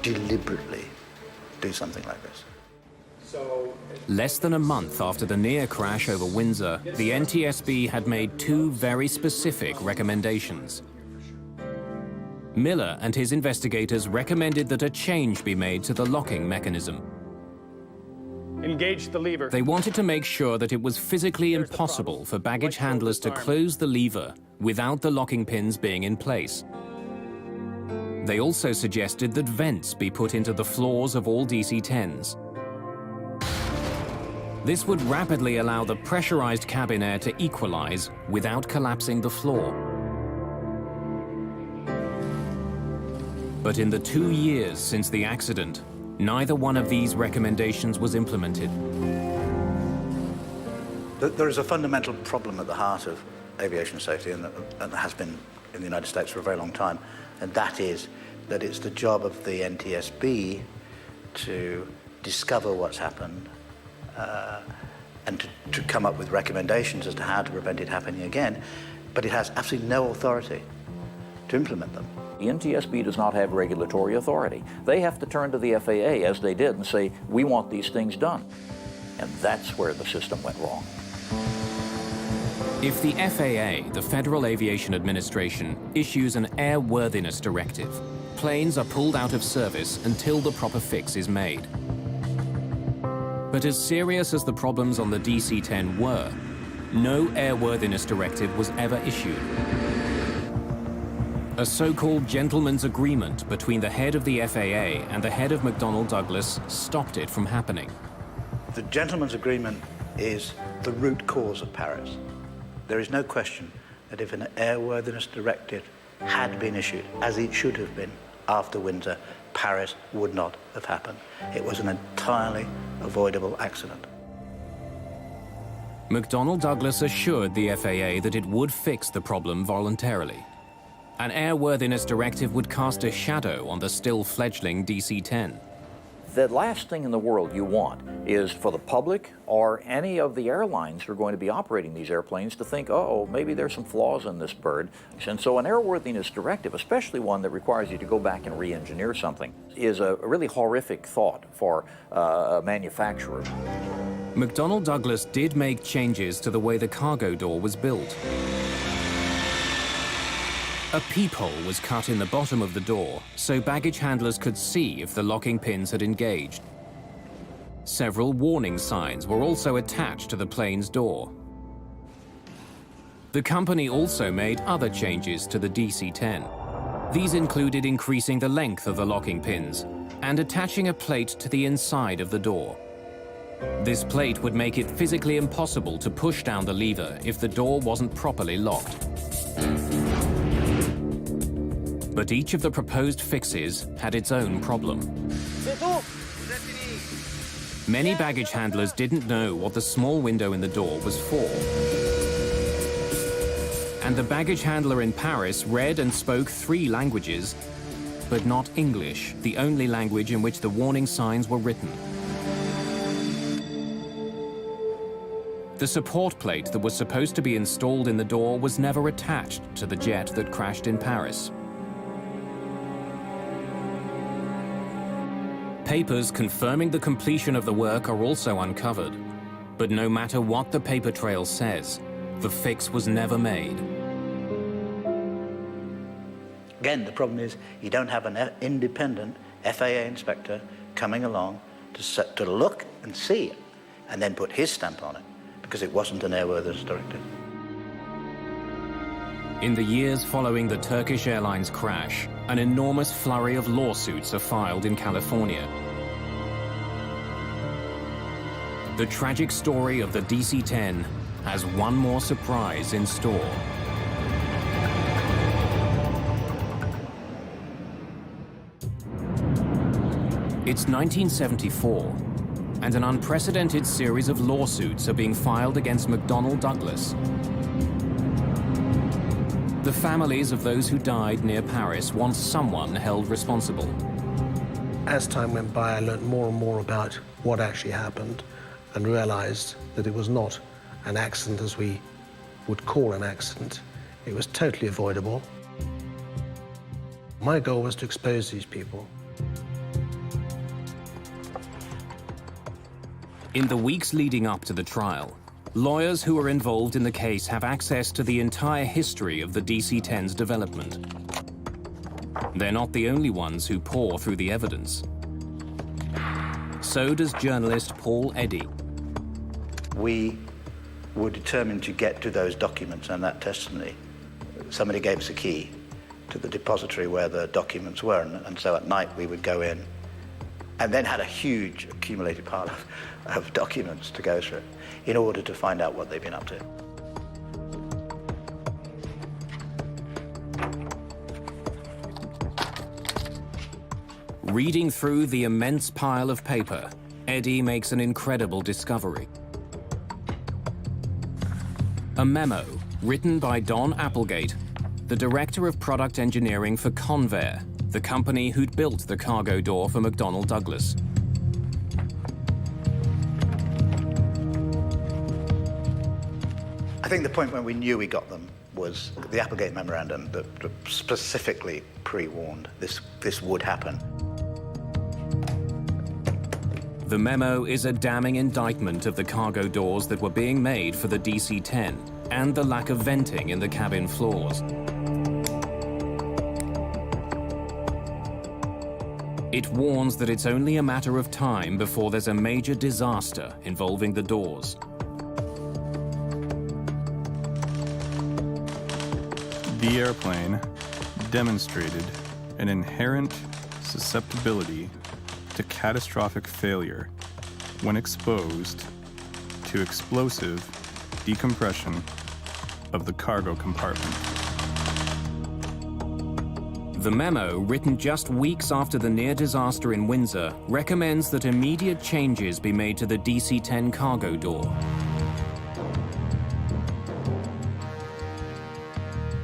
deliberately do something like this? Less than a month after the near crash over Windsor, the NTSB had made 2 very specific recommendations. Miller and his investigators recommended that a change be made to the locking mechanism. Engage the lever. They wanted to make sure that it was physically impossible for baggage handlers to close the lever without the locking pins being in place. They also suggested that vents be put into the floors of all DC-10s. This would rapidly allow the pressurized cabin air to equalize without collapsing the floor. But in the 2 years since the accident, neither one of these recommendations was implemented. There is a fundamental problem at the heart of aviation safety, and has been in the United States for a very long time, and that is that it's the job of the NTSB to discover what's happened and to come up with recommendations as to how to prevent it happening again, but it has absolutely no authority to implement them. The NTSB does not have regulatory authority. They have to turn to the FAA, as they did, and say, we want these things done. And that's where the system went wrong. If the FAA, the Federal Aviation Administration, issues an airworthiness directive, planes are pulled out of service until the proper fix is made. But as serious as the problems on the DC-10 were, no airworthiness directive was ever issued. A so-called gentleman's agreement between the head of the FAA and the head of McDonnell Douglas stopped it from happening. The gentleman's agreement is the root cause of Paris. There is no question that if an airworthiness directive had been issued, as it should have been after Windsor, Paris would not have happened. It was an entirely avoidable accident. McDonnell Douglas assured the FAA that it would fix the problem voluntarily. An airworthiness directive would cast a shadow on the still fledgling DC-10. The last thing in the world you want is for the public or any of the airlines who are going to be operating these airplanes to think, oh, maybe there's some flaws in this bird. And so an airworthiness directive, especially one that requires you to go back and re-engineer something, is a really horrific thought for a manufacturer. McDonnell Douglas did make changes to the way the cargo door was built. A peephole was cut in the bottom of the door so baggage handlers could see if the locking pins had engaged. Several warning signs were also attached to the plane's door. The company also made other changes to the DC-10. These included increasing the length of the locking pins and attaching a plate to the inside of the door. This plate would make it physically impossible to push down the lever if the door wasn't properly locked. But each of the proposed fixes had its own problem. Many baggage handlers didn't know what the small window in the door was for. And the baggage handler in Paris read and spoke 3 languages, but not English, the only language in which the warning signs were written. The support plate that was supposed to be installed in the door was never attached to the jet that crashed in Paris. Papers confirming the completion of the work are also uncovered. But no matter what the paper trail says, the fix was never made. Again, the problem is you don't have an independent FAA inspector coming along to look and see it and then put his stamp on it because it wasn't an airworthiness directive. In the years following the Turkish Airlines crash, an enormous flurry of lawsuits are filed in California. The tragic story of the DC-10 has one more surprise in store. It's 1974, and an unprecedented series of lawsuits are being filed against McDonnell Douglas. The families of those who died near Paris want someone held responsible. As time went by, I learned more and more about what actually happened and realized that it was not an accident as we would call an accident. It was totally avoidable. My goal was to expose these people. In the weeks leading up to the trial, lawyers who are involved in the case have access to the entire history of the DC-10's development. They're not the only ones who pore through the evidence. So does journalist Paul Eddy. We were determined to get to those documents and that testimony. Somebody gave us a key to the depository where the documents were, and so at night we would go in and then had a huge accumulated pile of documents to go through in order to find out what they've been up to. Reading through the immense pile of paper, Eddy makes an incredible discovery. A memo written by Don Applegate, the Director of Product Engineering for Convair, the company who'd built the cargo door for McDonnell Douglas. I think the point when we knew we got them was the Applegate Memorandum that specifically pre-warned this would happen. The memo is a damning indictment of the cargo doors that were being made for the DC-10 and the lack of venting in the cabin floors. It warns that it's only a matter of time before there's a major disaster involving the doors. The airplane demonstrated an inherent susceptibility to catastrophic failure when exposed to explosive decompression of the cargo compartment. The memo, written just weeks after the near disaster in Windsor, recommends that immediate changes be made to the DC-10 cargo door.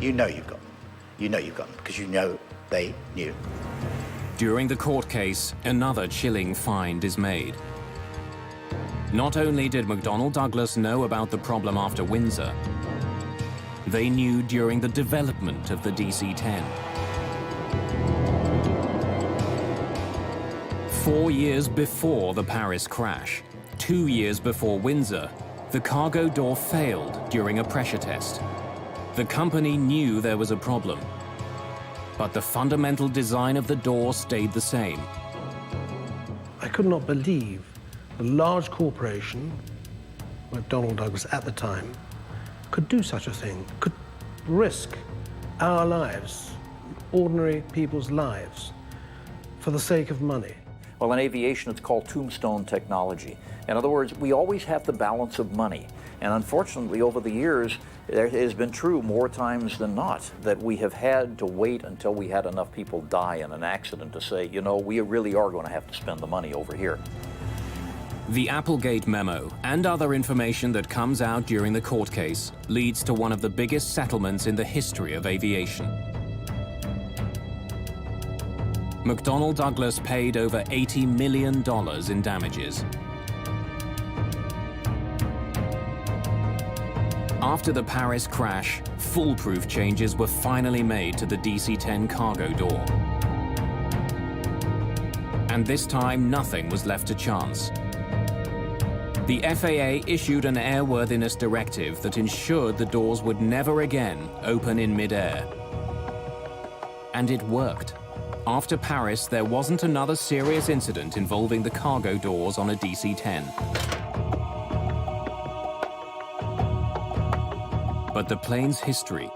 You know you've got them. You know you've got them because you know they knew. During the court case, another chilling find is made. Not only did McDonnell Douglas know about the problem after Windsor, they knew during the development of the DC-10. 4 years before the Paris crash, 2 years before Windsor, the cargo door failed during a pressure test. The company knew there was a problem, but the fundamental design of the door stayed the same. I could not believe a large corporation, McDonnell Douglas at the time, could do such a thing, could risk our lives, ordinary people's lives, for the sake of money. Well, in aviation, it's called tombstone technology. In other words, we always have the balance of money. And unfortunately, over the years, it has been true more times than not that we have had to wait until we had enough people die in an accident to say, you know, we really are going to have to spend the money over here. The Applegate memo and other information that comes out during the court case leads to one of the biggest settlements in the history of aviation. McDonnell Douglas paid over $80 million in damages. After the Paris crash, foolproof changes were finally made to the DC-10 cargo door. And this time, nothing was left to chance. The FAA issued an airworthiness directive that ensured the doors would never again open in mid-air. And it worked. After Paris, there wasn't another serious incident involving the cargo doors on a DC-10. But the plane's history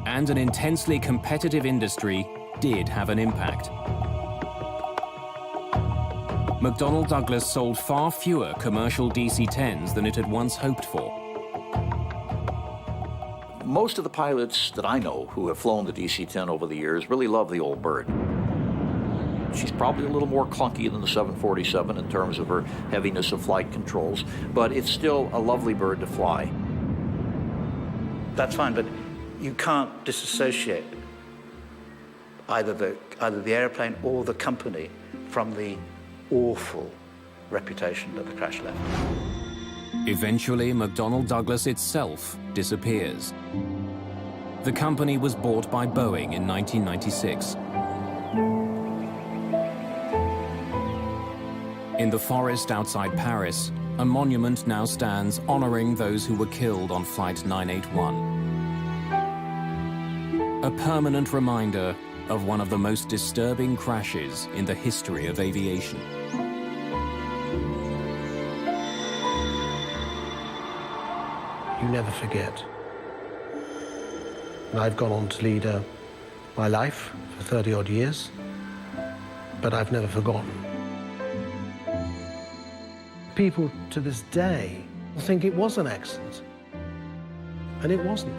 and an intensely competitive industry did have an impact. McDonnell Douglas sold far fewer commercial DC-10s than it had once hoped for. Most of the pilots that I know who have flown the DC-10 over the years really love the old bird. She's probably a little more clunky than the 747 in terms of her heaviness of flight controls, but it's still a lovely bird to fly. That's fine, but you can't disassociate either the airplane or the company from the awful reputation that the crash left. Eventually, McDonnell Douglas itself disappears. The company was bought by Boeing in 1996. In the forest outside Paris, a monument now stands honoring those who were killed on Flight 981. A permanent reminder of one of the most disturbing crashes in the history of aviation. You never forget. And I've gone on to lead my life for 30-odd years, but I've never forgotten. People to this day think it was an accident, and it wasn't.